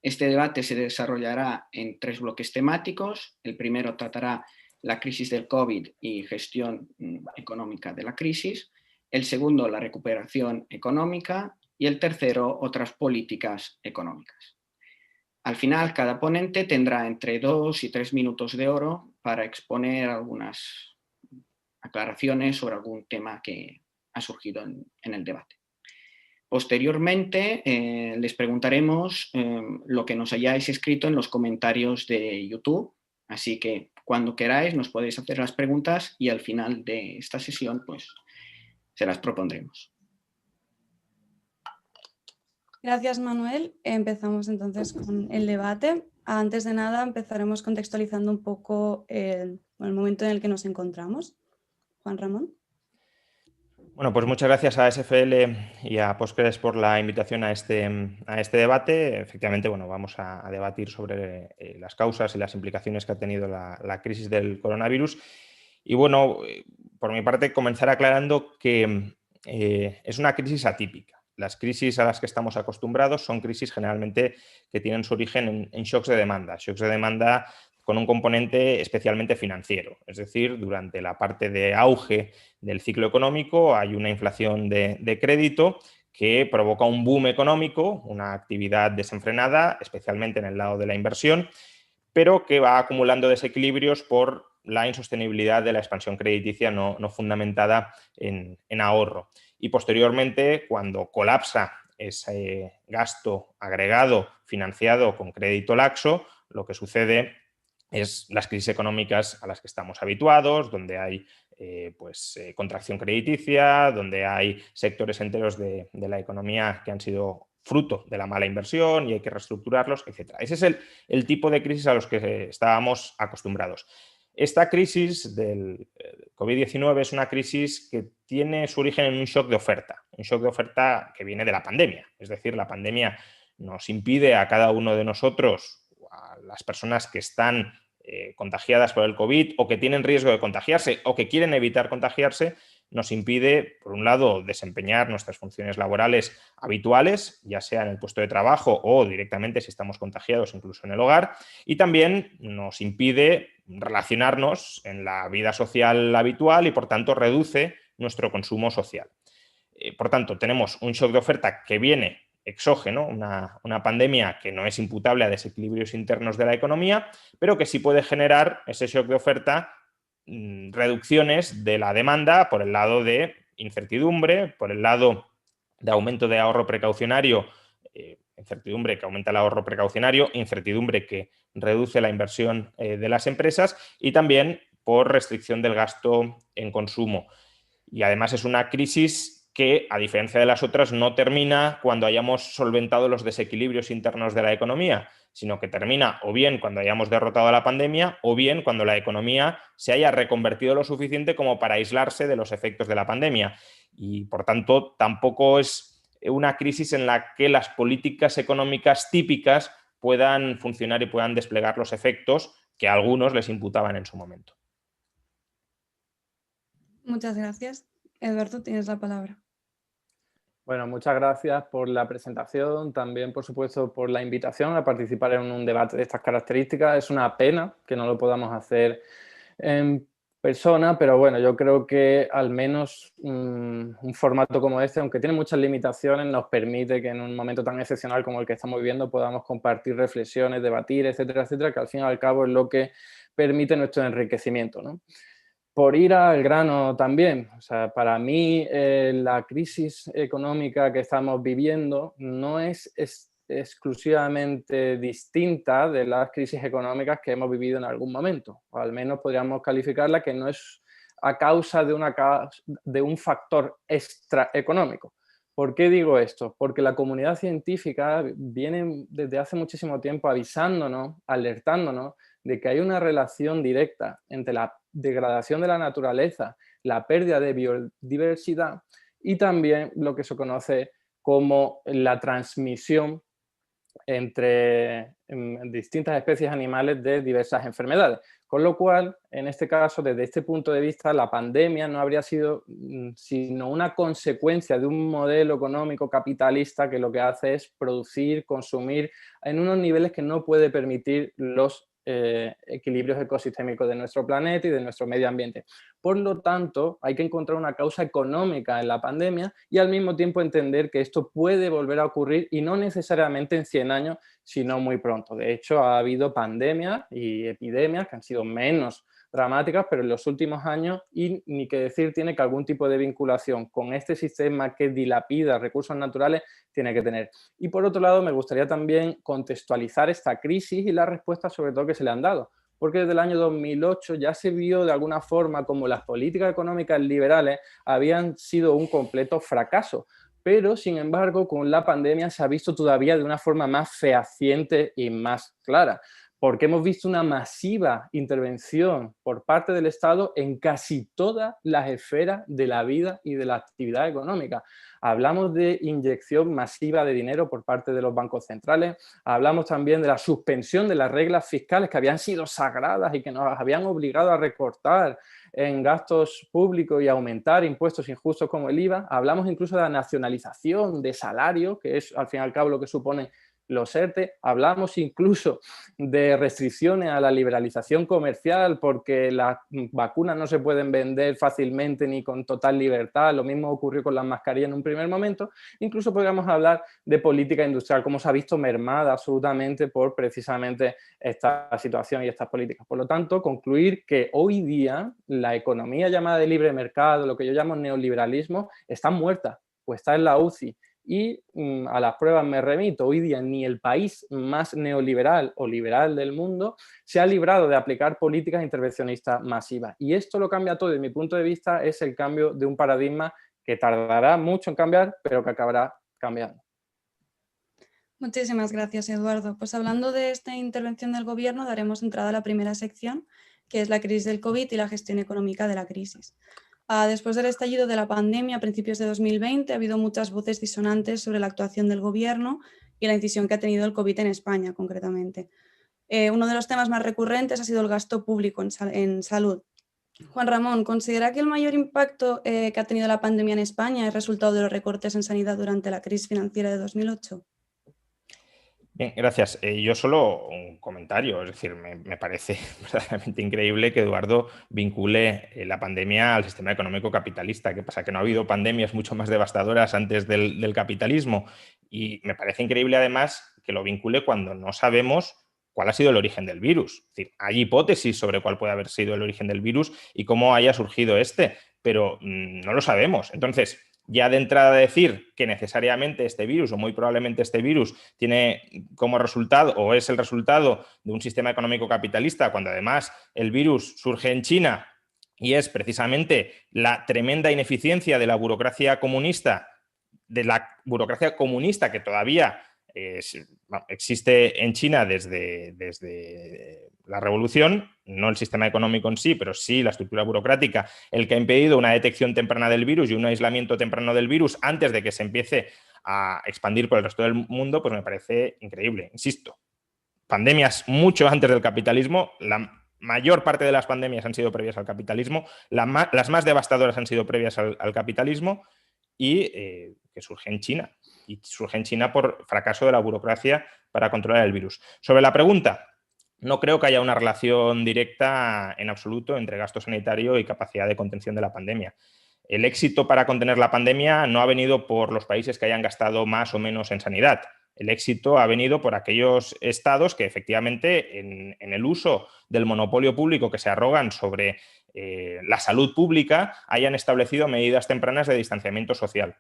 Este debate se desarrollará en 3 bloques temáticos. El primero tratará la crisis del COVID y gestión económica de la crisis. El segundo, la recuperación económica. Y el tercero, otras políticas económicas. Al final, cada ponente tendrá entre 2 y 3 minutos de oro para exponer algunas aclaraciones sobre algún tema que ha surgido en el debate. Posteriormente, les preguntaremos lo que nos hayáis escrito en los comentarios de YouTube, así que cuando queráis nos podéis hacer las preguntas y al final de esta sesión pues se las propondremos. Gracias, Manuel. Empezamos entonces con el debate. Antes de nada, empezaremos contextualizando un poco el momento en el que nos encontramos. Juan Ramón. Bueno, pues muchas gracias a SFL y a Postgres por la invitación a este debate. Efectivamente, bueno, vamos a debatir sobre las causas y las implicaciones que ha tenido la crisis del coronavirus. Y bueno, por mi parte, comenzar aclarando que es una crisis atípica. Las crisis a las que estamos acostumbrados son crisis generalmente que tienen su origen en shocks de demanda con un componente especialmente financiero. Es decir, durante la parte de auge del ciclo económico hay una inflación de crédito que provoca un boom económico, una actividad desenfrenada, especialmente en el lado de la inversión, pero que va acumulando desequilibrios por la insostenibilidad de la expansión crediticia no fundamentada en ahorro. Y posteriormente, cuando colapsa ese gasto agregado financiado con crédito laxo, lo que sucede es las crisis económicas a las que estamos habituados, donde hay contracción crediticia, donde hay sectores enteros de la economía que han sido fruto de la mala inversión y hay que reestructurarlos, etc. Ese es el tipo de crisis a los que estábamos acostumbrados. Esta crisis del COVID-19 es una crisis que tiene su origen en un shock de oferta que viene de la pandemia. Es decir, la pandemia nos impide a cada uno de nosotros, a las personas que están contagiadas por el COVID o que tienen riesgo de contagiarse o que quieren evitar contagiarse, nos impide, por un lado, desempeñar nuestras funciones laborales habituales, ya sea en el puesto de trabajo o directamente si estamos contagiados incluso en el hogar, y también nos impide relacionarnos en la vida social habitual y, por tanto, reduce nuestro consumo social. Por tanto, tenemos un shock de oferta que viene exógeno, una pandemia que no es imputable a desequilibrios internos de la economía, pero que sí puede generar ese shock de oferta reducciones de la demanda por el lado de incertidumbre, por el lado de aumento de ahorro precaucionario, incertidumbre que aumenta el ahorro precaucionario, incertidumbre que reduce la inversión de las empresas y también por restricción del gasto en consumo. Y además es una crisis que, a diferencia de las otras, no termina cuando hayamos solventado los desequilibrios internos de la economía, sino que termina o bien cuando hayamos derrotado a la pandemia o bien cuando la economía se haya reconvertido lo suficiente como para aislarse de los efectos de la pandemia. Y, por tanto, tampoco es una crisis en la que las políticas económicas típicas puedan funcionar y puedan desplegar los efectos que a algunos les imputaban en su momento. Muchas gracias. Eduardo, tienes la palabra. Bueno, muchas gracias por la presentación, también, por supuesto, por la invitación a participar en un debate de estas características. Es una pena que no lo podamos hacer en persona, pero bueno, yo creo que al menos un formato como este, aunque tiene muchas limitaciones, nos permite que en un momento tan excepcional como el que estamos viviendo podamos compartir reflexiones, debatir, etcétera, etcétera, que al fin y al cabo es lo que permite nuestro enriquecimiento, ¿no? Por ir al grano también, o sea, para mí la crisis económica que estamos viviendo no es exclusivamente distinta de las crisis económicas que hemos vivido en algún momento, o al menos podríamos calificarla que no es a causa de un factor extraeconómico. ¿Por qué digo esto? Porque la comunidad científica viene desde hace muchísimo tiempo avisándonos, alertándonos de que hay una relación directa entre la degradación de la naturaleza, la pérdida de biodiversidad y también lo que se conoce como la transmisión entre distintas especies animales de diversas enfermedades. Con lo cual, en este caso, desde este punto de vista, la pandemia no habría sido sino una consecuencia de un modelo económico capitalista que lo que hace es producir, consumir en unos niveles que no puede permitir los equilibrios ecosistémicos de nuestro planeta y de nuestro medio ambiente. Por lo tanto, hay que encontrar una causa económica en la pandemia y al mismo tiempo entender que esto puede volver a ocurrir y no necesariamente en 100 años, sino muy pronto. De hecho, ha habido pandemias y epidemias que han sido menos dramáticas, pero en los últimos años, y ni que decir tiene que algún tipo de vinculación con este sistema que dilapida recursos naturales, tiene que tener. Y por otro lado, me gustaría también contextualizar esta crisis y las respuestas sobre todo que se le han dado, porque desde el año 2008 ya se vio de alguna forma como las políticas económicas liberales habían sido un completo fracaso. Pero, sin embargo, con la pandemia se ha visto todavía de una forma más fehaciente y más clara, porque hemos visto una masiva intervención por parte del Estado en casi todas las esferas de la vida y de la actividad económica. Hablamos de inyección masiva de dinero por parte de los bancos centrales, hablamos también de la suspensión de las reglas fiscales que habían sido sagradas y que nos habían obligado a recortar en gastos públicos y aumentar impuestos injustos como el IVA. Hablamos incluso de la nacionalización de salarios, que es al fin y al cabo lo que supone los ERTE, hablamos incluso de restricciones a la liberalización comercial porque las vacunas no se pueden vender fácilmente ni con total libertad, lo mismo ocurrió con las mascarillas en un primer momento, incluso podríamos hablar de política industrial, cómo se ha visto mermada absolutamente por precisamente esta situación y estas políticas. Por lo tanto, concluir que hoy día la economía llamada de libre mercado, lo que yo llamo neoliberalismo, está muerta o está en la UCI. Y a las pruebas me remito, hoy día ni el país más neoliberal o liberal del mundo se ha librado de aplicar políticas intervencionistas masivas. Y esto lo cambia todo, desde mi punto de vista, es el cambio de un paradigma que tardará mucho en cambiar, pero que acabará cambiando. Muchísimas gracias, Eduardo. Pues hablando de esta intervención del Gobierno, daremos entrada a la primera sección, que es la crisis del COVID y la gestión económica de la crisis. Después del estallido de la pandemia a principios de 2020 ha habido muchas voces disonantes sobre la actuación del Gobierno y la incisión que ha tenido el COVID en España, concretamente. Uno de los temas más recurrentes ha sido el gasto público en salud. Juan Ramón, ¿considera que el mayor impacto que ha tenido la pandemia en España es resultado de los recortes en sanidad durante la crisis financiera de 2008? Bien, gracias. Yo solo un comentario, es decir, me parece verdaderamente increíble que Eduardo vincule la pandemia al sistema económico capitalista. ¿Qué pasa? Que no ha habido pandemias mucho más devastadoras antes del capitalismo. Y me parece increíble además que lo vincule cuando no sabemos cuál ha sido el origen del virus. Es decir, hay hipótesis sobre cuál puede haber sido el origen del virus y cómo haya surgido pero no lo sabemos. Entonces, ya de entrada decir que necesariamente este virus, o muy probablemente este virus, tiene como resultado o es el resultado de un sistema económico capitalista, cuando además el virus surge en China y es precisamente la tremenda ineficiencia de la burocracia comunista, que todavía existe en China desde la revolución, no el sistema económico en sí, pero sí la estructura burocrática, el que ha impedido una detección temprana del virus y un aislamiento temprano del virus antes de que se empiece a expandir por el resto del mundo, pues me parece increíble. Insisto, pandemias mucho antes del capitalismo, la mayor parte de las pandemias han sido previas al capitalismo, las más devastadoras han sido previas al capitalismo y que surge en China. Y surge en China por fracaso de la burocracia para controlar el virus. Sobre la pregunta, no creo que haya una relación directa en absoluto entre gasto sanitario y capacidad de contención de la pandemia. El éxito para contener la pandemia no ha venido por los países que hayan gastado más o menos en sanidad. El éxito ha venido por aquellos estados que efectivamente en el uso del monopolio público que se arrogan sobre la salud pública hayan establecido medidas tempranas de distanciamiento social.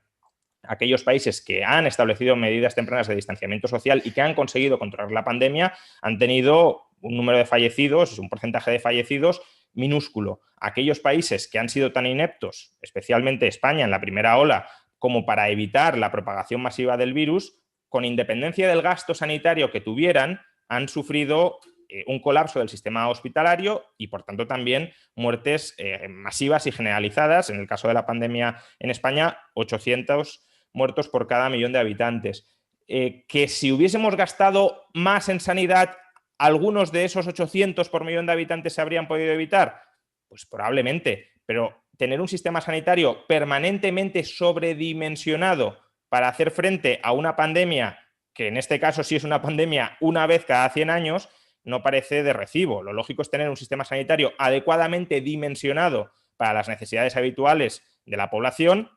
Aquellos países que han establecido medidas tempranas de distanciamiento social y que han conseguido controlar la pandemia han tenido un número de fallecidos, un porcentaje de fallecidos minúsculo. Aquellos países que han sido tan ineptos, especialmente España en la primera ola, como para evitar la propagación masiva del virus, con independencia del gasto sanitario que tuvieran, han sufrido un colapso del sistema hospitalario y, por tanto, también muertes masivas y generalizadas. En el caso de la pandemia en España, 800 muertos por cada 1.000.000 de habitantes. que si hubiésemos gastado más en sanidad, algunos de esos 800 por millón de habitantes se habrían podido evitar. Pues probablemente, pero tener un sistema sanitario permanentemente sobredimensionado para hacer frente a una pandemia, que en este caso sí es una pandemia una vez cada 100 años, no parece de recibo. Lo lógico es tener un sistema sanitario adecuadamente dimensionado para las necesidades habituales de la población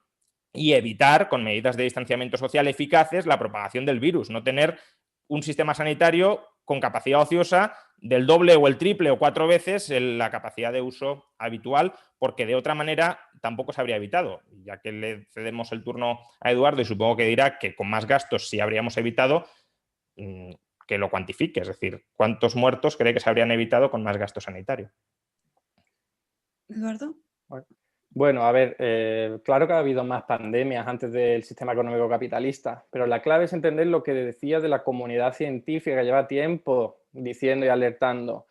y evitar, con medidas de distanciamiento social eficaces, la propagación del virus. No tener un sistema sanitario con capacidad ociosa del doble o el triple o 4 veces la capacidad de uso habitual, porque de otra manera tampoco se habría evitado. Ya que le cedemos el turno a Eduardo y supongo que dirá que con más gastos sí habríamos evitado, que lo cuantifique, es decir, ¿cuántos muertos cree que se habrían evitado con más gasto sanitario? Eduardo. Bueno, a ver, claro que ha habido más pandemias antes del sistema económico capitalista, pero la clave es entender lo que decía de la comunidad científica que lleva tiempo diciendo y alertando.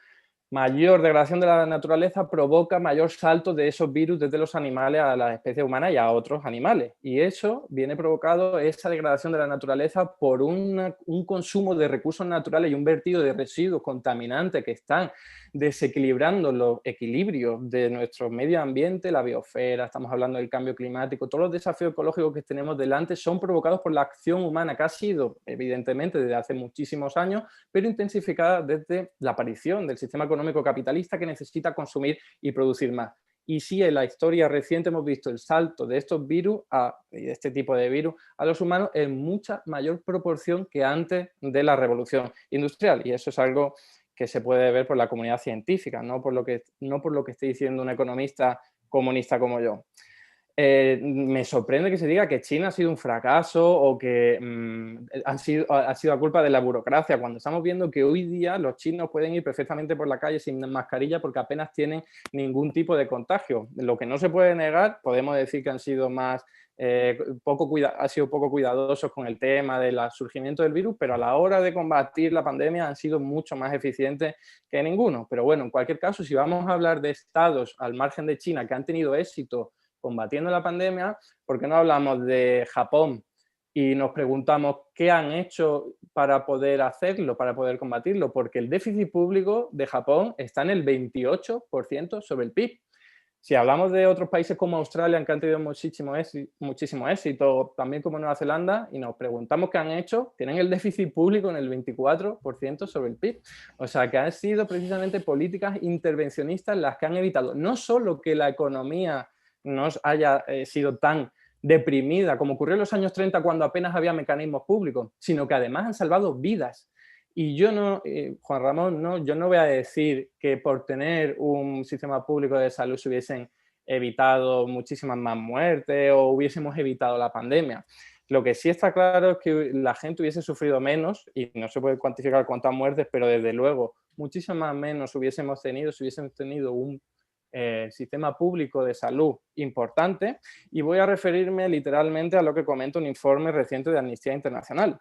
Mayor degradación de la naturaleza provoca mayor salto de esos virus desde los animales a las especies humanas y a otros animales. Y eso viene provocado, esa degradación de la naturaleza, por un consumo de recursos naturales y un vertido de residuos contaminantes que están desequilibrando los equilibrios de nuestro medio ambiente, la biosfera, estamos hablando del cambio climático, todos los desafíos ecológicos que tenemos delante son provocados por la acción humana que ha sido, evidentemente, desde hace muchísimos años, pero intensificada desde la aparición del sistema económico capitalista que necesita consumir y producir más. Y sí, en la historia reciente hemos visto el salto de estos virus, de este tipo de virus, a los humanos en mucha mayor proporción que antes de la revolución industrial. Y eso es algo que se puede ver por la comunidad científica, no por lo que esté diciendo un economista comunista como yo. Me sorprende que se diga que China ha sido un fracaso o que ha sido a culpa de la burocracia, cuando estamos viendo que hoy día los chinos pueden ir perfectamente por la calle sin mascarilla porque apenas tienen ningún tipo de contagio. Lo que no se puede negar, podemos decir que han sido más poco cuidadosos con el tema del surgimiento del virus, pero a la hora de combatir la pandemia han sido mucho más eficientes que ninguno. Pero bueno, en cualquier caso, si vamos a hablar de estados al margen de China que han tenido éxito combatiendo la pandemia, ¿por qué no hablamos de Japón y nos preguntamos qué han hecho para poder hacerlo, para poder combatirlo? Porque el déficit público de Japón está en el 28% sobre el PIB. Si hablamos de otros países como Australia, que han tenido muchísimo éxito, también como Nueva Zelanda, y nos preguntamos qué han hecho, tienen el déficit público en el 24% sobre el PIB. O sea, que han sido precisamente políticas intervencionistas las que han evitado no solo que la economía no haya sido tan deprimida como ocurrió en los años 30 cuando apenas había mecanismos públicos, sino que además han salvado vidas. Y yo no, Juan Ramón, yo no voy a decir que por tener un sistema público de salud se hubiesen evitado muchísimas más muertes o hubiésemos evitado la pandemia. Lo que sí está claro es que la gente hubiese sufrido menos, y no se puede cuantificar cuántas muertes, pero desde luego muchísimas menos hubiésemos tenido si hubiésemos tenido un sistema público de salud importante. Y voy a referirme literalmente a lo que comenta un informe reciente de Amnistía Internacional.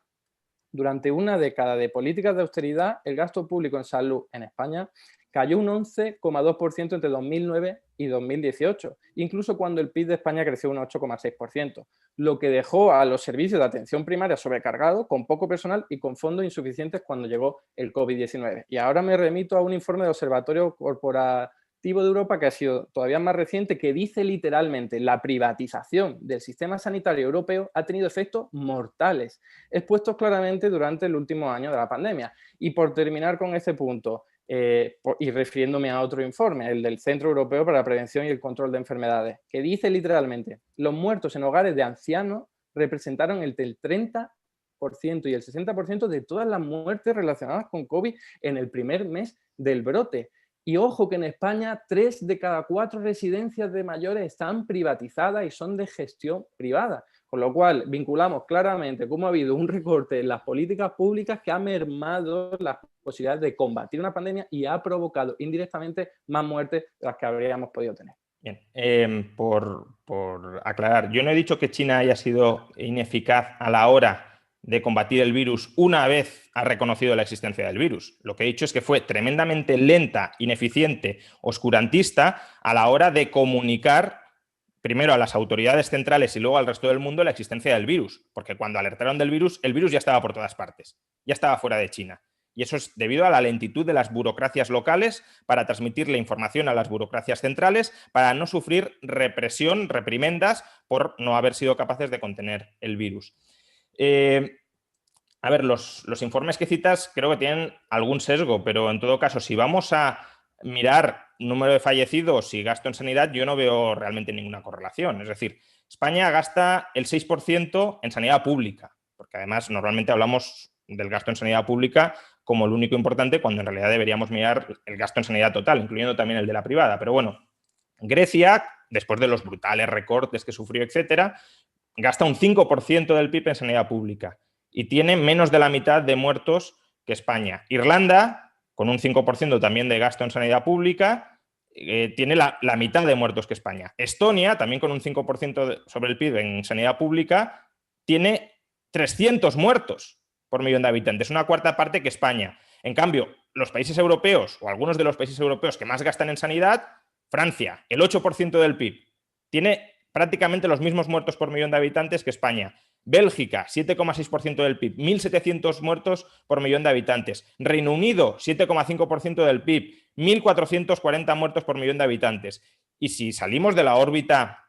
Durante una década de políticas de austeridad, el gasto público en salud en España cayó un 11,2% entre 2009 y 2018, incluso cuando el PIB de España creció un 8,6%, lo que dejó a los servicios de atención primaria sobrecargados, con poco personal y con fondos insuficientes cuando llegó el COVID-19. Y ahora me remito a un informe del Observatorio Corporativo de Europa, que ha sido todavía más reciente, que dice literalmente: la privatización del sistema sanitario europeo ha tenido efectos mortales, expuestos claramente durante el último año de la pandemia. Y por terminar con este punto, y refiriéndome a otro informe, el del Centro Europeo para la Prevención y el Control de Enfermedades, que dice literalmente: los muertos en hogares de ancianos representaron el 30% y el 60% de todas las muertes relacionadas con COVID en el primer mes del brote. Y ojo que en España 3 de cada 4 residencias de mayores están privatizadas y son de gestión privada. Con lo cual vinculamos claramente cómo ha habido un recorte en las políticas públicas que ha mermado las posibilidades de combatir una pandemia y ha provocado indirectamente más muertes de las que habríamos podido tener. Bien, por aclarar, yo no he dicho que China haya sido ineficaz a la hora de combatir el virus una vez ha reconocido la existencia del virus. Lo que he dicho es que fue tremendamente lenta, ineficiente, oscurantista a la hora de comunicar primero a las autoridades centrales y luego al resto del mundo la existencia del virus, porque cuando alertaron del virus, el virus ya estaba por todas partes, ya estaba fuera de China. Y eso es debido a la lentitud de las burocracias locales para transmitir la información a las burocracias centrales, para no sufrir represión, reprimendas, por no haber sido capaces de contener el virus. A ver, los informes que citas creo que tienen algún sesgo, pero en todo caso, si vamos a mirar número de fallecidos y gasto en sanidad, yo no veo realmente ninguna correlación. Es decir, España gasta el 6% en sanidad pública, porque además normalmente hablamos del gasto en sanidad pública como el único importante, cuando en realidad deberíamos mirar el gasto en sanidad total, incluyendo también el de la privada. Pero bueno, Grecia, después de los brutales recortes que sufrió, etcétera, gasta un 5% del PIB en sanidad pública y tiene menos de la mitad de muertos que España. Irlanda, con un 5% también de gasto en sanidad pública, tiene la mitad de muertos que España. Estonia, también con un 5% sobre el PIB en sanidad pública, tiene 300 muertos por millón de habitantes, una cuarta parte que España. En cambio, los países europeos, o algunos de los países europeos que más gastan en sanidad, Francia, el 8% del PIB, tiene prácticamente los mismos muertos por millón de habitantes que España. Bélgica, 7,6% del PIB, 1.700 muertos por millón de habitantes. Reino Unido, 7,5% del PIB, 1.440 muertos por millón de habitantes. Y si salimos de la órbita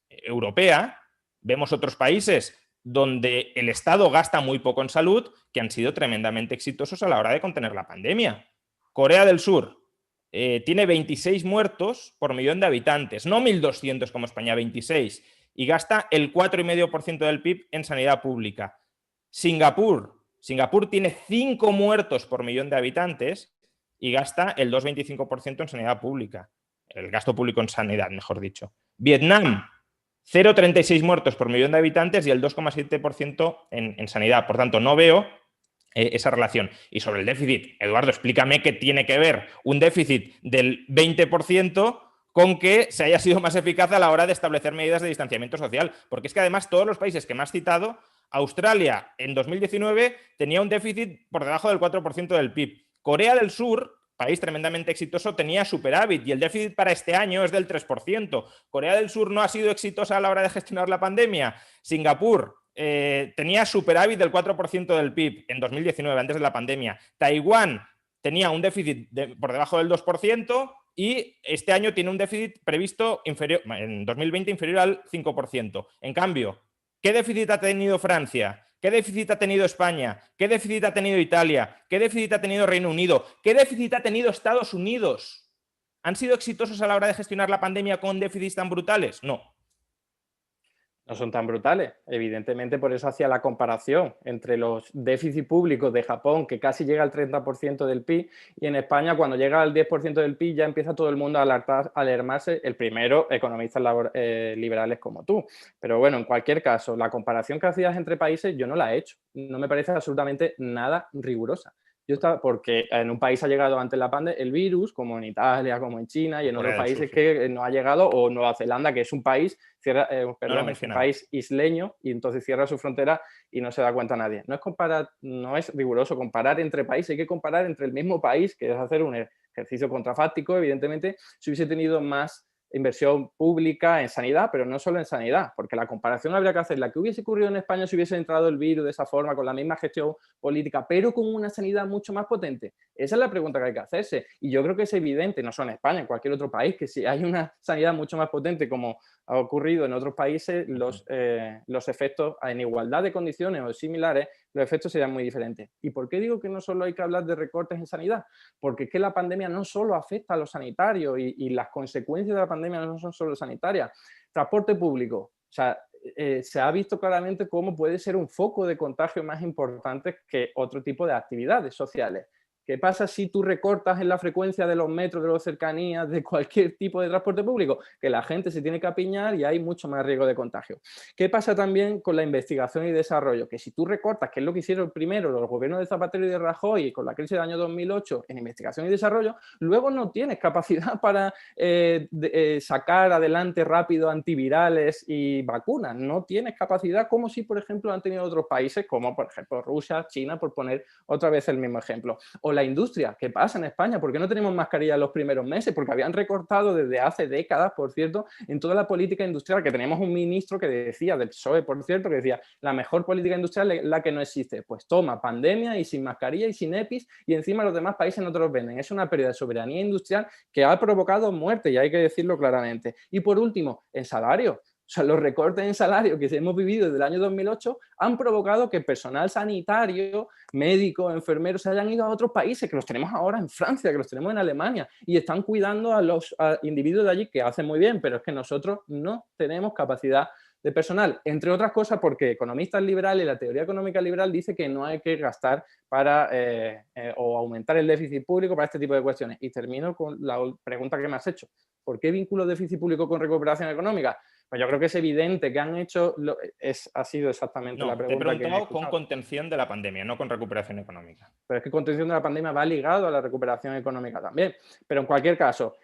europea, vemos otros países donde el Estado gasta muy poco en salud, que han sido tremendamente exitosos a la hora de contener la pandemia. Corea del Sur tiene 26 muertos por millón de habitantes, no 1.200 como España, 26, y gasta el 4,5% del PIB en sanidad pública. Singapur tiene 5 muertos por millón de habitantes y gasta el 2,25% en sanidad pública, el gasto público en sanidad, mejor dicho. Vietnam, 0,36 muertos por millón de habitantes y el 2,7% en sanidad. Por tanto, no veo esa relación. Y sobre el déficit, Eduardo, explícame qué tiene que ver un déficit del 20% con que se haya sido más eficaz a la hora de establecer medidas de distanciamiento social. Porque es que además todos los países que me has citado, Australia en 2019 tenía un déficit por debajo del 4% del PIB. Corea del Sur, país tremendamente exitoso, tenía superávit y el déficit para este año es del 3%. Corea del Sur no ha sido exitosa a la hora de gestionar la pandemia. Singapur tenía superávit del 4% del PIB en 2019, antes de la pandemia. Taiwán tenía un déficit por debajo del 2% y este año tiene un déficit previsto inferior, en 2020 inferior al 5%. En cambio, ¿qué déficit ha tenido Francia? ¿Qué déficit ha tenido España? ¿Qué déficit ha tenido Italia? ¿Qué déficit ha tenido Reino Unido? ¿Qué déficit ha tenido Estados Unidos? ¿Han sido exitosos a la hora de gestionar la pandemia con déficits tan brutales? No. No son tan brutales. Evidentemente, por eso hacía la comparación entre los déficits públicos de Japón, que casi llega al 30% del PIB, y en España, cuando llega al 10% del PIB, ya empieza todo el mundo a alarmarse, el primero, economistas liberales como tú. Pero bueno, en cualquier caso, la comparación que hacías entre países, yo no la he hecho. No me parece absolutamente nada rigurosa. Porque en un país ha llegado antes la pandemia el virus, como en Italia, como en China, y en otros países que no ha llegado, o Nueva Zelanda, que es un país, es un país isleño, y entonces cierra su frontera y no se da cuenta nadie. No es riguroso comparar entre países, hay que comparar entre el mismo país, que es hacer un ejercicio contrafáctico, evidentemente, si hubiese tenido más inversión pública en sanidad, pero no solo en sanidad, porque la comparación habría que hacer la que hubiese ocurrido en España si hubiese entrado el virus de esa forma, con la misma gestión política, pero con una sanidad mucho más potente. Esa es la pregunta que hay que hacerse. Y yo creo que es evidente, no solo en España, en cualquier otro país, que si hay una sanidad mucho más potente, como ha ocurrido en otros países, los efectos en igualdad de condiciones o similares, los efectos serían muy diferentes. ¿Y por qué digo que no solo hay que hablar de recortes en sanidad? Porque es que la pandemia no solo afecta a los sanitarios y las consecuencias de la pandemia no son solo sanitarias. Transporte público, o sea, se ha visto claramente cómo puede ser un foco de contagio más importante que otro tipo de actividades sociales. ¿Qué pasa si tú recortas en la frecuencia de los metros, de las cercanías, de cualquier tipo de transporte público? Que la gente se tiene que apiñar y hay mucho más riesgo de contagio. ¿Qué pasa también con la investigación y desarrollo? Que si tú recortas, que es lo que hicieron primero los gobiernos de Zapatero y de Rajoy con la crisis del año 2008 en investigación y desarrollo, luego no tienes capacidad para sacar adelante rápido antivirales y vacunas. No tienes capacidad como si, por ejemplo, han tenido otros países como, por ejemplo, Rusia, China, por poner otra vez el mismo ejemplo. O con la industria. ¿Qué pasa en España? ¿Por qué no tenemos mascarillas los primeros meses? Porque habían recortado desde hace décadas, por cierto, en toda la política industrial, que teníamos un ministro que decía, del PSOE, por cierto, que decía, la mejor política industrial es la que no existe. Pues toma, pandemia y sin mascarilla y sin EPIs, y encima los demás países no te los venden. Es una pérdida de soberanía industrial que ha provocado muerte, y hay que decirlo claramente. Y por último, en salario. O sea, los recortes en salario que hemos vivido desde el año 2008 han provocado que personal sanitario, médicos, enfermeros se hayan ido a otros países, que los tenemos ahora en Francia, que los tenemos en Alemania, y están cuidando a los individuos de allí, que hacen muy bien, pero es que nosotros no tenemos capacidad de personal, entre otras cosas porque economistas liberales y la teoría económica liberal dice que no hay que gastar para o aumentar el déficit público para este tipo de cuestiones. Y termino con la pregunta que me has hecho. ¿Por qué vinculo déficit público con recuperación económica? Pues yo creo que es evidente que han hecho, ha sido exactamente la pregunta. Te he preguntado con contención de la pandemia, no con recuperación económica. Pero es que contención de la pandemia va ligado a la recuperación económica también. Pero en cualquier caso,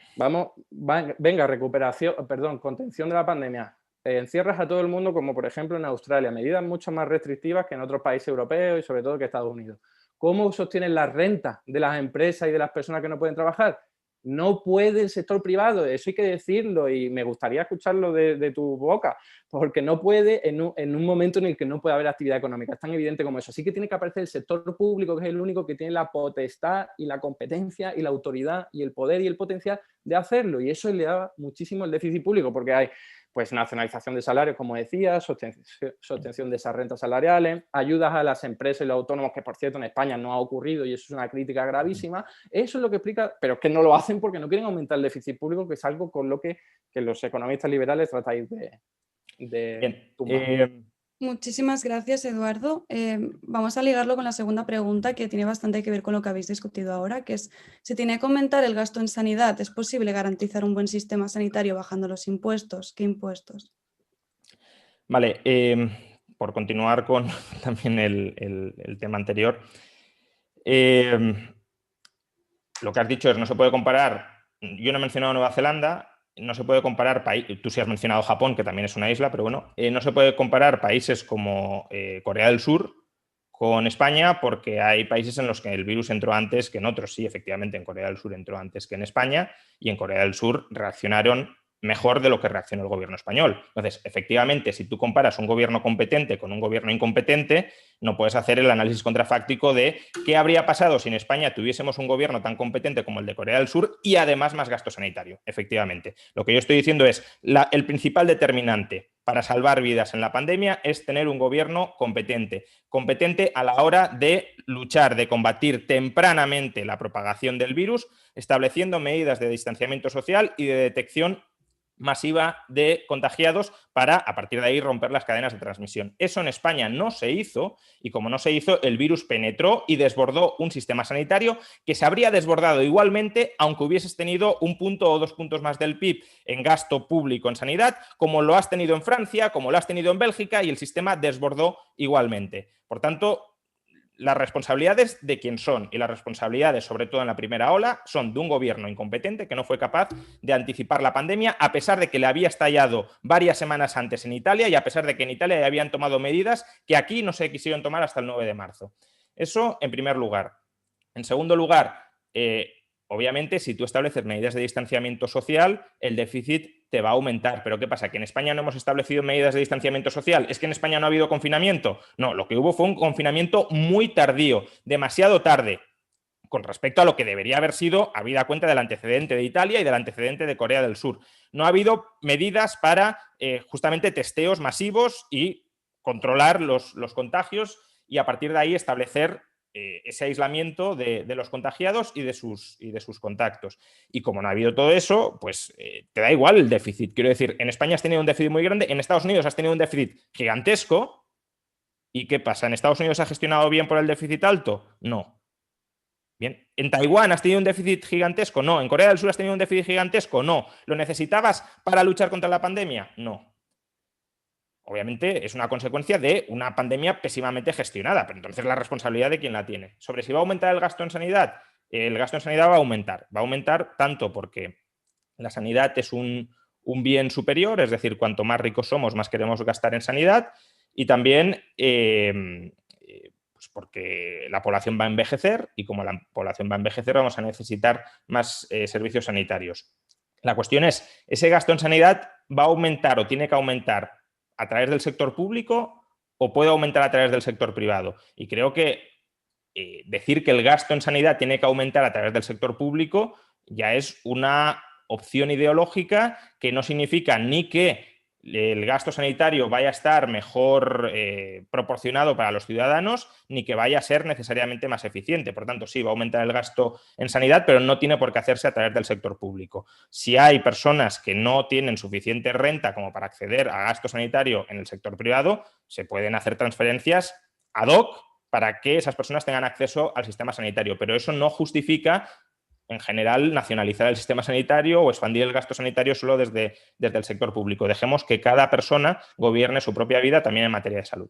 contención de la pandemia. Encierras a todo el mundo, como por ejemplo en Australia, medidas mucho más restrictivas que en otros países europeos y sobre todo que Estados Unidos. ¿Cómo sostienen las rentas de las empresas y de las personas que no pueden trabajar? No puede el sector privado, eso hay que decirlo y me gustaría escucharlo de tu boca, porque no puede en un momento en el que no puede haber actividad económica, es tan evidente como eso. Así que tiene que aparecer el sector público, que es el único que tiene la potestad y la competencia y la autoridad y el poder y el potencial de hacerlo, y eso le da muchísimo el déficit público, porque hay pues nacionalización de salarios, como decía, sostención de esas rentas salariales, ayudas a las empresas y los autónomos, que por cierto en España no ha ocurrido y eso es una crítica gravísima. Eso es lo que explica, pero es que no lo hacen porque no quieren aumentar el déficit público, que es algo con lo que los economistas liberales tratáis de tumbar. Muchísimas gracias, Eduardo. Vamos a ligarlo con la segunda pregunta, que tiene bastante que ver con lo que habéis discutido ahora, que es, si tiene que aumentar el gasto en sanidad, ¿es posible garantizar un buen sistema sanitario bajando los impuestos? ¿Qué impuestos? Vale, por continuar con también el tema anterior, lo que has dicho es, no se puede comparar, yo no he mencionado Nueva Zelanda, no se puede comparar países, tú sí has mencionado Japón, que también es una isla, pero bueno, no se puede comparar países como Corea del Sur con España, porque hay países en los que el virus entró antes que en otros. Sí, efectivamente, en Corea del Sur entró antes que en España, y en Corea del Sur reaccionaron mejor de lo que reaccionó el gobierno español. Entonces, efectivamente, si tú comparas un gobierno competente con un gobierno incompetente, no puedes hacer el análisis contrafáctico de qué habría pasado si en España tuviésemos un gobierno tan competente como el de Corea del Sur y además más gasto sanitario. Efectivamente. Lo que yo estoy diciendo es, el principal determinante para salvar vidas en la pandemia es tener un gobierno competente. Competente a la hora de luchar, de combatir tempranamente la propagación del virus, estableciendo medidas de distanciamiento social y de detección masiva de contagiados para, a partir de ahí, romper las cadenas de transmisión. Eso en España no se hizo, y como no se hizo, el virus penetró y desbordó un sistema sanitario que se habría desbordado igualmente aunque hubieses tenido 1 punto o 2 puntos más del PIB en gasto público en sanidad, como lo has tenido en Francia, como lo has tenido en Bélgica, y el sistema desbordó igualmente. Por tanto, las responsabilidades de quién son, y las responsabilidades, sobre todo en la primera ola, son de un gobierno incompetente que no fue capaz de anticipar la pandemia, a pesar de que le había estallado varias semanas antes en Italia y a pesar de que en Italia ya habían tomado medidas que aquí no se quisieron tomar hasta el 9 de marzo. Eso en primer lugar. En segundo lugar, obviamente, si tú estableces medidas de distanciamiento social, el déficit te va a aumentar. ¿Pero qué pasa? ¿Que en España no hemos establecido medidas de distanciamiento social? ¿Es que en España no ha habido confinamiento? No, lo que hubo fue un confinamiento muy tardío, demasiado tarde, con respecto a lo que debería haber sido, habida cuenta del antecedente de Italia y del antecedente de Corea del Sur. No ha habido medidas para justamente testeos masivos y controlar los contagios, y a partir de ahí establecer ese aislamiento de los contagiados y de sus contactos. Y como no ha habido todo eso, pues te da igual el déficit. Quiero decir, en España has tenido un déficit muy grande, en Estados Unidos has tenido un déficit gigantesco. ¿Y qué pasa? ¿En Estados Unidos ha gestionado bien por el déficit alto? No. Bien. ¿En Taiwán has tenido un déficit gigantesco? No. ¿En Corea del Sur has tenido un déficit gigantesco? No. ¿Lo necesitabas para luchar contra la pandemia? No. Obviamente es una consecuencia de una pandemia pésimamente gestionada, pero entonces la responsabilidad de quién la tiene. Sobre si va a aumentar el gasto en sanidad, el gasto en sanidad va a aumentar tanto porque la sanidad es un bien superior, es decir, cuanto más ricos somos, más queremos gastar en sanidad, y también pues Pues porque la población va a envejecer y como la población va a envejecer vamos a necesitar más servicios sanitarios. La cuestión es, ¿ese gasto en sanidad va a aumentar o tiene que aumentar a través del sector público o puede aumentar a través del sector privado? Y creo que decir que el gasto en sanidad tiene que aumentar a través del sector público ya es una opción ideológica que no significa ni que el gasto sanitario vaya a estar mejor proporcionado para los ciudadanos, ni que vaya a ser necesariamente más eficiente. Por tanto, sí, va a aumentar el gasto en sanidad, pero no tiene por qué hacerse a través del sector público. Si hay personas que no tienen suficiente renta como para acceder a gasto sanitario en el sector privado, se pueden hacer transferencias ad hoc para que esas personas tengan acceso al sistema sanitario, pero eso no justifica en general nacionalizar el sistema sanitario o expandir el gasto sanitario solo desde el sector público. Dejemos que cada persona gobierne su propia vida también en materia de salud.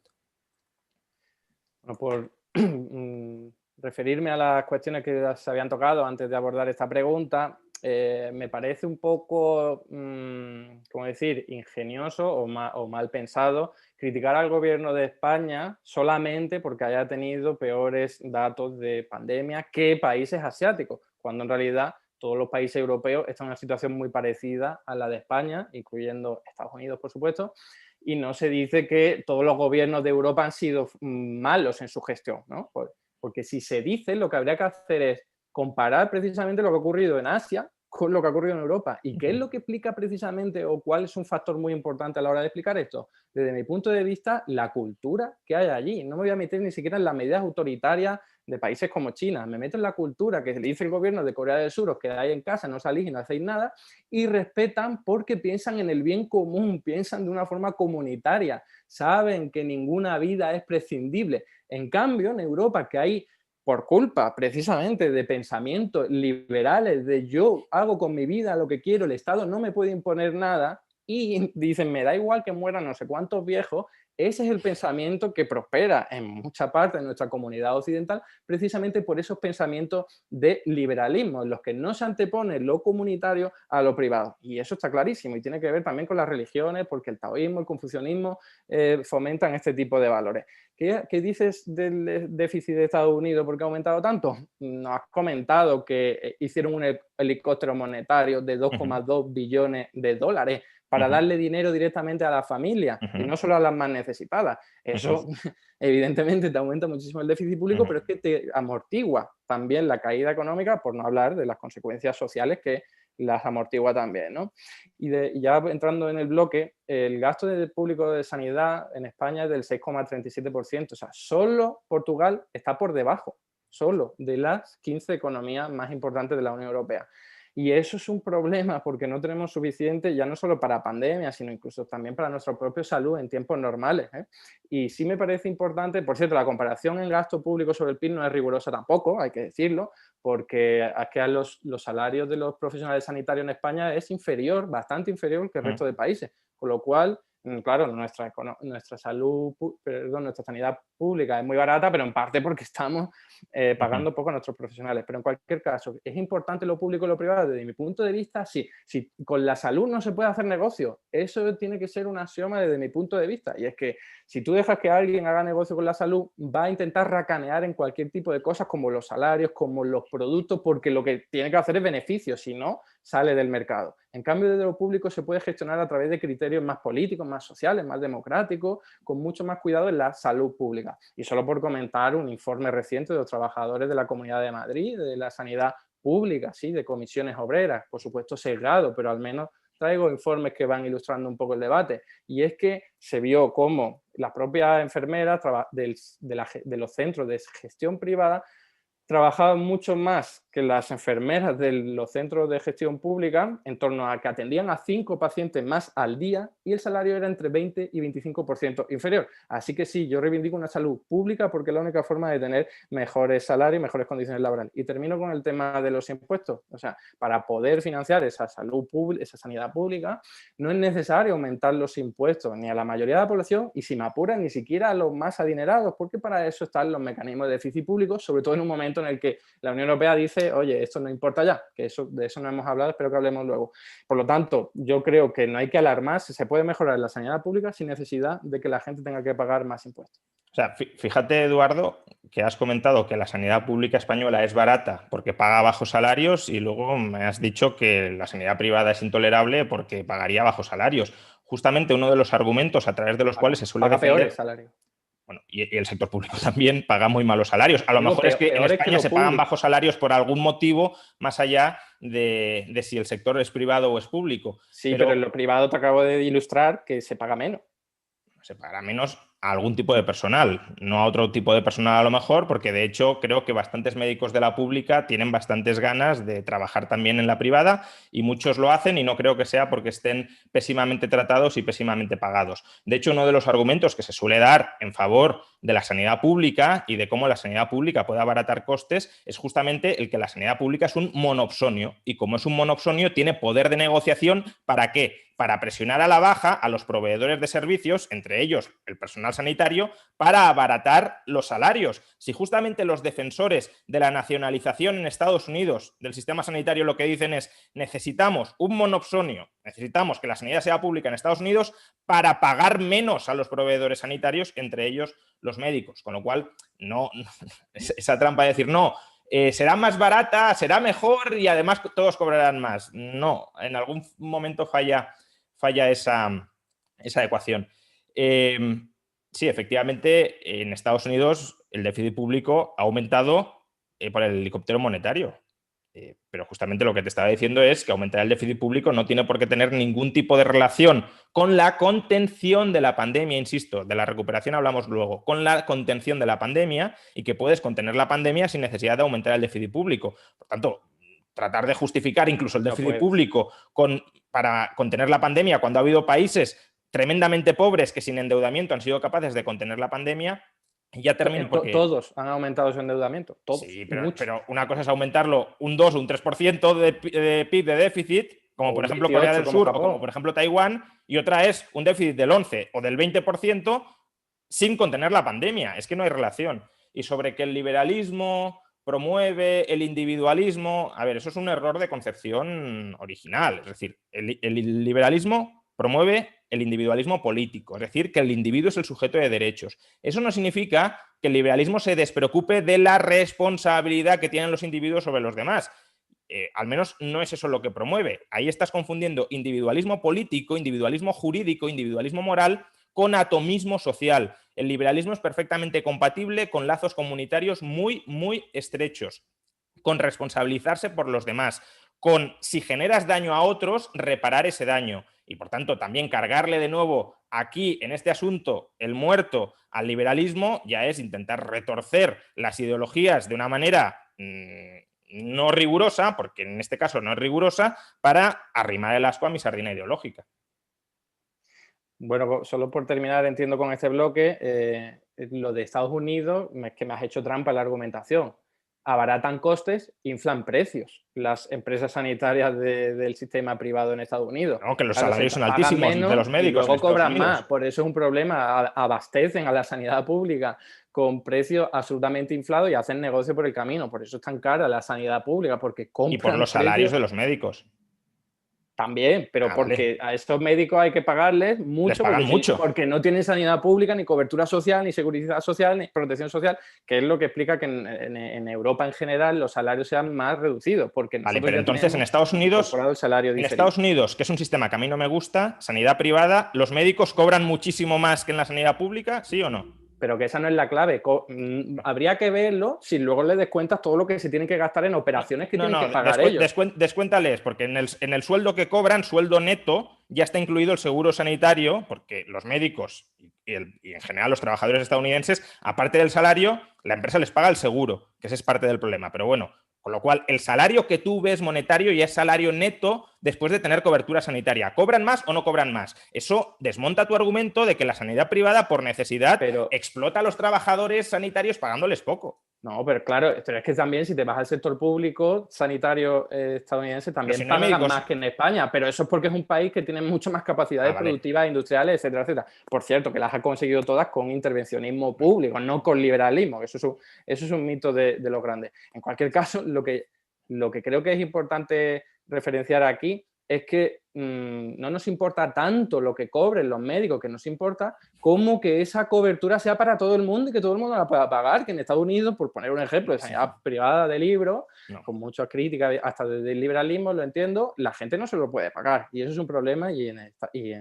Bueno, por referirme a las cuestiones que se habían tocado antes de abordar esta pregunta, me parece un poco, ¿cómo decir?, ingenioso o mal pensado criticar al gobierno de España solamente porque haya tenido peores datos de pandemia que países asiáticos, cuando en realidad todos los países europeos están en una situación muy parecida a la de España, incluyendo Estados Unidos, por supuesto, y no se dice que todos los gobiernos de Europa han sido malos en su gestión, ¿no? Porque si se dice, lo que habría que hacer es comparar precisamente lo que ha ocurrido en Asia con lo que ha ocurrido en Europa. ¿Y qué es lo que explica precisamente o cuál es un factor muy importante a la hora de explicar esto? Desde mi punto de vista, la cultura que hay allí. No me voy a meter ni siquiera en las medidas autoritarias de países como China. Me meto en la cultura que le dice el gobierno de Corea del Sur: os quedáis en casa, no salís y no hacéis nada, y respetan porque piensan en el bien común, piensan de una forma comunitaria, saben que ninguna vida es prescindible. En cambio, en Europa, que hay, por culpa precisamente de pensamientos liberales, de yo hago con mi vida lo que quiero, el Estado no me puede imponer nada, y dicen, me da igual que mueran no sé cuántos viejos. Ese es el pensamiento que prospera en mucha parte de nuestra comunidad occidental, precisamente por esos pensamientos de liberalismo, en los que no se antepone lo comunitario a lo privado. Y eso está clarísimo y tiene que ver también con las religiones, porque el taoísmo, el confucianismo fomentan este tipo de valores. ¿Qué dices del déficit de Estados Unidos? ¿Por qué ha aumentado tanto? Nos has comentado que hicieron un helicóptero monetario de 2,2 billones de dólares para darle dinero directamente a la familia y no solo a las más necesitadas. Eso evidentemente te aumenta muchísimo el déficit público, pero es que te amortigua también la caída económica, por no hablar de las consecuencias sociales que las amortigua también, ¿no? Y ya entrando en el bloque, el gasto público de sanidad en España es del 6,37%. O sea, solo Portugal está por debajo, solo, de las 15 economías más importantes de la Unión Europea. Y eso es un problema porque no tenemos suficiente, ya no solo para pandemia, sino incluso también para nuestra propia salud en tiempos normales, ¿eh? Y sí me parece importante, por cierto, la comparación en gasto público sobre el PIB no es rigurosa tampoco, hay que decirlo, porque aquí los salarios de los profesionales sanitarios en España es inferior, bastante inferior que el resto de países, con lo cual, claro, nuestra sanidad pública es muy barata, pero en parte porque estamos pagando poco a nuestros profesionales. Pero en cualquier caso, ¿es importante lo público y lo privado? Desde mi punto de vista, sí. Si con la salud no se puede hacer negocio, eso tiene que ser un axioma desde mi punto de vista. Y es que si tú dejas que alguien haga negocio con la salud, va a intentar racanear en cualquier tipo de cosas, como los salarios, como los productos, porque lo que tiene que hacer es beneficio, si no, sale del mercado. En cambio, desde lo público se puede gestionar a través de criterios más políticos, más sociales, más democráticos, con mucho más cuidado en la salud pública. Y solo por comentar un informe reciente de los trabajadores de la Comunidad de Madrid, de la sanidad pública, ¿sí? De comisiones obreras, por supuesto sesgado, pero al menos traigo informes que van ilustrando un poco el debate. Y es que se vio cómo las propias enfermeras de los centros de gestión privada trabajaban mucho más que las enfermeras de los centros de gestión pública, en torno a que atendían a 5 pacientes más al día, y el salario era entre 20 y 25% inferior. Así que sí, yo reivindico una salud pública porque es la única forma de tener mejores salarios y mejores condiciones laborales. Y termino con el tema de los impuestos. O sea, para poder financiar esa salud pública, esa sanidad pública, no es necesario aumentar los impuestos ni a la mayoría de la población, y si me apuran, ni siquiera a los más adinerados, porque para eso están los mecanismos de déficit público, sobre todo en un momento en el que la Unión Europea dice dice, oye, esto no importa ya, que de eso no hemos hablado, espero que hablemos luego. Por lo tanto, yo creo que no hay que alarmarse, se puede mejorar la sanidad pública sin necesidad de que la gente tenga que pagar más impuestos. O sea, fíjate, Eduardo, que has comentado que la sanidad pública española es barata porque paga bajos salarios y luego me has dicho que la sanidad privada es intolerable porque pagaría bajos salarios. Justamente uno de los argumentos a través de los cuales se suele paga defender... peores salarios. Bueno, y el sector público también paga muy malos salarios. A lo mejor es que en España se pagan bajos salarios por algún motivo, más allá de si el sector es privado o es público. Sí, pero en lo privado te acabo de ilustrar que se paga menos. Se pagará menos a algún tipo de personal, no a otro tipo de personal a lo mejor, porque de hecho creo que bastantes médicos de la pública tienen bastantes ganas de trabajar también en la privada y muchos lo hacen y no creo que sea porque estén pésimamente tratados y pésimamente pagados. De hecho, uno de los argumentos que se suele dar en favor de la sanidad pública y de cómo la sanidad pública puede abaratar costes es justamente el que la sanidad pública es un monopsonio y como es un monopsonio tiene poder de negociación. ¿Para qué? Para presionar a la baja a los proveedores de servicios, entre ellos el personal sanitario, para abaratar los salarios. Si justamente los defensores de la nacionalización en Estados Unidos del sistema sanitario lo que dicen es necesitamos un monopsonio, necesitamos que la sanidad sea pública en Estados Unidos para pagar menos a los proveedores sanitarios, entre ellos los médicos. Con lo cual, no esa trampa de decir no, será más barata, será mejor y además todos cobrarán más. No, en algún momento falla esa ecuación. Sí, efectivamente, en Estados Unidos el déficit público ha aumentado por el helicóptero monetario. Pero justamente lo que te estaba diciendo es que aumentar el déficit público no tiene por qué tener ningún tipo de relación con la contención de la pandemia, insisto, de la recuperación hablamos luego, con la contención de la pandemia y que puedes contener la pandemia sin necesidad de aumentar el déficit público. Por tanto, tratar de justificar incluso el déficit público para contener la pandemia cuando ha habido países tremendamente pobres que sin endeudamiento han sido capaces de contener la pandemia. Y ya termino porque... Todos han aumentado su endeudamiento, todos. Sí, pero una cosa es aumentarlo un 2 o un 3% de PIB de déficit, como por ejemplo 28, Corea del Sur o como por ejemplo Taiwán, y otra es un déficit del 11 o del 20% sin contener la pandemia. Es que no hay relación. Y sobre que el liberalismo promueve el individualismo, a ver, eso es un error de concepción original. Es decir, el liberalismo promueve el individualismo político, es decir, que el individuo es el sujeto de derechos. Eso no significa que el liberalismo se despreocupe de la responsabilidad que tienen los individuos sobre los demás. Al menos no es eso lo que promueve. Ahí estás confundiendo individualismo político, individualismo jurídico, individualismo moral con atomismo social. El liberalismo es perfectamente compatible con lazos comunitarios muy, muy estrechos, con responsabilizarse por los demás, con si generas daño a otros, reparar ese daño. Y por tanto, también cargarle de nuevo aquí, en este asunto, el muerto al liberalismo, ya es intentar retorcer las ideologías de una manera no rigurosa, porque en este caso no es rigurosa, para arrimar el ascua a mi sardina ideológica. Bueno, solo por terminar, entiendo con este bloque, lo de Estados Unidos, es que me has hecho trampa en la argumentación. Abaratan costes, inflan precios las empresas sanitarias del sistema privado en Estados Unidos. No, que los salarios son altísimos de los médicos. Y luego cobran más, por eso es un problema. Abastecen a la sanidad pública con precios absolutamente inflados y hacen negocio por el camino. Por eso es tan cara la sanidad pública, porque compran. Y por los salarios de los médicos. También, pero porque a estos médicos hay que pagarles mucho, porque no tienen sanidad pública, ni cobertura social, ni seguridad social, ni protección social, que es lo que explica que en Europa en general los salarios sean más reducidos. Porque vale, pero entonces en Estados Unidos, Estados Unidos, que es un sistema que a mí no me gusta, sanidad privada, ¿los médicos cobran muchísimo más que en la sanidad pública? ¿Sí o no? Pero que esa no es la clave. Habría que verlo si luego le descuentas todo lo que se tienen que gastar en operaciones que tienen que pagar ellos. Descuéntales, porque en el sueldo que cobran, sueldo neto, ya está incluido el seguro sanitario, porque los médicos y en general los trabajadores estadounidenses, aparte del salario, la empresa les paga el seguro, que ese es parte del problema. Pero bueno, con lo cual el salario que tú ves monetario ya es salario neto después de tener cobertura sanitaria. ¿Cobran más o no cobran más? Eso desmonta tu argumento de que la sanidad privada por necesidad explota a los trabajadores sanitarios pagándoles poco. No, pero claro, pero es que también si te vas al sector público sanitario estadounidense también pagan más que en España, pero eso es porque es un país que tiene mucho más capacidades productivas, industriales, etcétera, etcétera. Por cierto, que las ha conseguido todas con intervencionismo público, no con liberalismo, eso es un mito de los grandes. En cualquier caso, lo que Lo que creo que es importante referenciar aquí es que no nos importa tanto lo que cobren los médicos, que nos importa como que esa cobertura sea para todo el mundo y que todo el mundo la pueda pagar, que en Estados Unidos, por poner un ejemplo de sanidad privada de libros, con muchas críticas, hasta desde el liberalismo, lo entiendo, la gente no se lo puede pagar y eso es un problema y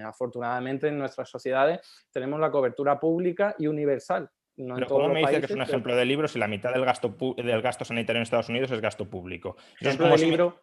afortunadamente en nuestras sociedades tenemos la cobertura pública y universal. No Pero en todos ¿cómo los me dice países, que es un ejemplo de libro si la mitad del gasto sanitario en Estados Unidos es gasto público? Eso es ejemplo como de si me- libro.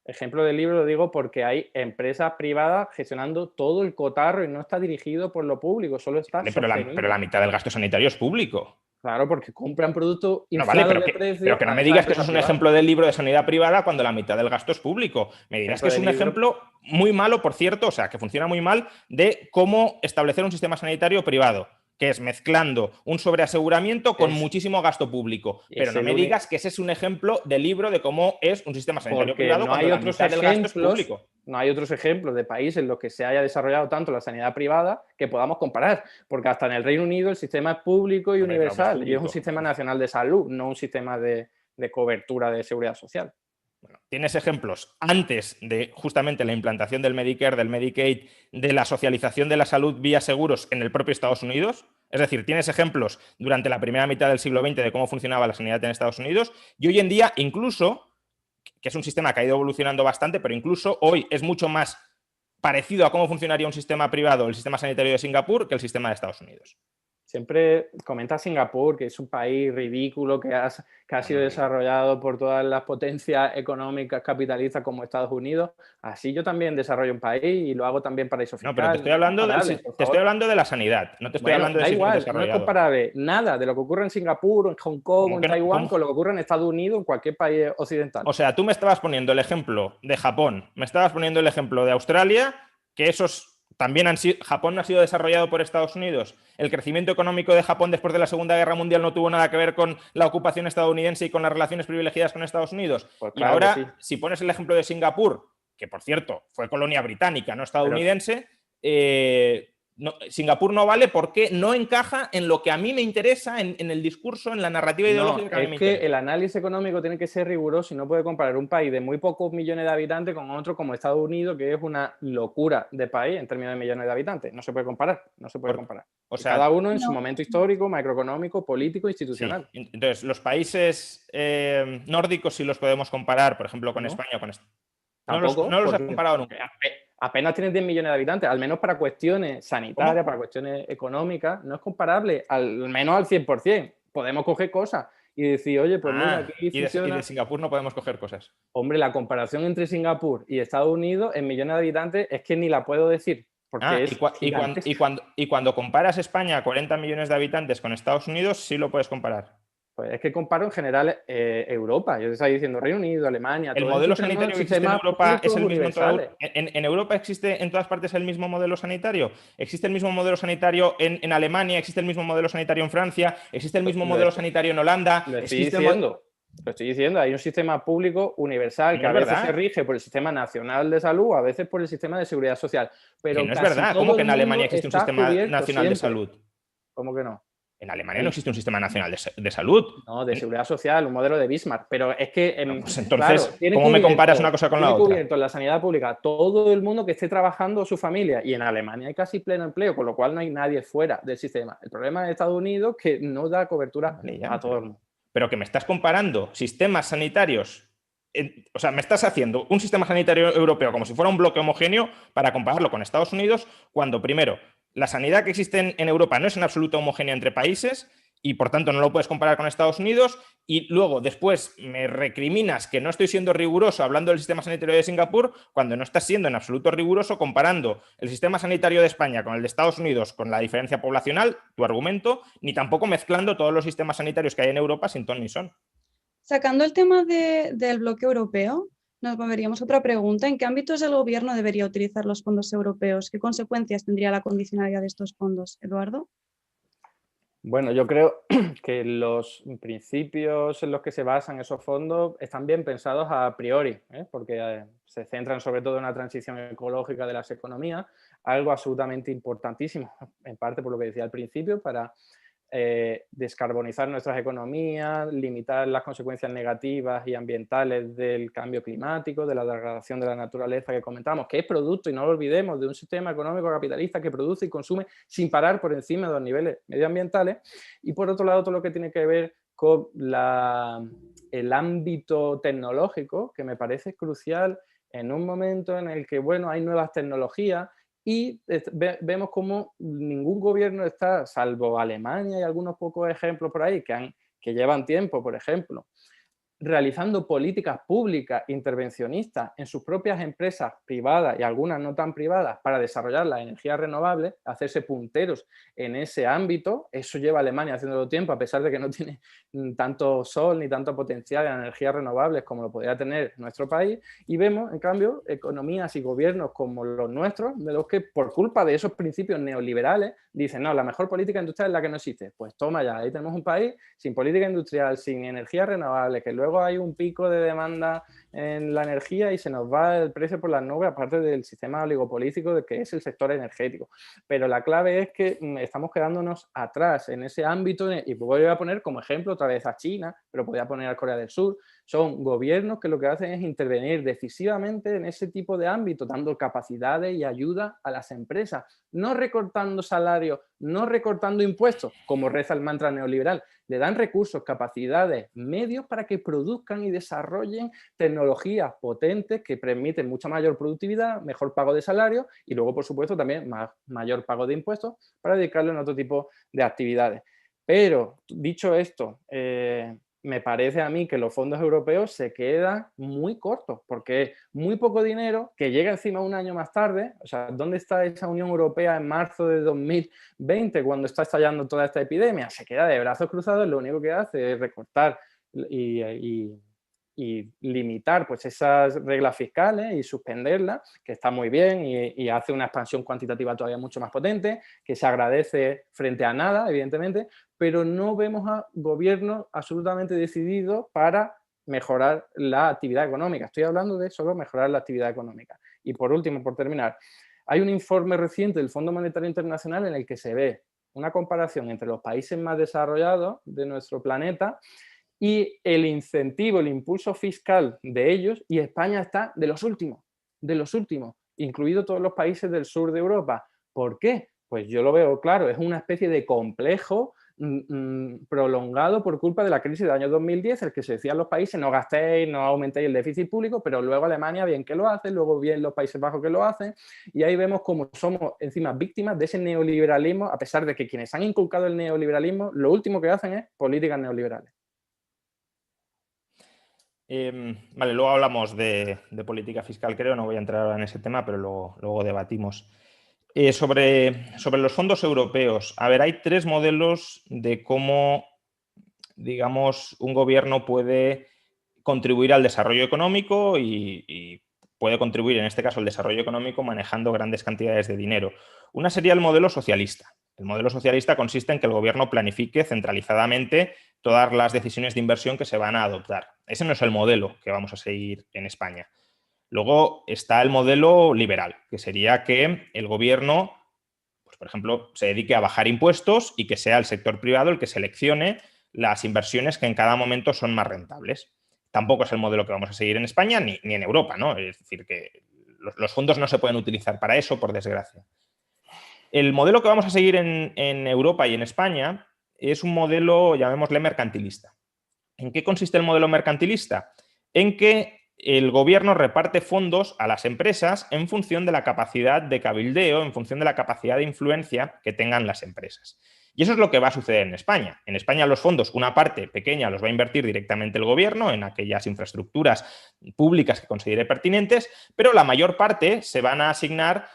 Ejemplo del libro lo digo porque hay empresas privadas gestionando todo el cotarro y no está dirigido por lo público, solo está Vale, pero sostenido. la mitad del gasto sanitario es público. Claro, porque compran productos No, vale, inflados de pero precio que no a me esas digas que eso empresas es un privadas. ejemplo del libro de sanidad privada cuando la mitad del gasto es público. Me dirás Ejemplo que es de un libro. ejemplo muy malo, por cierto, o sea, que funciona muy mal, de cómo establecer un sistema sanitario privado, que es mezclando un sobreaseguramiento con muchísimo gasto público. Pero Es no el me único. digas que ese es un ejemplo de libro de cómo es un sistema sanitario Porque privado no cuando hay la otros mitad del gasto es ejemplos, público. no hay otros ejemplos de países en los que se haya desarrollado tanto la sanidad privada que podamos comparar, porque hasta en el Reino Unido el sistema es público y Hombre, claro que es universal, y es un público. sistema nacional de salud, no un sistema de cobertura de seguridad social. Bueno, tienes ejemplos antes de justamente la implantación del Medicare, del Medicaid, de la socialización de la salud vía seguros en el propio Estados Unidos. Es decir, tienes ejemplos durante la primera mitad del siglo XX de cómo funcionaba la sanidad en Estados Unidos y hoy en día incluso, que es un sistema que ha ido evolucionando bastante, pero incluso hoy es mucho más parecido a cómo funcionaría un sistema privado, el sistema sanitario de Singapur, que el sistema de Estados Unidos. Siempre comenta Singapur, que es un país ridículo, que ha sido desarrollado por todas las potencias económicas capitalistas como Estados Unidos. Así yo también desarrollo un país y lo hago también paraíso fiscal. No, pero te estoy hablando, te estoy hablando de la sanidad, no te estoy hablando de da si es igual, desarrollado. no es comparable nada de lo que ocurre en Singapur, o en Hong Kong, o en Taiwán, con lo que ocurre en Estados Unidos, en cualquier país occidental. O sea, tú me estabas poniendo el ejemplo de Japón, me estabas poniendo el ejemplo de Australia, que esos también han sido, Japón no ha sido desarrollado por Estados Unidos. El crecimiento económico de Japón después de la Segunda Guerra Mundial no tuvo nada que ver con la ocupación estadounidense y con las relaciones privilegiadas con Estados Unidos. Pues y claro ahora, sí. si pones el ejemplo de Singapur, que por cierto fue colonia británica, no estadounidense, Singapur no vale porque no encaja en lo que a mí me interesa, en el discurso, en la narrativa ideológica que a mí me interesa. El análisis económico tiene que ser riguroso y no puede comparar un país de muy pocos millones de habitantes con otro como Estados Unidos, que es una locura de país en términos de millones de habitantes. No se puede comparar, no se puede comparar. O sea, cada uno en su momento histórico, macroeconómico, político, institucional. Sí. Entonces, los países nórdicos sí los podemos comparar, por ejemplo, con España. Tampoco, no los has comparado nunca. Apenas tienes 10 millones de habitantes, al menos para cuestiones sanitarias, para cuestiones económicas, no es comparable, al menos al 100%. Podemos coger cosas y decir, oye, pues mira, aquí funciona. Y de Singapur no podemos coger cosas. Hombre, la comparación entre Singapur y Estados Unidos en millones de habitantes es que ni la puedo decir. Porque y cuando comparas España a 40 millones de habitantes con Estados Unidos, sí lo puedes comparar. Pues es que comparo en general Europa. Yo te estaba diciendo Reino Unido, Alemania. ¿El modelo sanitario que existe en Europa es el mismo en Europa? ¿Existe en todas partes el mismo modelo sanitario? ¿Existe el mismo modelo sanitario en Alemania? ¿Existe el mismo modelo sanitario en Francia? ¿Existe el mismo modelo sanitario en Holanda? Lo estoy diciendo. Hay un sistema público universal que a veces se rige por el Sistema Nacional de Salud, a veces por el Sistema de Seguridad Social. Pero no es verdad. ¿Cómo que en Alemania existe un Sistema Nacional de Salud? ¿Cómo que no? En Alemania no existe un sistema nacional de salud. No, de seguridad social, un modelo de Bismarck. Pero es que, pues entonces, claro, ¿cómo me comparas una cosa con la otra? Cubierto en la sanidad pública todo el mundo que esté trabajando su familia. Y en Alemania hay casi pleno empleo, con lo cual no hay nadie fuera del sistema. El problema de Estados Unidos es que no da cobertura a todo el mundo. Pero que me estás comparando sistemas sanitarios. O sea, me estás haciendo un sistema sanitario europeo como si fuera un bloque homogéneo para compararlo con Estados Unidos, cuando primero la sanidad que existe en Europa no es en absoluto homogénea entre países y por tanto no lo puedes comparar con Estados Unidos, y luego después me recriminas que no estoy siendo riguroso hablando del sistema sanitario de Singapur cuando no estás siendo en absoluto riguroso comparando el sistema sanitario de España con el de Estados Unidos con la diferencia poblacional, tu argumento, ni tampoco mezclando todos los sistemas sanitarios que hay en Europa sin ton ni son. Sacando el tema del bloque europeo, nos volveríamos a otra pregunta. ¿En qué ámbitos el gobierno debería utilizar los fondos europeos? ¿Qué consecuencias tendría la condicionalidad de estos fondos? Eduardo. Bueno, yo creo que los principios en los que se basan esos fondos están bien pensados a priori, porque se centran sobre todo en la transición ecológica de las economías, algo absolutamente importantísimo, en parte por lo que decía al principio, para descarbonizar nuestras economías, limitar las consecuencias negativas y ambientales del cambio climático, de la degradación de la naturaleza que comentamos, que es producto, y no lo olvidemos, de un sistema económico capitalista que produce y consume sin parar por encima de los niveles medioambientales. Y por otro lado, todo lo que tiene que ver con el ámbito tecnológico, que me parece crucial en un momento en el que, bueno, hay nuevas tecnologías y vemos como ningún gobierno está, salvo Alemania y algunos pocos ejemplos por ahí que llevan tiempo, por ejemplo, realizando políticas públicas intervencionistas en sus propias empresas privadas y algunas no tan privadas para desarrollar las energías renovables, hacerse punteros en ese ámbito. Eso lleva a Alemania haciéndolo tiempo, a pesar de que no tiene tanto sol ni tanto potencial en energías renovables como lo podría tener nuestro país. Y vemos, en cambio, economías y gobiernos como los nuestros, de los que por culpa de esos principios neoliberales dicen, no, la mejor política industrial es la que no existe. Pues toma ya, ahí tenemos un país sin política industrial, sin energías renovables, que luego hay un pico de demanda en la energía y se nos va el precio por las nubes, aparte del sistema oligopolístico de que es el sector energético. Pero la clave es que estamos quedándonos atrás en ese ámbito, y voy a poner como ejemplo otra vez a China, pero podría poner a Corea del Sur. Son gobiernos que lo que hacen es intervenir decisivamente en ese tipo de ámbito, dando capacidades y ayuda a las empresas, no recortando salarios, no recortando impuestos, como reza el mantra neoliberal. Le dan recursos, capacidades, medios para que produzcan y desarrollen tecnologías potentes que permiten mucha mayor productividad, mejor pago de salario y luego, por supuesto, también mayor pago de impuestos para dedicarlo en otro tipo de actividades. Pero, dicho esto, me parece a mí que los fondos europeos se quedan muy cortos, porque es muy poco dinero que llega encima un año más tarde. O sea, ¿dónde está esa Unión Europea en marzo de 2020 cuando está estallando toda esta epidemia? Se queda de brazos cruzados, lo único que hace es recortar y limitar pues esas reglas fiscales y suspenderlas, que está muy bien y hace una expansión cuantitativa todavía mucho más potente, que se agradece frente a nada, evidentemente, pero no vemos a gobiernos absolutamente decididos para mejorar la actividad económica. Estoy hablando de solo mejorar la actividad económica. Y por último, por terminar, hay un informe reciente del Fondo Monetario Internacional en el que se ve una comparación entre los países más desarrollados de nuestro planeta y el incentivo, el impulso fiscal de ellos, y España está de los últimos, incluido todos los países del sur de Europa. ¿Por qué? Pues yo lo veo claro, es una especie de complejo prolongado por culpa de la crisis del año 2010, el que se decía a los países no gastéis, no aumentéis el déficit público, pero luego Alemania bien que lo hace, luego bien los Países Bajos que lo hacen, y ahí vemos cómo somos encima víctimas de ese neoliberalismo, a pesar de que quienes han inculcado el neoliberalismo, lo último que hacen es políticas neoliberales. Vale, luego hablamos de política fiscal, creo, no voy a entrar ahora en ese tema, pero luego debatimos. Sobre los fondos europeos, a ver, hay tres modelos de cómo, digamos, un gobierno puede contribuir al desarrollo económico y puede contribuir, en este caso, al desarrollo económico manejando grandes cantidades de dinero. Una sería el modelo socialista. El modelo socialista consiste en que el gobierno planifique centralizadamente todas las decisiones de inversión que se van a adoptar. Ese no es el modelo que vamos a seguir en España. Luego está el modelo liberal, que sería que el gobierno, pues, por ejemplo, se dedique a bajar impuestos y que sea el sector privado el que seleccione las inversiones que en cada momento son más rentables. Tampoco es el modelo que vamos a seguir en España ni en Europa, ¿no? Es decir, que los fondos no se pueden utilizar para eso, por desgracia. El modelo que vamos a seguir en Europa y en España es un modelo, llamémosle, mercantilista. ¿En qué consiste el modelo mercantilista? En que el gobierno reparte fondos a las empresas en función de la capacidad de cabildeo, en función de la capacidad de influencia que tengan las empresas. Y eso es lo que va a suceder en España. En España los fondos, una parte pequeña los va a invertir directamente el gobierno en aquellas infraestructuras públicas que considere pertinentes, pero la mayor parte se van a asignar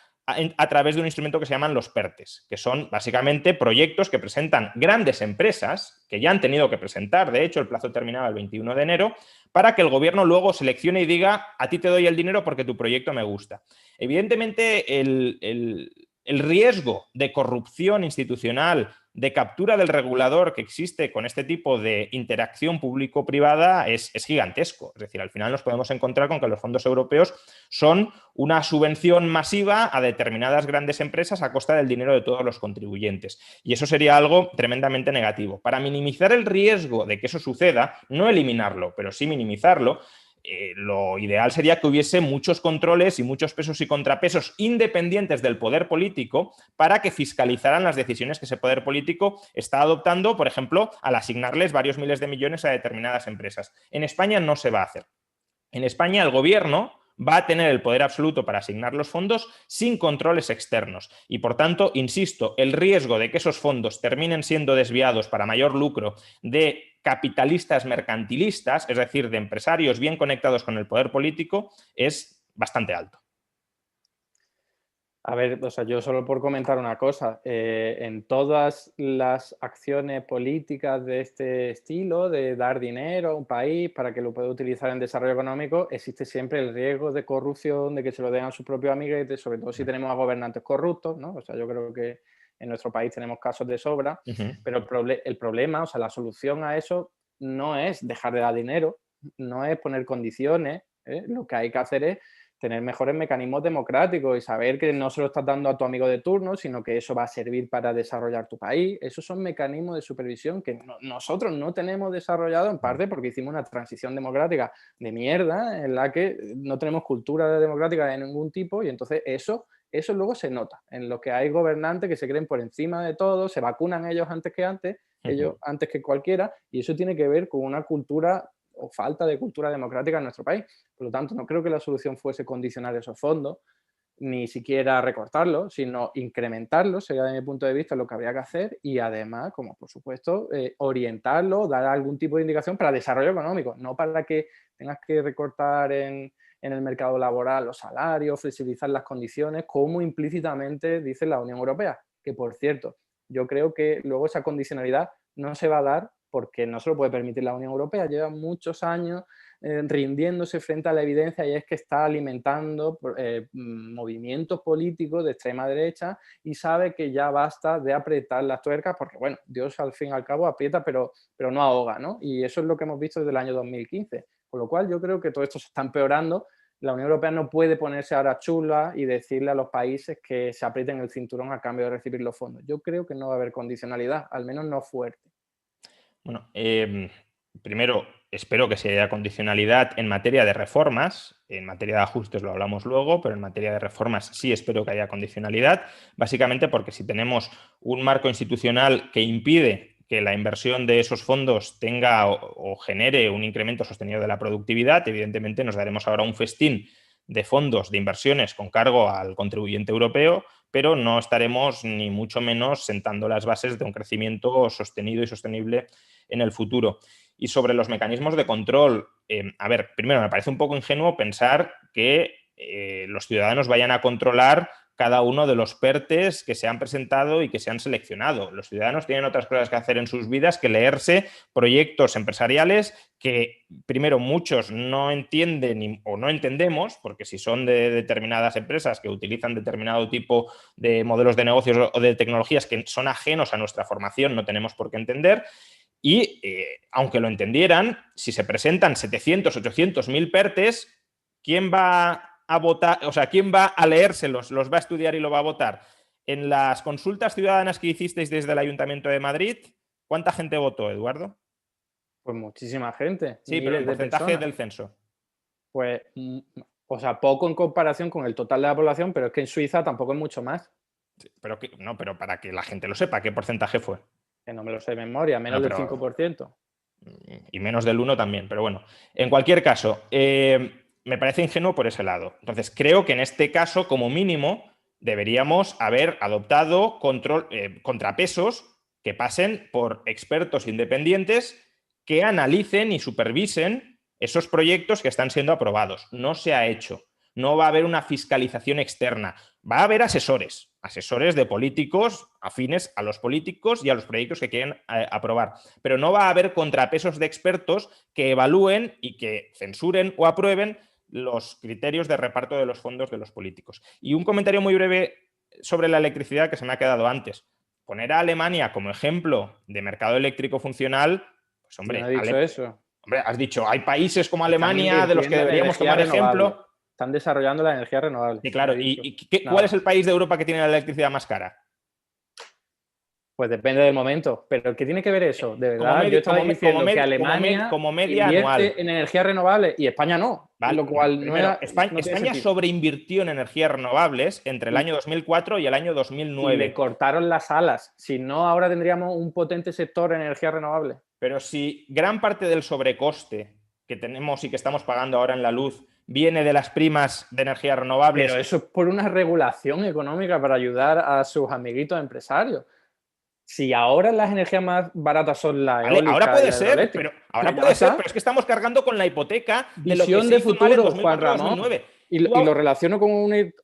a través de un instrumento que se llaman los PERTEs, que son básicamente proyectos que presentan grandes empresas, que ya han tenido que presentar, de hecho el plazo terminaba el 21 de enero, para que el gobierno luego seleccione y diga, a ti te doy el dinero porque tu proyecto me gusta. Evidentemente el riesgo de corrupción institucional de captura del regulador que existe con este tipo de interacción público-privada es gigantesco. Es decir, al final nos podemos encontrar con que los fondos europeos son una subvención masiva a determinadas grandes empresas a costa del dinero de todos los contribuyentes. Y eso sería algo tremendamente negativo. Para minimizar el riesgo de que eso suceda, no eliminarlo, pero sí minimizarlo, lo ideal sería que hubiese muchos controles y muchos pesos y contrapesos independientes del poder político para que fiscalizaran las decisiones que ese poder político está adoptando, por ejemplo, al asignarles varios miles de millones a determinadas empresas. En España no se va a hacer. En España el gobierno va a tener el poder absoluto para asignar los fondos sin controles externos. Y, por tanto, insisto, el riesgo de que esos fondos terminen siendo desviados para mayor lucro de capitalistas mercantilistas, es decir, de empresarios bien conectados con el poder político, es bastante alto. A ver, o sea, yo solo por comentar una cosa, en todas las acciones políticas de este estilo, de dar dinero a un país para que lo pueda utilizar en desarrollo económico, existe siempre el riesgo de corrupción, de que se lo den a sus propios amiguetes, sobre todo si tenemos a gobernantes corruptos, ¿no? O sea, yo creo que en nuestro país tenemos casos de sobra, pero el problema, o sea, la solución a eso no es dejar de dar dinero, no es poner condiciones, lo que hay que hacer es tener mejores mecanismos democráticos y saber que no se lo estás dando a tu amigo de turno, sino que eso va a servir para desarrollar tu país. Esos son mecanismos de supervisión que nosotros no tenemos desarrollado, en parte porque hicimos una transición democrática de mierda en la que no tenemos cultura democrática de ningún tipo y entonces eso luego se nota en lo que hay gobernantes que se creen por encima de todo, se vacunan ellos antes que cualquiera, y eso tiene que ver con una cultura o falta de cultura democrática en nuestro país. Por lo tanto, no creo que la solución fuese condicionar esos fondos, ni siquiera recortarlos, sino incrementarlos, sería de mi punto de vista lo que habría que hacer, y además, como por supuesto, orientarlo, dar algún tipo de indicación para desarrollo económico, no para que tengas que recortar en el mercado laboral los salarios, flexibilizar las condiciones, como implícitamente dice la Unión Europea, que por cierto, yo creo que luego esa condicionalidad no se va a dar porque no se lo puede permitir la Unión Europea. Lleva muchos años rindiéndose frente a la evidencia y es que está alimentando movimientos políticos de extrema derecha y sabe que ya basta de apretar las tuercas porque, bueno, Dios al fin y al cabo aprieta pero no ahoga, ¿no? Y eso es lo que hemos visto desde el año 2015. Con lo cual yo creo que todo esto se está empeorando. La Unión Europea no puede ponerse ahora chula y decirle a los países que se aprieten el cinturón a cambio de recibir los fondos. Yo creo que no va a haber condicionalidad, al menos no fuerte. Bueno, primero, espero que se haya condicionalidad en materia de reformas. En materia de ajustes lo hablamos luego, pero en materia de reformas sí espero que haya condicionalidad, básicamente porque si tenemos un marco institucional que impide que la inversión de esos fondos tenga o genere un incremento sostenido de la productividad, evidentemente nos daremos ahora un festín de fondos de inversiones con cargo al contribuyente europeo, pero no estaremos ni mucho menos sentando las bases de un crecimiento sostenido y sostenible en el futuro. Y sobre los mecanismos de control, a ver, primero me parece un poco ingenuo pensar que los ciudadanos vayan a controlar cada uno de los PERTEs que se han presentado y que se han seleccionado. Los ciudadanos tienen otras cosas que hacer en sus vidas que leerse proyectos empresariales que, primero, muchos no entienden o no entendemos, porque si son de determinadas empresas que utilizan determinado tipo de modelos de negocios o de tecnologías que son ajenos a nuestra formación, no tenemos por qué entender. Y, aunque lo entendieran, si se presentan 700, 800, 1000 PERTEs, ¿quién va a votar? O sea, ¿quién va a leérselos? ¿Los va a estudiar y lo va a votar? En las consultas ciudadanas que hicisteis desde el Ayuntamiento de Madrid, ¿cuánta gente votó, Eduardo? Pues muchísima gente. Sí, pero el porcentaje del censo. Pues, o sea, poco en comparación con el total de la población, pero es que en Suiza tampoco es mucho más. Sí, pero para que la gente lo sepa, ¿qué porcentaje fue? Que no me lo sé de memoria, menos del 5%. Y menos del 1 también, pero bueno. En cualquier caso, me parece ingenuo por ese lado. Entonces, creo que en este caso, como mínimo, deberíamos haber adoptado contrapesos que pasen por expertos independientes que analicen y supervisen esos proyectos que están siendo aprobados. No se ha hecho. No va a haber una fiscalización externa. Va a haber asesores de políticos afines a los políticos y a los proyectos que quieren aprobar. Pero no va a haber contrapesos de expertos que evalúen y que censuren o aprueben los criterios de reparto de los fondos de los políticos. Y un comentario muy breve sobre la electricidad que se me ha quedado antes. poner a Alemania como ejemplo de mercado eléctrico funcional, pues hombre, ¿Quién ha dicho eso? Hombre, has dicho, hay países como Están Alemania de los que invirtiendo en deberíamos energía tomar renovable. ejemplo. Están desarrollando la energía renovable. Y claro, No he dicho ¿cuál nada es el más. país de Europa que tiene la electricidad más cara? Pues depende del momento. ¿Pero qué tiene que ver eso? De Como verdad, medi- yo estaba como me- diciendo como med- que como med- Alemania como media invierte anual. en energía renovable y España no. Vale, Lo cual primero, no tiene España sentido. sobreinvirtió en energías renovables entre el año 2004 y el año Y le 2009. cortaron las alas. Si no, ahora tendríamos un potente sector en energía renovable. Pero si gran parte del sobrecoste que tenemos y que estamos pagando ahora en la luz viene de las primas de energías renovables. Pero eso es por una regulación económica para ayudar a sus amiguitos empresarios. Si ahora las energías más baratas son la Vale, eólica ahora puede y la ser, hidroeléctrica, pero pues ya está. es que estamos cargando con la hipoteca de lo que Visión se de hizo mal en futuro, Juan 2004-2009. Ramón. Y lo relaciono con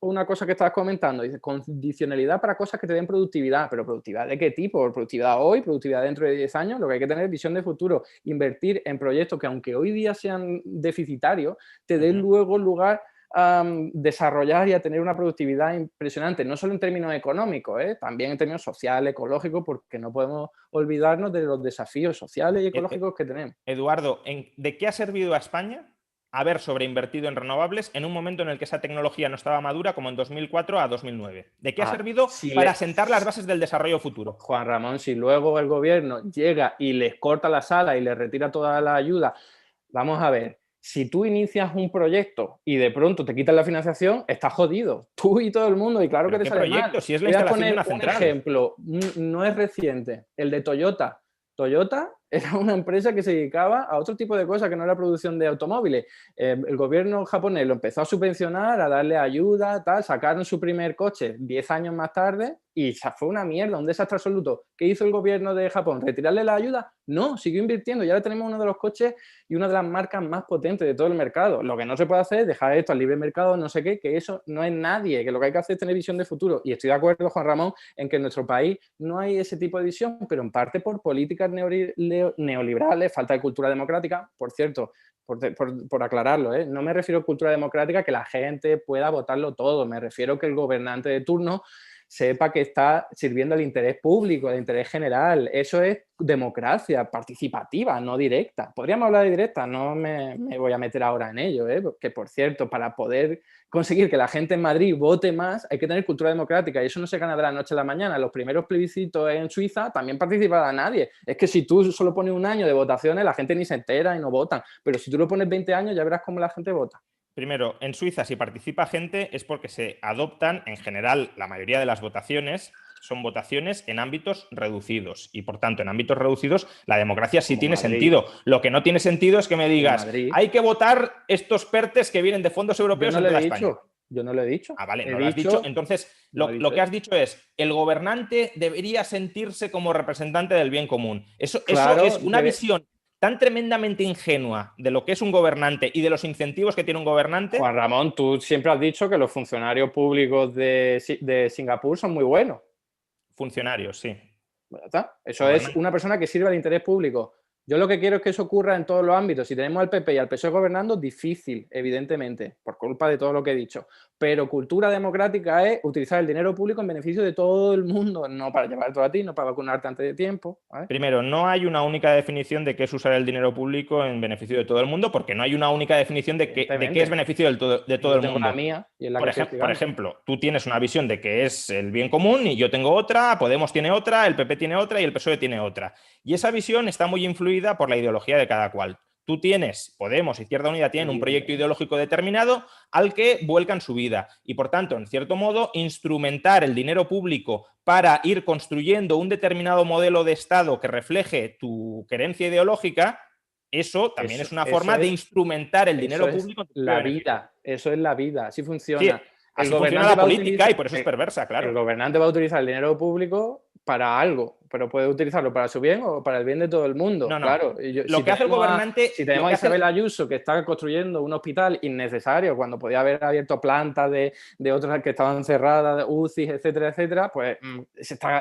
una cosa que estabas comentando. Dice, condicionalidad para cosas que te den productividad. ¿Pero productividad de qué tipo? ¿Productividad hoy? ¿Productividad dentro de 10 años? Lo que hay que tener es visión de futuro. Invertir en proyectos que, aunque hoy día sean deficitarios, te den luego lugar a desarrollar y a tener una productividad impresionante. No solo en términos económicos, también en términos sociales, ecológicos, porque no podemos olvidarnos de los desafíos sociales y ecológicos que tenemos. Eduardo, ¿de qué ha servido a España haber sobreinvertido en renovables en un momento en el que esa tecnología no estaba madura, como en 2004 a 2009? ¿De qué ha servido para sentar las bases del desarrollo futuro? Juan Ramón, si luego el gobierno llega y les corta la sala y les retira toda la ayuda, vamos a ver, si tú inicias un proyecto y de pronto te quitan la financiación, estás jodido, tú y todo el mundo, y claro que te sale mal. Si es la Voy a instalación poner de una central. un ejemplo, no es reciente, el de Toyota. Toyota era una empresa que se dedicaba a otro tipo de cosas que no era producción de automóviles. El gobierno japonés lo empezó a subvencionar, a darle ayuda, tal, sacaron su primer coche 10 años más tarde y fue una mierda, un desastre absoluto. ¿Qué hizo el gobierno de Japón? ¿Retirarle la ayuda? No, siguió invirtiendo y ahora tenemos uno de los coches y una de las marcas más potentes de todo el mercado. Lo que no se puede hacer es dejar esto al libre mercado, no sé qué, que eso no es nadie, que lo que hay que hacer es tener visión de futuro. Y estoy de acuerdo, Juan Ramón, en que en nuestro país no hay ese tipo de visión, pero en parte por políticas neoliberales, falta de cultura democrática. Por cierto, por aclararlo, no me refiero a cultura democrática que la gente pueda votarlo todo, me refiero a que el gobernante de turno sepa que está sirviendo al interés público, al interés general. Eso es democracia participativa, no directa. Podríamos hablar de directa, no me voy a meter ahora en ello, que por cierto, para poder conseguir que la gente en Madrid vote más, hay que tener cultura democrática y eso no se gana de la noche a la mañana. Los primeros plebiscitos en Suiza también participaba nadie. Es que si tú solo pones un año de votaciones, la gente ni se entera y no votan. Pero si tú lo pones 20 años, ya verás cómo la gente vota. Primero, en Suiza, si participa gente, es porque se adoptan, en general, la mayoría de las votaciones son votaciones en ámbitos reducidos. Y, por tanto, en ámbitos reducidos, la democracia sí tiene sentido. Lo que no tiene sentido es que me digas, hay que votar estos PERTEs que vienen de fondos europeos en toda España. Yo no lo he dicho. Ah, vale, no lo has dicho. Entonces, lo que has dicho es, el gobernante debería sentirse como representante del bien común. Eso es una visión tan tremendamente ingenua de lo que es un gobernante y de los incentivos que tiene un gobernante. Juan Ramón, tú siempre has dicho que los funcionarios públicos de Singapur son muy buenos. Funcionarios, sí. Bueno, ¿está? Eso es una persona que sirve al interés público. Yo lo que quiero es que eso ocurra en todos los ámbitos. Si tenemos al PP y al PSOE gobernando, difícil, evidentemente, por culpa de todo lo que he dicho. Pero cultura democrática es utilizar el dinero público en beneficio de todo el mundo, no para llevarte a ti, no para vacunarte antes de tiempo. ¿Vale? Primero, no hay una única definición de qué es usar el dinero público en beneficio de todo el mundo, porque no hay una única definición de qué es beneficio de todo el mundo. La mía, y la por ejemplo, tú tienes una visión de que es el bien común y yo tengo otra, Podemos tiene otra, el PP tiene otra y el PSOE tiene otra. Y esa visión está muy influida por la ideología de cada cual. Tú tienes, Podemos, Izquierda Unida tienen un proyecto ideológico determinado al que vuelcan su vida. Y por tanto, en cierto modo, instrumentar el dinero público para ir construyendo un determinado modelo de Estado que refleje tu querencia ideológica, eso también es una forma de instrumentar el dinero público. La vida, eso es la vida, así funciona. Sí, así funciona la política y por eso es perversa, claro. El gobernante va a utilizar el dinero público para algo, pero puede utilizarlo para su bien o para el bien de todo el mundo. No. Claro. Lo que hace el gobernante... Si tenemos a Isabel Ayuso, que está construyendo un hospital innecesario, cuando podía haber abierto plantas de otras que estaban cerradas, de UCI, etcétera, etcétera, pues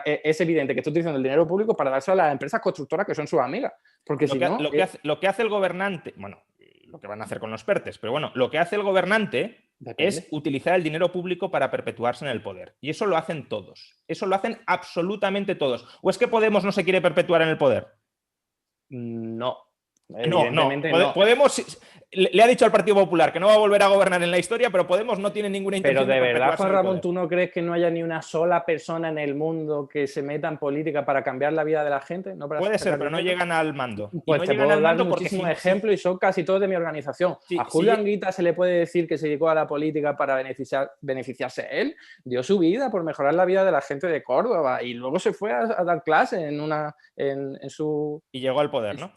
es evidente que está utilizando el dinero público para dárselo a las empresas constructoras que son sus amigas. Porque lo que hace el gobernante... Bueno, lo que van a hacer con los PERTEs, pero bueno, lo que hace el gobernante es utilizar el dinero público para perpetuarse en el poder. Y eso lo hacen todos. Eso lo hacen absolutamente todos. ¿O es que Podemos no se quiere perpetuar en el poder? No. Evidentemente no. Podemos, le ha dicho al Partido Popular que no va a volver a gobernar en la historia, pero Podemos no tiene ninguna intención de perpetuarse. Pero de verdad, Juan Ramón, ¿tú no crees que no haya ni una sola persona en el mundo que se meta en política para cambiar la vida de la gente? ¿No? Puede ser, pero no llegan al mando. Pues no te puedo dar muchísimos ejemplos y son casi todos de mi organización. A Julio Anguita se le puede decir que se dedicó a la política para beneficiarse él. Dio su vida por mejorar la vida de la gente de Córdoba y luego se fue a dar clases en su... Y llegó al poder, ¿no?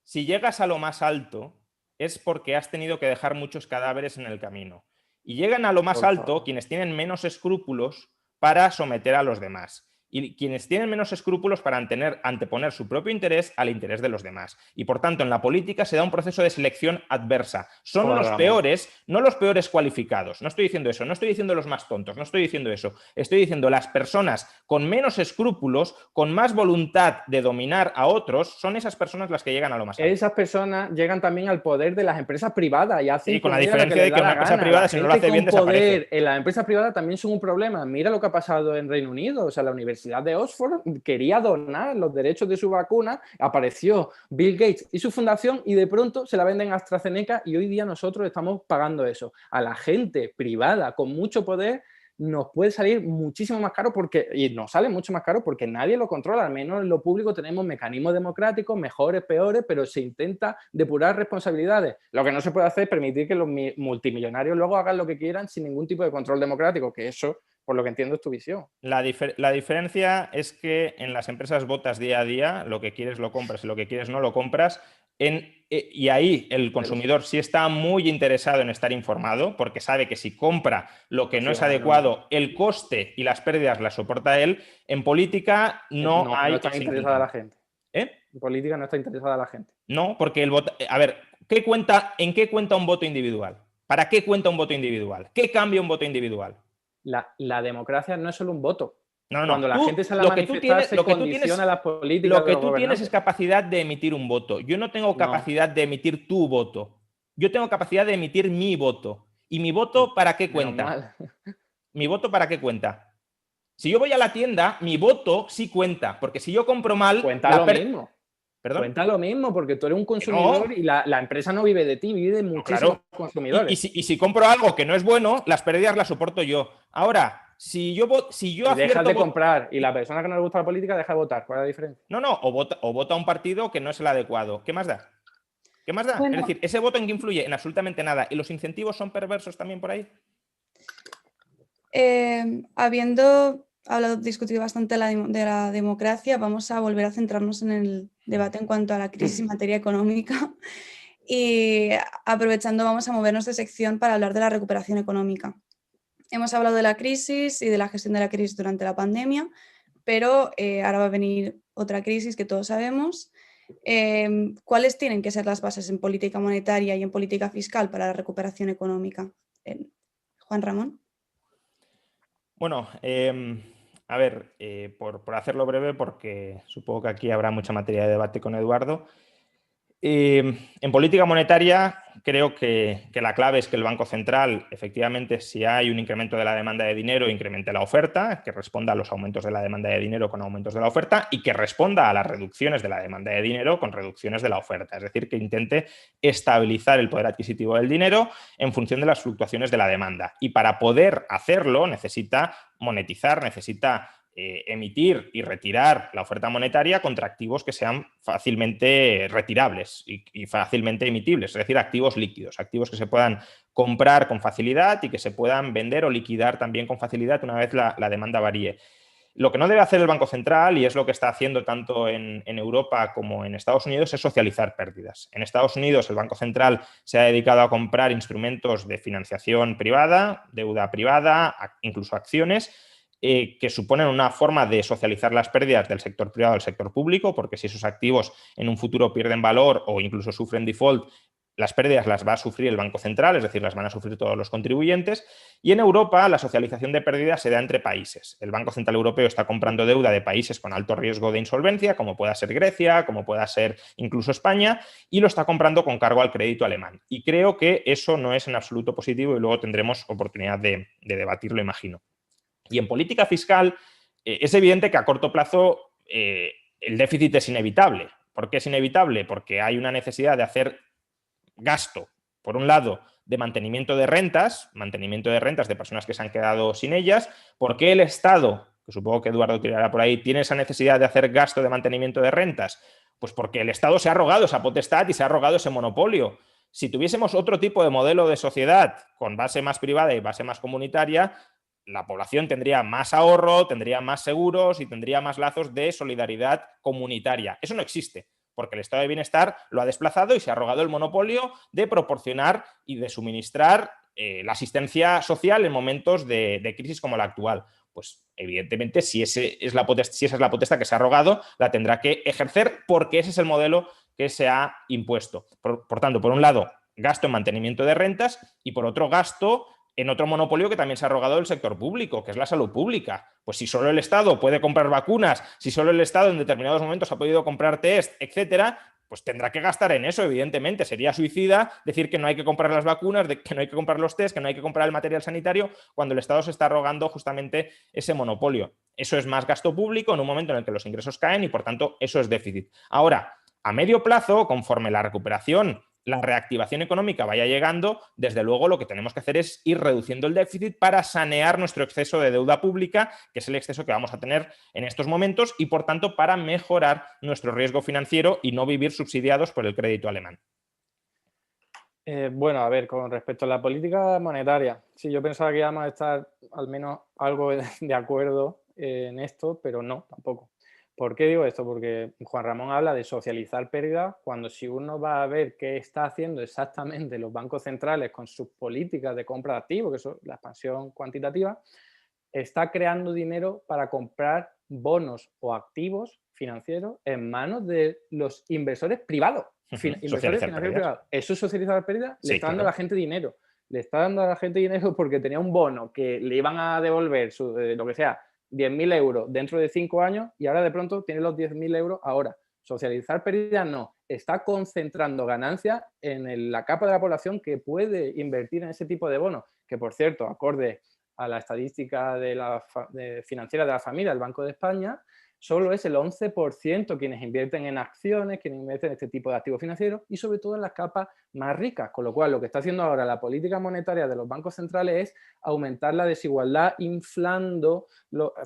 Si llegas a lo más alto es porque has tenido que dejar muchos cadáveres en el camino. Y llegan a lo más alto quienes tienen menos escrúpulos para someter a los demás. Y quienes tienen menos escrúpulos para anteponer su propio interés al interés de los demás. Y por tanto, en la política se da un proceso de selección adversa. Son los peores, no los peores cualificados. No estoy diciendo eso, no estoy diciendo los más tontos, no estoy diciendo eso. Estoy diciendo las personas con menos escrúpulos, con más voluntad de dominar a otros, son esas personas las que llegan a lo más alto. Esas personas llegan también al poder de las empresas privadas y hacen... Sí, con la diferencia de que una empresa privada, si no lo hace bien, desaparece. En las empresas privadas también son un problema. Mira lo que ha pasado en Reino Unido. O sea, la Universidad de Oxford quería donar los derechos de su vacuna, apareció Bill Gates y su fundación y de pronto se la venden a AstraZeneca y hoy día nosotros estamos pagando eso. A la gente privada con mucho poder nos puede salir muchísimo más caro y nos sale mucho más caro porque nadie lo controla. Al menos en lo público tenemos mecanismos democráticos, mejores, peores, pero se intenta depurar responsabilidades. Lo que no se puede hacer es permitir que los multimillonarios luego hagan lo que quieran sin ningún tipo de control democrático, que eso, por lo que entiendo, es tu visión. La diferencia es que en las empresas votas día a día, lo que quieres lo compras y lo que quieres no lo compras. Y ahí el consumidor sí está muy interesado en estar informado porque sabe que si compra lo que no es adecuado, el coste y las pérdidas las soporta él. En política no está interesada la gente. En política no está interesada la gente. No, porque el voto... A ver, ¿en qué cuenta un voto individual? ¿Para qué cuenta un voto individual? ¿Qué cambia un voto individual? La democracia no es solo un voto. No. Cuando la gente sale a manifestar, se condiciona las políticas. Lo que tú tienes es capacidad de emitir un voto. Yo no tengo capacidad de emitir tu voto. Yo tengo capacidad de emitir mi voto. ¿Y mi voto para qué cuenta? ¿Mi voto para qué cuenta? Si yo voy a la tienda, mi voto sí cuenta. Porque si yo compro mal... Cuenta lo mismo. ¿Perdón? Cuenta lo mismo, porque tú eres un consumidor y la empresa no vive de ti, vive de muchísimos consumidores. Y si compro algo que no es bueno, las pérdidas las soporto yo. Ahora... Si yo dejas de comprar y la persona que no le gusta la política deja de votar, ¿cuál es la diferencia? No, o vota un partido que no es el adecuado. ¿Qué más da? ¿Qué más da? Bueno, es decir, ¿ese voto en qué influye? En absolutamente nada. ¿Y los incentivos son perversos también por ahí? Habiendo discutido bastante de la democracia, vamos a volver a centrarnos en el debate en cuanto a la crisis en materia económica y aprovechando vamos a movernos de sección para hablar de la recuperación económica. Hemos hablado de la crisis y de la gestión de la crisis durante la pandemia, pero ahora va a venir otra crisis que todos sabemos. ¿Cuáles tienen que ser las bases en política monetaria y en política fiscal para la recuperación económica? Juan Ramón. Bueno, a ver, por hacerlo breve, porque supongo que aquí habrá mucha materia de debate con Eduardo. En política monetaria creo que la clave es que el Banco Central, efectivamente, si hay un incremento de la demanda de dinero, incremente la oferta, que responda a los aumentos de la demanda de dinero con aumentos de la oferta y que responda a las reducciones de la demanda de dinero con reducciones de la oferta. Es decir, que intente estabilizar el poder adquisitivo del dinero en función de las fluctuaciones de la demanda. Y para poder hacerlo necesita monetizar, necesita emitir y retirar la oferta monetaria contra activos que sean fácilmente retirables y fácilmente emitibles, es decir, activos líquidos, activos que se puedan comprar con facilidad y que se puedan vender o liquidar también con facilidad una vez la demanda varíe. Lo que no debe hacer el Banco Central, y es lo que está haciendo tanto en Europa como en Estados Unidos, es socializar pérdidas. En Estados Unidos el Banco Central se ha dedicado a comprar instrumentos de financiación privada, deuda privada, incluso acciones, que suponen una forma de socializar las pérdidas del sector privado al sector público, porque si esos activos en un futuro pierden valor o incluso sufren default, las pérdidas las va a sufrir el Banco Central, es decir, las van a sufrir todos los contribuyentes, y en Europa la socialización de pérdidas se da entre países. El Banco Central Europeo está comprando deuda de países con alto riesgo de insolvencia, como pueda ser Grecia, como pueda ser incluso España, y lo está comprando con cargo al crédito alemán. Y creo que eso no es en absoluto positivo y luego tendremos oportunidad de debatirlo, imagino. Y en política fiscal es evidente que a corto plazo el déficit es inevitable. ¿Por qué es inevitable? Porque hay una necesidad de hacer gasto, por un lado, de mantenimiento de rentas de personas que se han quedado sin ellas, porque el Estado, que supongo que Eduardo tirará por ahí, tiene esa necesidad de hacer gasto de mantenimiento de rentas, pues porque el Estado se ha arrogado esa potestad y se ha arrogado ese monopolio. Si tuviésemos otro tipo de modelo de sociedad con base más privada y base más comunitaria, la población tendría más ahorro, tendría más seguros y tendría más lazos de solidaridad comunitaria. Eso no existe, porque el estado de bienestar lo ha desplazado y se ha arrogado el monopolio de proporcionar y de suministrar la asistencia social en momentos de crisis como la actual. Pues evidentemente, si esa es la potestad que se ha arrogado, la tendrá que ejercer porque ese es el modelo que se ha impuesto. Por tanto, por un lado, gasto en mantenimiento de rentas y por otro, gasto en otro monopolio que también se ha arrogado el sector público, que es la salud pública. Pues si solo el Estado puede comprar vacunas, si solo el Estado en determinados momentos ha podido comprar test, etcétera, pues tendrá que gastar en eso, evidentemente. Sería suicida decir que no hay que comprar las vacunas, que no hay que comprar los test, que no hay que comprar el material sanitario, cuando el Estado se está arrogando justamente ese monopolio. Eso es más gasto público en un momento en el que los ingresos caen y, por tanto, eso es déficit. Ahora, a medio plazo, conforme la recuperación, la reactivación económica vaya llegando, desde luego lo que tenemos que hacer es ir reduciendo el déficit para sanear nuestro exceso de deuda pública, que es el exceso que vamos a tener en estos momentos, y por tanto para mejorar nuestro riesgo financiero y no vivir subsidiados por el crédito alemán. Bueno, a ver, con respecto a la política monetaria, sí, yo pensaba que íbamos a estar al menos algo de acuerdo en esto, pero no, tampoco. ¿Por qué digo esto? Porque Juan Ramón habla de socializar pérdidas, cuando si uno va a ver qué está haciendo exactamente los bancos centrales con sus políticas de compra de activos, que son la expansión cuantitativa, está creando dinero para comprar bonos o activos financieros en manos de los inversores privados. Inversores financieros privados. Eso es socializar pérdidas, le está dando a la gente dinero. Le está dando a la gente dinero porque tenía un bono que le iban a devolver lo que sea, 10.000 euros dentro de 5 años y ahora de pronto tiene los 10.000 euros ahora. Socializar pérdidas no, está concentrando ganancias en la capa de la población que puede invertir en ese tipo de bonos, que por cierto, acorde a la estadística financiera de la familia del Banco de España, solo es el 11% quienes invierten en acciones, quienes invierten en este tipo de activos financieros y sobre todo en las capas más ricas, con lo cual lo que está haciendo ahora la política monetaria de los bancos centrales es aumentar la desigualdad,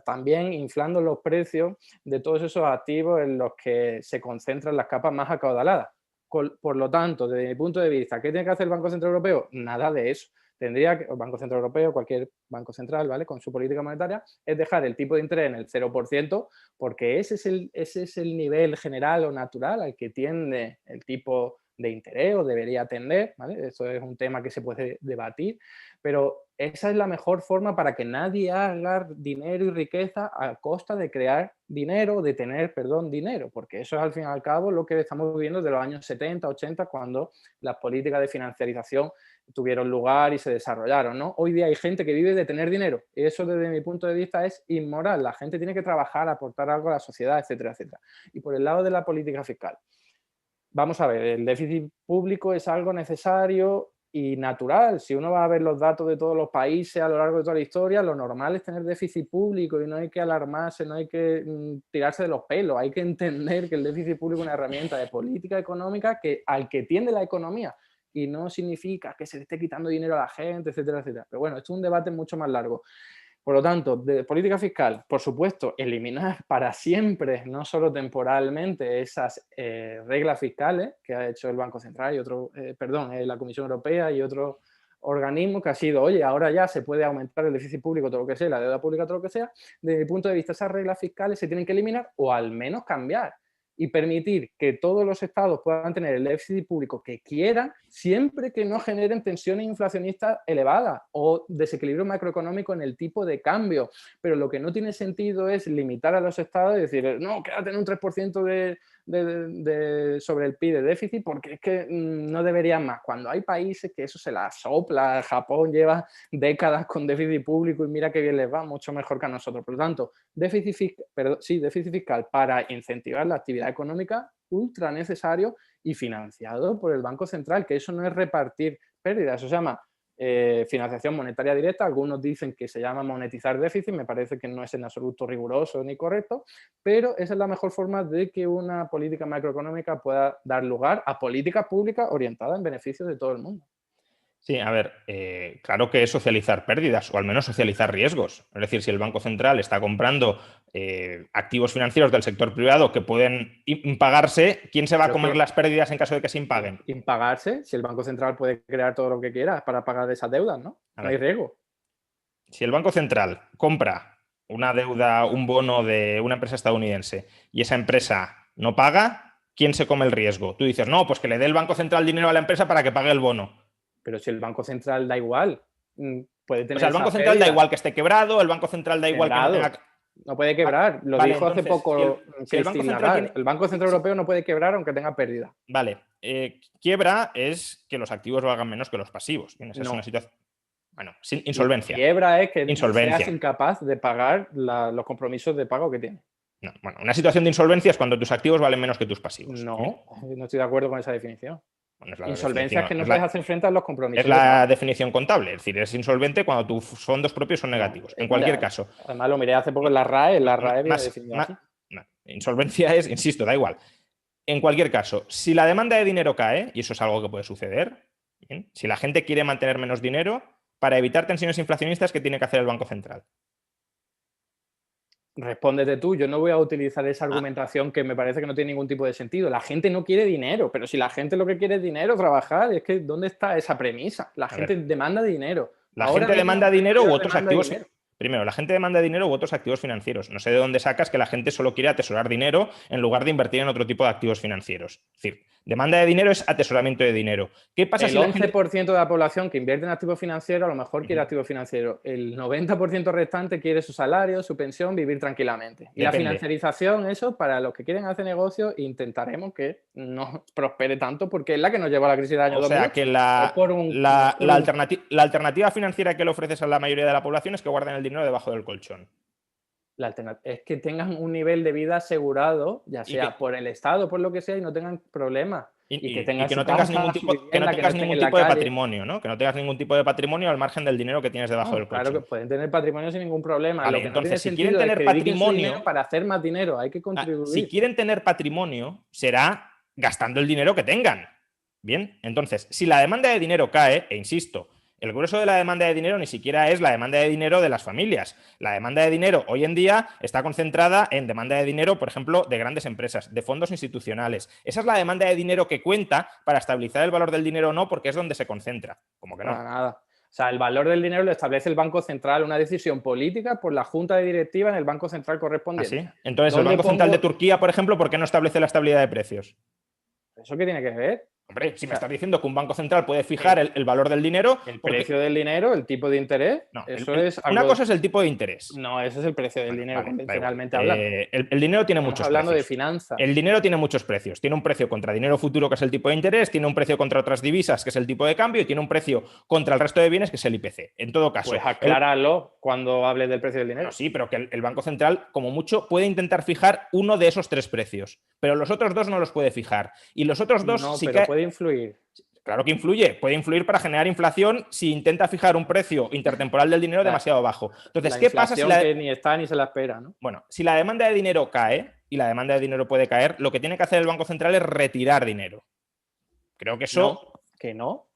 también inflando los precios de todos esos activos en los que se concentran las capas más acaudaladas. Por lo tanto, desde mi punto de vista, ¿qué tiene que hacer el Banco Central Europeo? Nada de eso. Tendría que, el Banco Central Europeo, cualquier banco central, ¿vale? Con su política monetaria, es dejar el tipo de interés en el 0%, porque ese es el nivel general o natural al que tiende el tipo de interés o debería tender, ¿vale? Eso es un tema que se puede debatir, pero esa es la mejor forma para que nadie haga dinero y riqueza a costa de crear dinero, de tener, dinero, porque eso es al fin y al cabo lo que estamos viviendo desde los años 70, 80, cuando las políticas de financiarización tuvieron lugar y se desarrollaron, ¿no? Hoy día hay gente que vive de tener dinero y eso desde mi punto de vista es inmoral. La gente tiene que trabajar, aportar algo a la sociedad, etcétera, etcétera. Y por el lado de la política fiscal, vamos a ver, el déficit público es algo necesario y natural. Si uno va a ver los datos de todos los países a lo largo de toda la historia, lo normal es tener déficit público y no hay que alarmarse, no hay que tirarse de los pelos. Hay que entender que el déficit público es una herramienta de política económica al que tiende la economía y no significa que se le esté quitando dinero a la gente, etcétera, etcétera. Pero bueno, esto es un debate mucho más largo. Por lo tanto, de política fiscal, por supuesto, eliminar para siempre, no solo temporalmente, esas reglas fiscales que ha hecho el Banco Central y la Comisión Europea y otro organismo que ha sido, oye, ahora ya se puede aumentar el déficit público, todo lo que sea, la deuda pública, todo lo que sea. Desde mi punto de vista, esas reglas fiscales se tienen que eliminar o al menos cambiar y permitir que todos los estados puedan tener el déficit público que quieran, siempre que no generen tensiones inflacionistas elevadas o desequilibrio macroeconómico en el tipo de cambio. Pero lo que no tiene sentido es limitar a los estados y decir, no, quédate en un 3% sobre el PIB de déficit, porque es que no deberían más. Cuando hay países que eso se la sopla, Japón lleva décadas con déficit público y mira qué bien les va, mucho mejor que a nosotros. Por lo tanto, déficit fiscal para incentivar la actividad económica, ultra necesario y financiado por el Banco Central, que eso no es repartir pérdidas, eso se llama financiación monetaria directa. Algunos dicen que se llama monetizar déficit, me parece que no es en absoluto riguroso ni correcto, pero esa es la mejor forma de que una política macroeconómica pueda dar lugar a políticas públicas orientadas en beneficio de todo el mundo. Sí, a ver, claro que es socializar pérdidas o al menos socializar riesgos. Es decir, si el Banco Central está comprando activos financieros del sector privado que pueden impagarse, ¿quién se va a comer las pérdidas en caso de que se impaguen? Impagarse, si el Banco Central puede crear todo lo que quiera para pagar esas deudas, ¿no? No hay riesgo. Si el Banco Central compra una deuda, un bono de una empresa estadounidense y esa empresa no paga, ¿quién se come el riesgo? Tú dices, no, pues que le dé el Banco Central dinero a la empresa para que pague el bono. Pero si el Banco Central da igual, puede tener. O sea, el Banco Central da igual que esté quebrado, el Banco Central da igual que no tenga. No puede quebrar, lo dijo hace poco el Banco Central el Banco Central Europeo no puede quebrar aunque tenga pérdida. Vale, quiebra es que los activos valgan menos que los pasivos. Esa es una situación. Bueno, insolvencia. Quiebra es que seas incapaz de pagar los compromisos de pago que tiene. No, bueno, una situación de insolvencia es cuando tus activos valen menos que tus pasivos. No, no estoy de acuerdo con esa definición. Bueno, es insolvencia es que no puedes hacer frente a los compromisos. Es la definición contable, es decir, es insolvente cuando tus fondos propios son negativos. En cualquier caso. Además lo miré hace poco en la RAE, viene definido así. Insolvencia es, insisto, da igual. En cualquier caso, si la demanda de dinero cae, y eso es algo que puede suceder, ¿bien? Si la gente quiere mantener menos dinero, para evitar tensiones inflacionistas, ¿qué tiene que hacer el Banco Central? Respóndete tú, yo no voy a utilizar esa argumentación que me parece que no tiene ningún tipo de sentido. La gente no quiere dinero, pero si la gente lo que quiere es dinero, trabajar, es que ¿dónde está esa premisa? La gente demanda dinero. La gente demanda dinero u otros activos. Primero, la gente demanda dinero u otros activos financieros. No sé de dónde sacas que la gente solo quiere atesorar dinero en lugar de invertir en otro tipo de activos financieros. Es decir, demanda de dinero es atesoramiento de dinero. ¿Qué pasa si el 11% de la población que invierte en activos financieros a lo mejor quiere activos financieros? El 90% restante quiere su salario, su pensión, vivir tranquilamente. Y la financiarización, eso, para los que quieren hacer negocios, intentaremos que no prospere tanto porque es la que nos lleva a la crisis del año 2008. O sea, que la alternativa financiera que le ofreces a la mayoría de la población es que guarden el dinero debajo del colchón. La alternativa es que tengan un nivel de vida asegurado, ya sea por el Estado, por lo que sea, y no tengan problemas. Y que no tengas ningún tipo de patrimonio, ¿no? Que no tengas ningún tipo de patrimonio al margen del dinero que tienes debajo del colchón. Claro que pueden tener patrimonio sin ningún problema. Vale, lo que entonces, no si quieren tener patrimonio, para hacer más dinero hay que contribuir. Si quieren tener patrimonio, será gastando el dinero que tengan. Bien, entonces, si la demanda de dinero cae, e insisto, el grueso de la demanda de dinero ni siquiera es la demanda de dinero de las familias. La demanda de dinero hoy en día está concentrada en demanda de dinero, por ejemplo, de grandes empresas, de fondos institucionales. Esa es la demanda de dinero que cuenta para estabilizar el valor del dinero o no, porque es donde se concentra. Como que no. Nada. O sea, el valor del dinero lo establece el Banco Central, una decisión política por la Junta de Directiva en el Banco Central correspondiente. ¿Ah, sí? Entonces, el Banco Central de Turquía, por ejemplo, ¿por qué no establece la estabilidad de precios? ¿Eso qué tiene que ver? Hombre, si me estás diciendo que un banco central puede fijar el valor del dinero... El precio del dinero, el tipo de interés... No, una cosa es el tipo de interés. No, ese es el precio del dinero, convencionalmente hablando. El dinero tiene muchos precios. Hablando de finanzas. El dinero tiene muchos precios. Tiene un precio contra dinero futuro, que es el tipo de interés, tiene un precio contra otras divisas, que es el tipo de cambio, y tiene un precio contra el resto de bienes, que es el IPC. En todo caso... Pues acláralo cuando hables del precio del dinero. No, sí, pero que el Banco Central, como mucho, puede intentar fijar uno de esos tres precios. Pero los otros dos no los puede fijar. Y los otros dos... No, pero puede influir. Claro que influye, puede influir para generar inflación si intenta fijar un precio intertemporal del dinero demasiado bajo. Entonces, ¿qué pasa si que ni está ni se la espera, ¿no? Bueno, si la demanda de dinero cae, y la demanda de dinero puede caer, lo que tiene que hacer el Banco Central es retirar dinero. Creo que eso... No.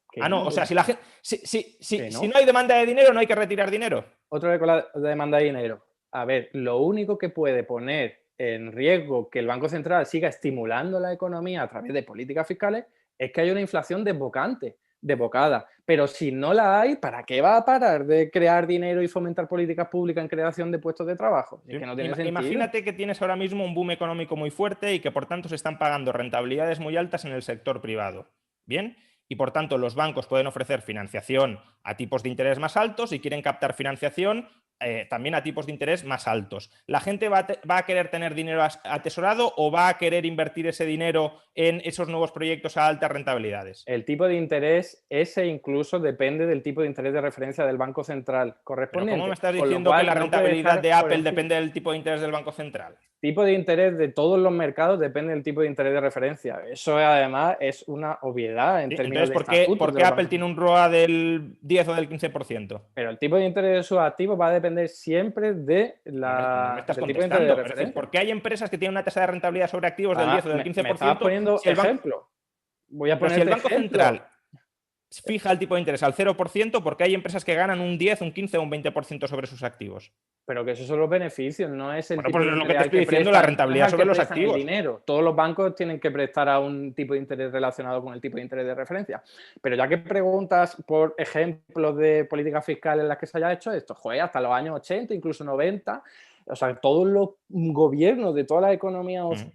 O sea, si la gente... Si no hay demanda de dinero, no hay que retirar dinero. Otra vez con la demanda de dinero. A ver, lo único que puede poner en riesgo que el Banco Central siga estimulando la economía a través de políticas fiscales es que hay una inflación desbocada. Pero si no la hay, ¿para qué va a parar de crear dinero y fomentar políticas públicas en creación de puestos de trabajo? Es que no tiene sentido. Imagínate que tienes ahora mismo un boom económico muy fuerte y que por tanto se están pagando rentabilidades muy altas en el sector privado. ¿Bien? Y por tanto los bancos pueden ofrecer financiación a tipos de interés más altos y quieren captar financiación también a tipos de interés más altos. ¿La gente va a querer tener dinero atesorado o va a querer invertir ese dinero en esos nuevos proyectos a altas rentabilidades? El tipo de interés, ese incluso depende del tipo de interés de referencia del Banco Central correspondiente. ¿Pero cómo me estás diciendo que la rentabilidad de Apple depende del tipo de interés del Banco Central? Tipo de interés de todos los mercados depende del tipo de interés de referencia. Eso además es una obviedad en términos de entonces, ¿por qué Apple tiene un ROA del 10 o del 15%? Pero el tipo de interés de sus activos va a depender siempre de no me estás del tipo contestando. de interés de referencia. Es decir, ¿por qué hay empresas que tienen una tasa de rentabilidad sobre activos del 10 o del 15%? Me estás poniendo ejemplo. Voy a poner si el Banco Central fija el tipo de interés al 0%, porque hay empresas que ganan un 10, un 15 o un 20% sobre sus activos. Pero que esos son los beneficios, no es el bueno, tipo pues de es lo que te estoy diciendo, la rentabilidad sobre los activos. El dinero. Todos los bancos tienen que prestar a un tipo de interés relacionado con el tipo de interés de referencia. Pero ya que preguntas por ejemplos de políticas fiscales en las que se haya hecho esto, joder, hasta los años 80, incluso 90, o sea, todos los gobiernos de todas las economías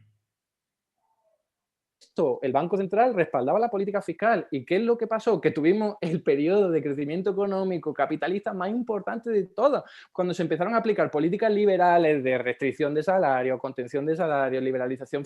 el Banco Central respaldaba la política fiscal. ¿Y qué es lo que pasó? Que tuvimos el periodo de crecimiento económico capitalista más importante de todos, cuando se empezaron a aplicar políticas liberales de restricción de salario, contención de salario, liberalización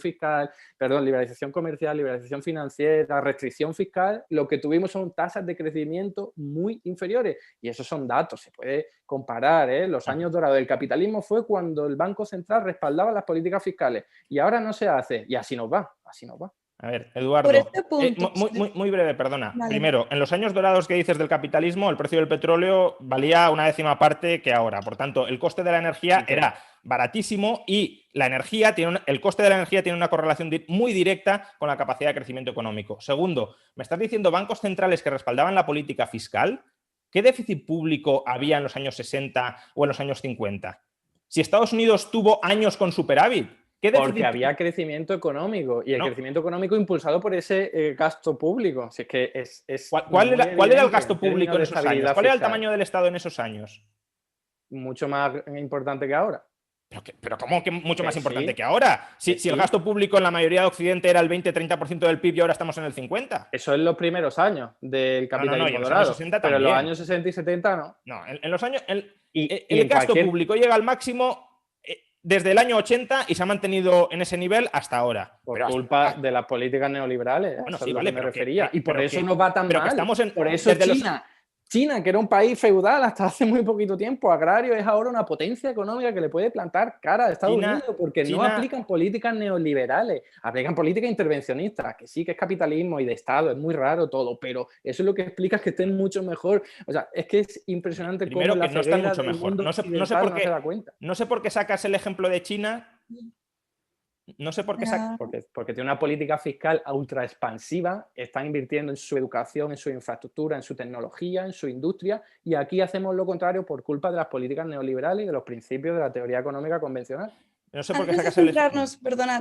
comercial, liberalización financiera, restricción fiscal. Lo que tuvimos son tasas de crecimiento muy inferiores. Y esos son datos, se puede comparar, ¿eh? Los años dorados del capitalismo fue cuando el Banco Central respaldaba las políticas fiscales. Y ahora no se hace. Y así nos va, así nos va. A ver, Eduardo, por este punto, muy breve, perdona. Vale. Primero, en los años dorados que dices del capitalismo, el precio del petróleo valía una décima parte que ahora. Por tanto, el coste de la energía era baratísimo y el coste de la energía tiene una correlación muy directa con la capacidad de crecimiento económico. Segundo, me estás diciendo bancos centrales que respaldaban la política fiscal. ¿Qué déficit público había en los años 60 o en los años 50? Si Estados Unidos tuvo años con superávit. Porque había crecimiento económico y el crecimiento económico impulsado por ese gasto público. Si es que ¿Cuál era el gasto público en esos años? ¿Cuál era el tamaño del Estado en esos años? Mucho más importante que ahora. ¿Pero cómo que mucho más importante que ahora? Si el gasto público en la mayoría de Occidente era el 20-30% del PIB y ahora estamos en el 50%. Eso en los primeros años del capitalismo dorado. Pero en los años 60 y 70 no. No, en los años... El gasto público llega al máximo desde el año 80 y se ha mantenido en ese nivel hasta ahora. Por culpa de las políticas neoliberales. Bueno, eso sí, es lo vale, que me refería. Y por eso no va tan pero mal. Que estamos por eso China, que era un país feudal hasta hace muy poquito tiempo, agrario, es ahora una potencia económica que le puede plantar cara a Estados Unidos porque no aplican políticas neoliberales, aplican políticas intervencionistas, que sí que es capitalismo y de Estado, es muy raro todo, pero eso es lo que explica que estén mucho mejor. O sea, es que es impresionante Primero, cómo que no están mucho mejor. No se da cuenta. No sé por qué sacas el ejemplo de China. No sé por qué porque tiene una política fiscal ultra expansiva, están invirtiendo en su educación, en su infraestructura, en su tecnología, en su industria, y aquí hacemos lo contrario por culpa de las políticas neoliberales y de los principios de la teoría económica convencional. No sé por qué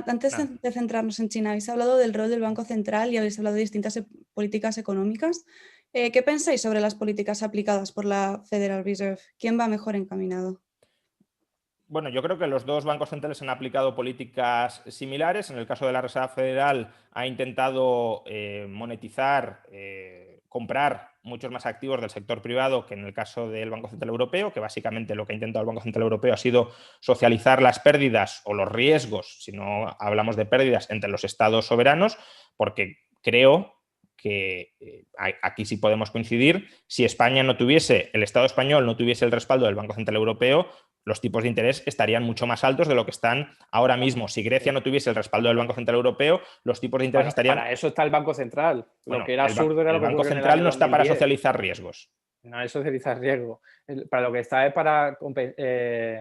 antes de centrarnos en China, habéis hablado del rol del Banco Central y habéis hablado de distintas políticas económicas. ¿Qué pensáis sobre las políticas aplicadas por la Federal Reserve? ¿Quién va mejor encaminado? Bueno, yo creo que los dos bancos centrales han aplicado políticas similares. En el caso de la Reserva Federal ha intentado monetizar, comprar muchos más activos del sector privado que en el caso del Banco Central Europeo, que básicamente lo que ha intentado el Banco Central Europeo ha sido socializar las pérdidas o los riesgos, si no hablamos de pérdidas, entre los estados soberanos, porque creo que aquí sí podemos coincidir, si España no tuviese, el Estado español no tuviese el respaldo del Banco Central Europeo, los tipos de interés estarían mucho más altos de lo que están ahora mismo. Si Grecia no tuviese el respaldo del Banco Central Europeo, los tipos de interés estarían... Para eso está el Banco Central. Lo que era absurdo era lo que el Banco Central no está para socializar riesgos. No es socializar riesgos. Para lo que está es para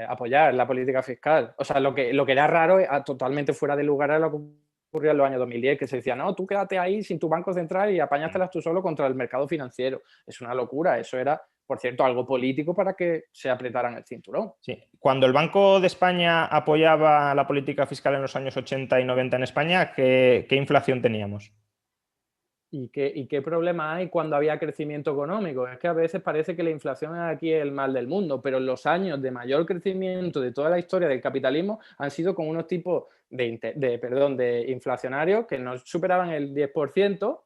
apoyar la política fiscal. O sea, lo que era raro, totalmente fuera de lugar, era lo que ocurrió en los años 2010, que se decía, no, tú quédate ahí sin tu Banco Central y apañástelas tú solo contra el mercado financiero. Es una locura. Eso era, por cierto, algo político para que se apretaran el cinturón. Sí. Cuando el Banco de España apoyaba la política fiscal en los años 80 y 90 en España, ¿qué inflación teníamos? ¿Y qué problema hay cuando había crecimiento económico? Es que a veces parece que la inflación es aquí el mal del mundo, pero los años de mayor crecimiento de toda la historia del capitalismo han sido con unos tipos de inflacionarios que no superaban el 10%,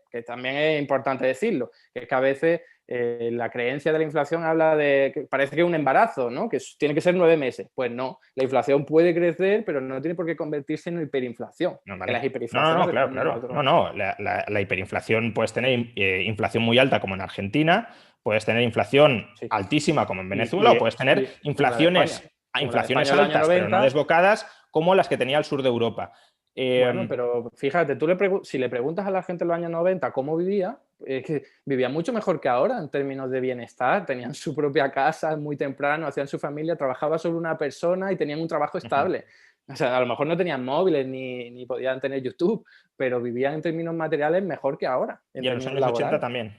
que también es importante decirlo, que es que a veces La creencia de la inflación habla de que parece que es un embarazo, ¿no? Que tiene que ser 9 meses. Pues no, la inflación puede crecer, pero no tiene por qué convertirse en hiperinflación. No, Que vale. las hiperinflaciones No, claro. No, la hiperinflación, puedes tener inflación muy alta como en Argentina, puedes tener inflación Sí. altísima como en Venezuela, o puedes tener inflaciones inflaciones altas pero no desbocadas como las que tenía el sur de Europa. Bueno, pero fíjate, si le preguntas a la gente en los años 90 cómo vivía, es que vivía mucho mejor que ahora en términos de bienestar. Tenían su propia casa muy temprano, hacían su familia, trabajaba sobre una persona y tenían un trabajo estable. O sea, a lo mejor no tenían móviles ni podían tener YouTube, pero vivían en términos materiales mejor que ahora. Y en los años 80 también.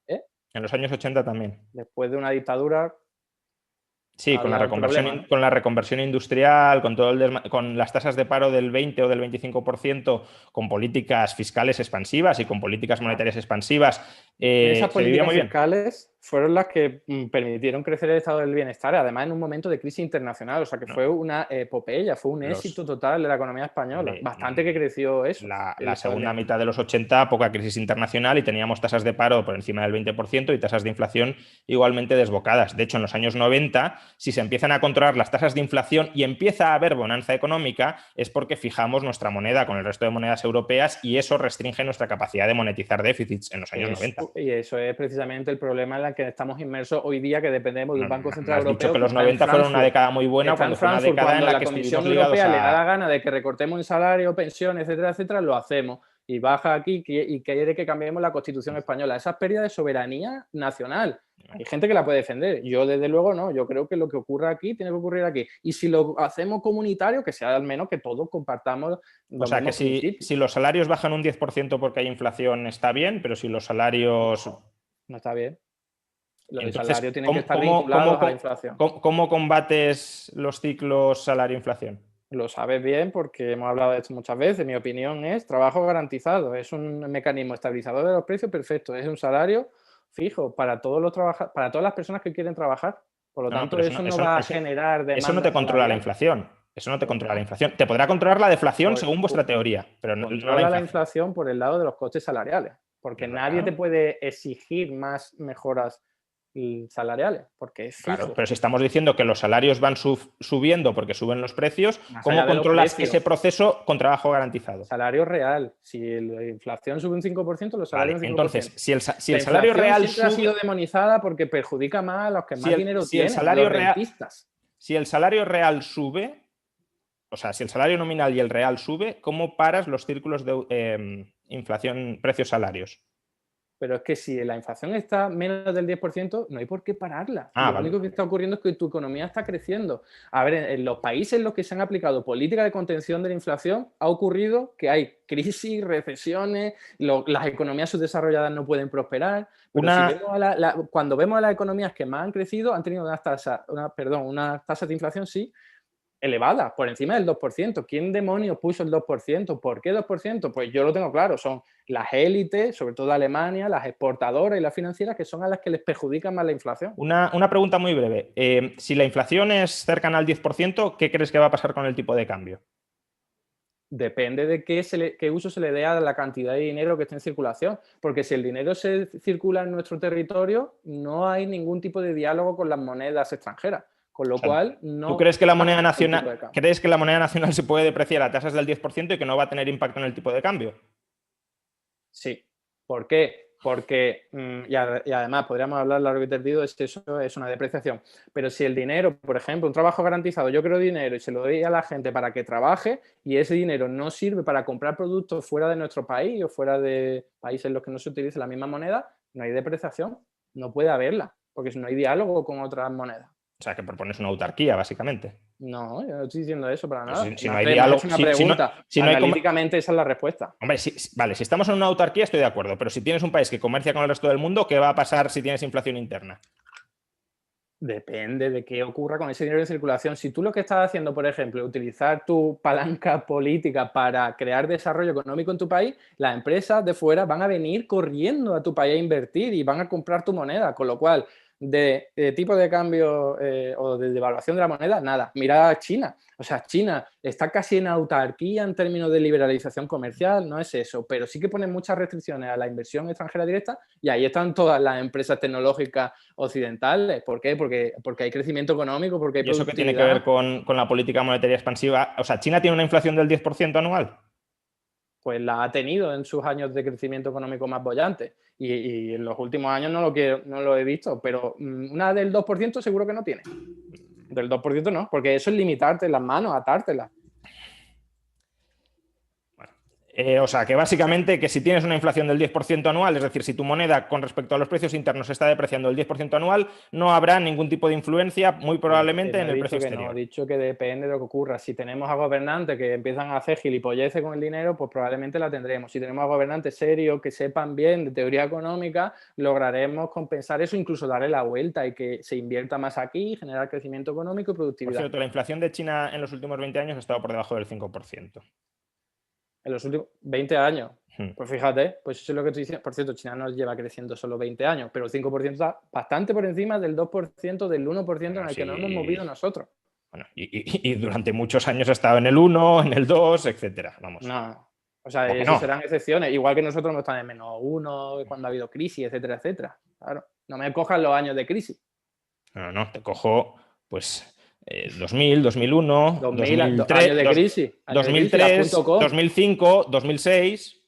¿Eh? En los años 80 también. Después de una dictadura... Sí, con la reconversión industrial, con las tasas de paro del 20 o del 25%, con políticas fiscales expansivas y con políticas monetarias expansivas. Esas se vivía políticas muy bien. fiscales fueron las que permitieron crecer el estado del bienestar, además en un momento de crisis internacional. O sea, que fue una epopeya, fue un éxito total de la economía española. Bastante que creció eso. La segunda mitad de los 80, poca crisis internacional, y teníamos tasas de paro por encima del 20% y tasas de inflación igualmente desbocadas. De hecho, en los años 90, si se empiezan a controlar las tasas de inflación y empieza a haber bonanza económica, es porque fijamos nuestra moneda con el resto de monedas europeas y eso restringe nuestra capacidad de monetizar déficits en los años 90. Y eso es precisamente el problema en el que estamos inmersos hoy día, que dependemos de un Banco Central Europeo. Has dicho que los 90 fueron una década muy buena, cuando fue una década en la que Comisión estuvimos Europea ligados le da la gana de que recortemos en salario, pensión, etcétera, etcétera, lo hacemos. Y baja aquí y quiere que cambiemos la Constitución española. Esa es pérdida de soberanía nacional. Hay gente que la puede defender. Yo, desde luego, no. Yo creo que lo que ocurra aquí tiene que ocurrir aquí. Y si lo hacemos comunitario, que sea al menos que todos compartamos los O sea, que principios. si los salarios bajan un 10% porque hay inflación, está bien, pero si los salarios... No está bien. Los Entonces, salarios tienen que estar vinculados a la inflación. ¿Cómo combates los ciclos salario-inflación? Lo sabes bien porque hemos hablado de esto muchas veces. Mi opinión es trabajo garantizado. Es un mecanismo estabilizador de los precios perfecto. Es un salario fijo para todos para todas las personas que quieren trabajar. Por lo tanto, eso no va a generar demanda. Eso no te controla la inflación. Eso no te controla la inflación. Te podrá controlar la deflación según vuestra teoría, pero no la inflación por el lado de los costes salariales. Porque nadie te puede exigir más mejoras salariales, porque es fijo. Claro, pero si estamos diciendo que los salarios van subiendo porque suben los precios, ¿cómo controlas ese proceso con trabajo garantizado? Salario real. Si la inflación sube un 5%, los salarios un 5%. Entonces, si el salario real siempre ha sido demonizada porque perjudica más a los que más dinero tienen, los rentistas. Si el salario real sube, o sea, si el salario nominal y el real sube, ¿cómo paras los círculos de inflación, precios, salarios? Pero es que si la inflación está menos del 10%, no hay por qué pararla. Lo único que está ocurriendo es que tu economía está creciendo. A ver, en los países en los que se han aplicado políticas de contención de la inflación, ha ocurrido que hay crisis, recesiones, las economías subdesarrolladas no pueden prosperar. Pero cuando vemos a las economías que más han crecido, han tenido unas tasas de inflación, sí, elevada, por encima del 2%. ¿Quién demonios puso el 2%? ¿Por qué 2%? Pues yo lo tengo claro, son las élites, sobre todo Alemania, las exportadoras y las financieras, que son a las que les perjudica más la inflación. Una pregunta muy breve. Si la inflación es cercana al 10%, ¿qué crees que va a pasar con el tipo de cambio? Depende de qué uso se le dé a la cantidad de dinero que esté en circulación. Porque si el dinero se circula en nuestro territorio, no hay ningún tipo de diálogo con las monedas extranjeras. Con lo cual, no... ¿Tú crees que la moneda nacional se puede depreciar a tasas del 10% y que no va a tener impacto en el tipo de cambio? Sí. ¿Por qué? Porque, y además podríamos hablar largo y tendido de si eso es una depreciación. Pero si el dinero, por ejemplo, un trabajo garantizado, yo creo dinero y se lo doy a la gente para que trabaje y ese dinero no sirve para comprar productos fuera de nuestro país o fuera de países en los que no se utilice la misma moneda, no hay depreciación. No puede haberla, porque no hay diálogo con otras monedas. O sea, que propones una autarquía, básicamente. No, yo no estoy diciendo eso para nada. Si no hay diálogo, es una pregunta. Analíticamente esa es la respuesta. Hombre, vale, si estamos en una autarquía estoy de acuerdo, pero si tienes un país que comercia con el resto del mundo, ¿qué va a pasar si tienes inflación interna? Depende de qué ocurra con ese dinero en circulación. Si tú lo que estás haciendo, por ejemplo, es utilizar tu palanca política para crear desarrollo económico en tu país, las empresas de fuera van a venir corriendo a tu país a invertir y van a comprar tu moneda, con lo cual de tipo de cambio o de devaluación de la moneda, nada. Mira a China. O sea, China está casi en autarquía en términos de liberalización comercial, no es eso, pero sí que pone muchas restricciones a la inversión extranjera directa y ahí están todas las empresas tecnológicas occidentales. ¿Por qué? Porque hay crecimiento económico, porque hay ¿Y eso qué tiene que productividad. ver con la política monetaria expansiva? O sea, ¿China tiene una inflación del 10% anual? Pues la ha tenido en sus años de crecimiento económico más bollantes. Y en los últimos años no lo he visto, pero una del 2% seguro que no tiene. Del 2% no, porque eso es limitarte las manos, atártelas. O sea, que básicamente que si tienes una inflación del 10% anual, es decir, si tu moneda con respecto a los precios internos se está depreciando el 10% anual, no habrá ningún tipo de influencia, muy probablemente, en el precio exterior. No, he dicho que depende de lo que ocurra. Si tenemos a gobernantes que empiezan a hacer gilipolleces con el dinero, pues probablemente la tendremos. Si tenemos a gobernantes serios que sepan bien de teoría económica, lograremos compensar eso, incluso darle la vuelta y que se invierta más aquí, generar crecimiento económico y productividad. Por cierto, la inflación de China en los últimos 20 años ha estado por debajo del 5%. En los últimos 20 años. Pues fíjate, pues eso es lo que estoy diciendo. Por cierto, China no lleva creciendo solo 20 años, pero el 5% está bastante por encima del 2%, del 1% en el que nos hemos movido nosotros. Bueno, y durante muchos años ha estado en el 1, en el 2, etcétera. Vamos. No, o sea, eso serán excepciones. Igual que nosotros hemos estado en -1 cuando ha habido crisis, etcétera, etcétera. Claro, no me cojan los años de crisis. No, te cojo, pues... 2000, 2001, 2003, años de crisis, 2003, 2005, 2006,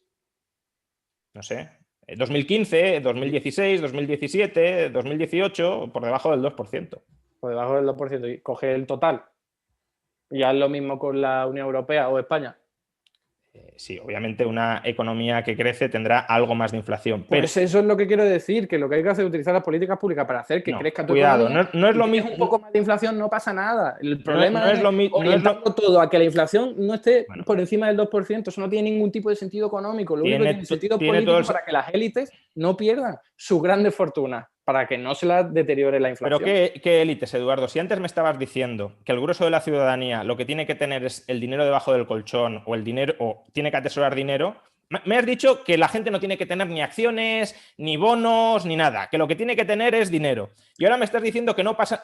no sé, 2015, 2016, 2017, 2018, por debajo del 2%. Por debajo del 2%, y coge el total. Y haz lo mismo con la Unión Europea o España. Sí, obviamente una economía que crece tendrá algo más de inflación. Pero pues eso es lo que quiero decir, que lo que hay que hacer es utilizar las políticas públicas para hacer que crezca tu economía. No es lo mismo. Un poco más de inflación no pasa nada. El problema es lo mismo. Todo a que la inflación no esté por encima del 2%. Eso no tiene ningún tipo de sentido económico. Lo único que tiene sentido político para que las élites no pierdan sus grandes fortunas, para que no se las deteriore la inflación. Pero ¿qué élites, Eduardo? Si antes me estabas diciendo que el grueso de la ciudadanía lo que tiene que tener es el dinero debajo del colchón o el dinero, o tiene que atesorar dinero, me has dicho que la gente no tiene que tener ni acciones, ni bonos, ni nada, que lo que tiene que tener es dinero. Y ahora me estás diciendo que no pasa...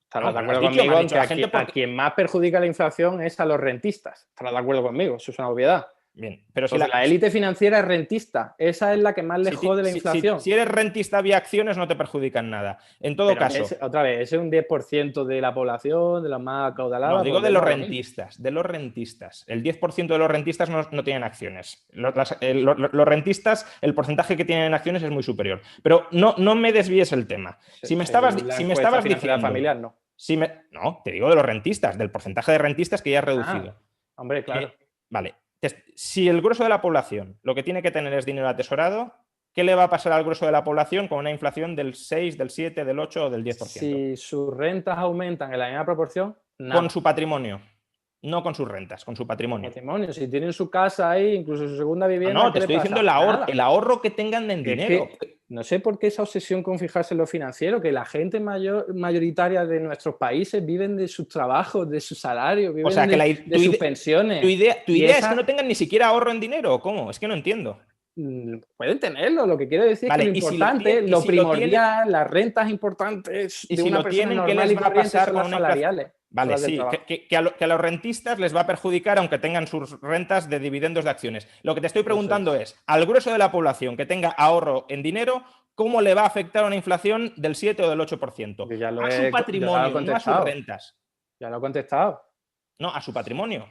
¿Estarás de acuerdo conmigo en que a quien más perjudica la inflación es a los rentistas? ¿Estarás de acuerdo conmigo? Eso es una obviedad. Bien, pero si la élite financiera es rentista, esa es la que más le jode la inflación. Si eres rentista vía acciones no te perjudican nada. En todo caso... otra vez, ese es un 10% de la población, de los más acaudalados. No, digo de los rentistas, de los rentistas. El 10% de los rentistas no tienen acciones. Los rentistas, el porcentaje que tienen en acciones es muy superior. Pero no me desvíes el tema. Si me estabas diciendo... familiar, no. No, te digo de los rentistas, del porcentaje de rentistas que ya has reducido. Hombre, claro. Vale. Si el grueso de la población lo que tiene que tener es dinero atesorado, ¿qué le va a pasar al grueso de la población con una inflación del 6, del 7, del 8 o del 10%? Si sus rentas aumentan en la misma proporción, nada. Con su patrimonio. No con sus rentas, con su patrimonio. Si tienen su casa ahí, incluso su segunda vivienda. No, te estoy diciendo el ahorro que tengan en dinero. No sé por qué esa obsesión con fijarse en lo financiero, que la gente mayoritaria de nuestros países viven de sus trabajos, de sus salarios, viven de sus pensiones. ¿Tu idea es que no tengan ni siquiera ahorro en dinero? ¿Cómo? Es que no entiendo. Pueden tenerlo, lo que quiero decir es que lo importante, lo primordial, las rentas importantes de una persona normal y corriente son las salariales. Vale, sí, que a los rentistas les va a perjudicar aunque tengan sus rentas de dividendos de acciones. Lo que te estoy preguntando es, al grueso de la población que tenga ahorro en dinero, ¿cómo le va a afectar una inflación del 7 o del 8%? A su patrimonio, no a sus rentas. Ya lo he contestado. No, a su patrimonio.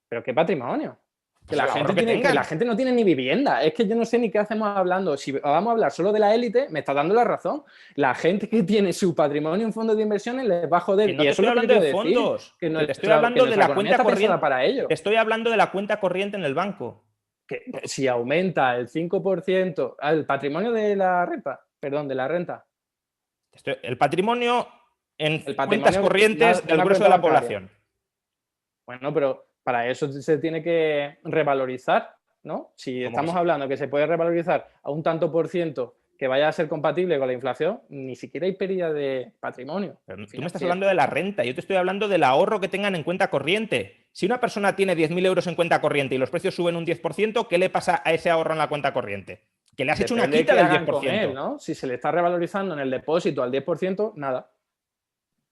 ¿Pero qué patrimonio? Que pues la gente no tiene ni vivienda. Es que yo no sé ni qué hacemos hablando. Si vamos a hablar solo de la élite, me está dando la razón. La gente que tiene su patrimonio en fondos de inversiones les va a joder. Y eso estoy hablando de fondos. Que te estoy hablando de la cuenta corriente para ello. Te estoy hablando de la cuenta corriente en el banco. Que si aumenta el 5%, el patrimonio de la renta, El patrimonio en cuentas corrientes del grueso de la población. Bueno, pero para eso se tiene que revalorizar, ¿no? Si estamos hablando que se puede revalorizar a un tanto por ciento que vaya a ser compatible con la inflación, ni siquiera hay pérdida de patrimonio. Pero tú me estás hablando de la renta, yo te estoy hablando del ahorro que tengan en cuenta corriente. Si una persona tiene 10.000 euros en cuenta corriente y los precios suben un 10%, ¿qué le pasa a ese ahorro en la cuenta corriente? Que le has hecho una Depende de quita qué del hagan 10%. con él, ¿no? Si se le está revalorizando en el depósito al 10%, nada.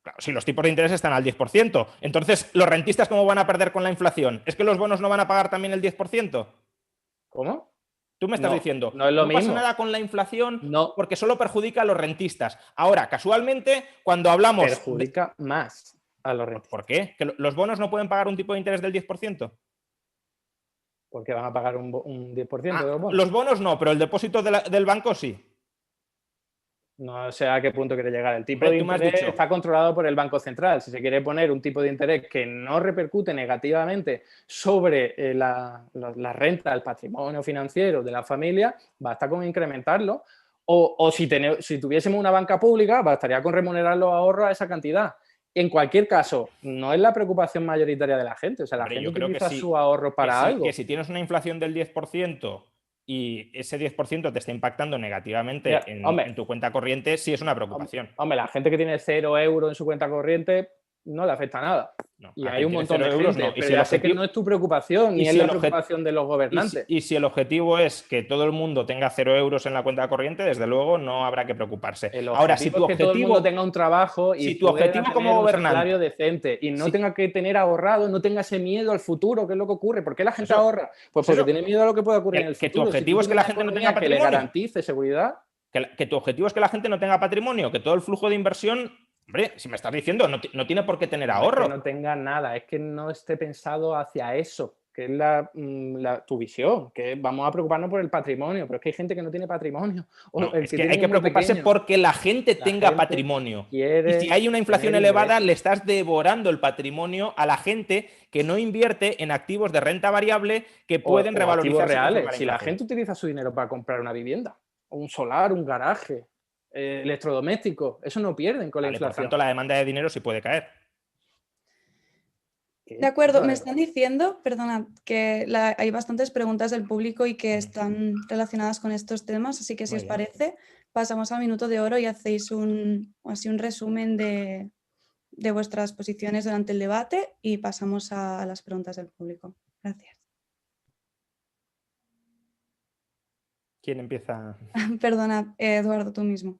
Claro, si los tipos de interés están al 10%. Entonces, ¿los rentistas cómo van a perder con la inflación? ¿Es que los bonos no van a pagar también el 10%? ¿Cómo? Tú me estás No, diciendo, no es lo no pasa mismo. nada con la inflación No, porque solo perjudica a los rentistas. Ahora, casualmente, cuando hablamos... perjudica más a los rentistas. ¿Por qué? ¿Que los bonos no pueden pagar un tipo de interés del 10%? Porque van a pagar un 10% de los bonos. Los bonos no, pero el depósito del banco sí. No sé a qué punto quiere llegar. El tipo Hombre, de tú me has interés dicho- está controlado por el Banco Central. Si se quiere poner un tipo de interés que no repercute negativamente sobre la renta, el patrimonio financiero de la familia, basta con incrementarlo. O si tuviésemos una banca pública, bastaría con remunerar los ahorros a esa cantidad. En cualquier caso, no es la preocupación mayoritaria de la gente. O sea, Hombre, la gente yo creo que utiliza sí, su ahorro para algo. que si tienes una inflación del 10% y ese 10% te está impactando negativamente Mira, hombre, en tu cuenta corriente, sí es una preocupación. Hombre, la gente que tiene 0 euros en su cuenta corriente no le afecta nada. No, Y a hay quien un tiene montón 0 de euros gente, no. pero ya sé que no es tu preocupación, ni es la preocupación de los gobernantes. Y si el objetivo es que todo el mundo tenga 0 euros en la cuenta corriente, desde luego no habrá que preocuparse. Ahora, si tu objetivo es que todo el mundo tenga un trabajo y si tu objetivo pueda como tener un gobernante, salario decente y no tenga que tener ahorrado, no tenga ese miedo al futuro, que es lo que ocurre. ¿Por qué la gente ahorra? Pues porque tiene miedo a lo que pueda ocurrir en el futuro. Que tu objetivo es que la gente no tenga patrimonio. Que le garantice seguridad. Que tu objetivo es que la gente no tenga patrimonio, que todo el flujo de inversión... Hombre, si me estás diciendo, no tiene por qué tener ahorro. Es que no tenga nada, es que no esté pensado hacia eso, que es tu visión, que vamos a preocuparnos por el patrimonio, pero es que hay gente que no tiene patrimonio. Es que hay que preocuparse porque la gente tenga patrimonio. Y si hay una inflación elevada, le estás devorando el patrimonio a la gente que no invierte en activos de renta variable que pueden revalorizarse. Reales. Si la gente utiliza su dinero para comprar una vivienda, un solar, un garaje, electrodomésticos, eso no pierden con la inflación. Por tanto, la demanda de dinero sí puede caer. De acuerdo, me están diciendo, perdona, que hay bastantes preguntas del público y que están relacionadas con estos temas, así que si os parece, pasamos al minuto de oro y hacéis un resumen de vuestras posiciones durante el debate y pasamos a las preguntas del público. Gracias. ¿Quién empieza? Perdona, Eduardo, tú mismo.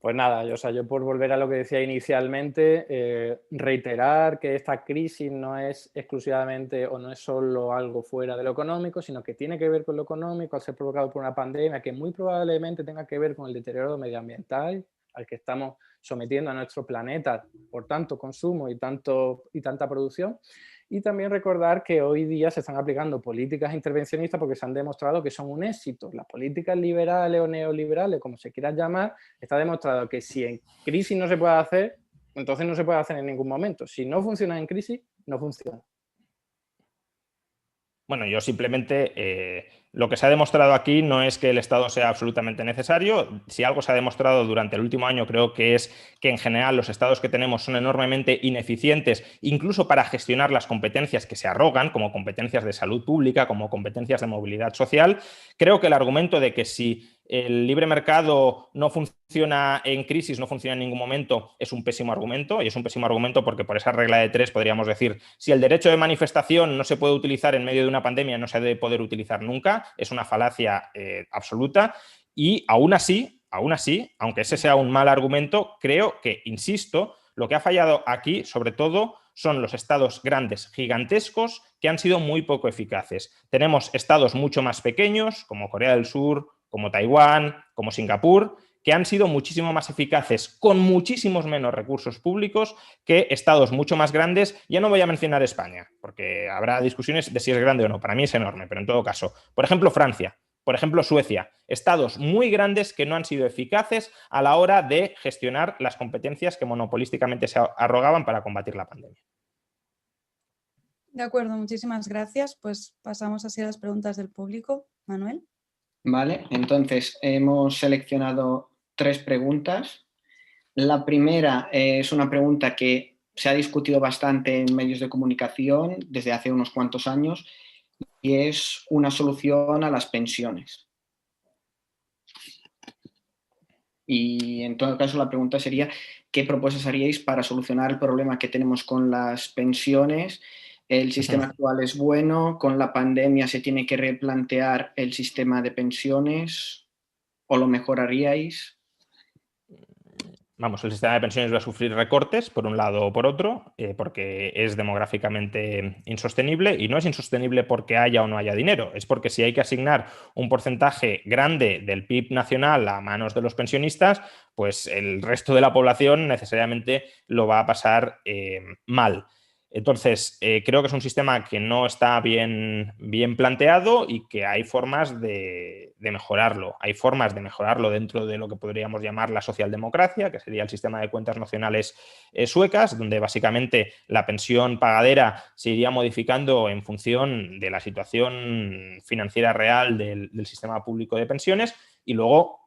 Pues nada, yo por volver a lo que decía inicialmente, reiterar que esta crisis no es exclusivamente o no es solo algo fuera de lo económico, sino que tiene que ver con lo económico al ser provocado por una pandemia que muy probablemente tenga que ver con el deterioro medioambiental al que estamos sometiendo a nuestro planeta por tanto consumo y tanta producción. Y también recordar que hoy día se están aplicando políticas intervencionistas porque se han demostrado que son un éxito. Las políticas liberales o neoliberales, como se quieran llamar, está demostrado que si en crisis no se puede hacer, entonces no se puede hacer en ningún momento. Si no funciona en crisis, no funciona. Bueno, yo simplemente lo que se ha demostrado aquí no es que el Estado sea absolutamente necesario. Si algo se ha demostrado durante el último año, creo que es que en general los estados que tenemos son enormemente ineficientes, incluso para gestionar las competencias que se arrogan, como competencias de salud pública, como competencias de movilidad social. Creo que el argumento de que si el libre mercado no funciona en crisis, no funciona en ningún momento, es un pésimo argumento, y es un pésimo argumento porque por esa regla de 3 podríamos decir, si el derecho de manifestación no se puede utilizar en medio de una pandemia, no se debe poder utilizar nunca, es una falacia absoluta, y aún así, aunque ese sea un mal argumento, creo que, insisto, lo que ha fallado aquí, sobre todo, son los estados grandes, gigantescos, que han sido muy poco eficaces. Tenemos estados mucho más pequeños, como Corea del Sur, como Taiwán, como Singapur, que han sido muchísimo más eficaces con muchísimos menos recursos públicos que estados mucho más grandes. Ya no voy a mencionar España, porque habrá discusiones de si es grande o no. Para mí es enorme, pero en todo caso. Por ejemplo, Francia, por ejemplo, Suecia. Estados muy grandes que no han sido eficaces a la hora de gestionar las competencias que monopolísticamente se arrogaban para combatir la pandemia. De acuerdo, muchísimas gracias. Pues pasamos así a las preguntas del público. Manuel. Vale, entonces hemos seleccionado 3 preguntas. La primera es una pregunta que se ha discutido bastante en medios de comunicación desde hace unos cuantos años y es una solución a las pensiones. Y en todo caso la pregunta sería ¿qué propuestas haríais para solucionar el problema que tenemos con las pensiones ¿El sistema actual es bueno? ¿Con la pandemia se tiene que replantear el sistema de pensiones? ¿O lo mejoraríais? Vamos, el sistema de pensiones va a sufrir recortes por un lado o por otro, porque es demográficamente insostenible, y no es insostenible porque haya o no haya dinero, es porque si hay que asignar un porcentaje grande del PIB nacional a manos de los pensionistas, pues el resto de la población necesariamente lo va a pasar mal. Entonces, creo que es un sistema que no está bien planteado y que hay formas de mejorarlo. Hay formas de mejorarlo dentro de lo que podríamos llamar la socialdemocracia, que sería el sistema de cuentas nacionales suecas, donde básicamente la pensión pagadera se iría modificando en función de la situación financiera real del sistema público de pensiones, y luego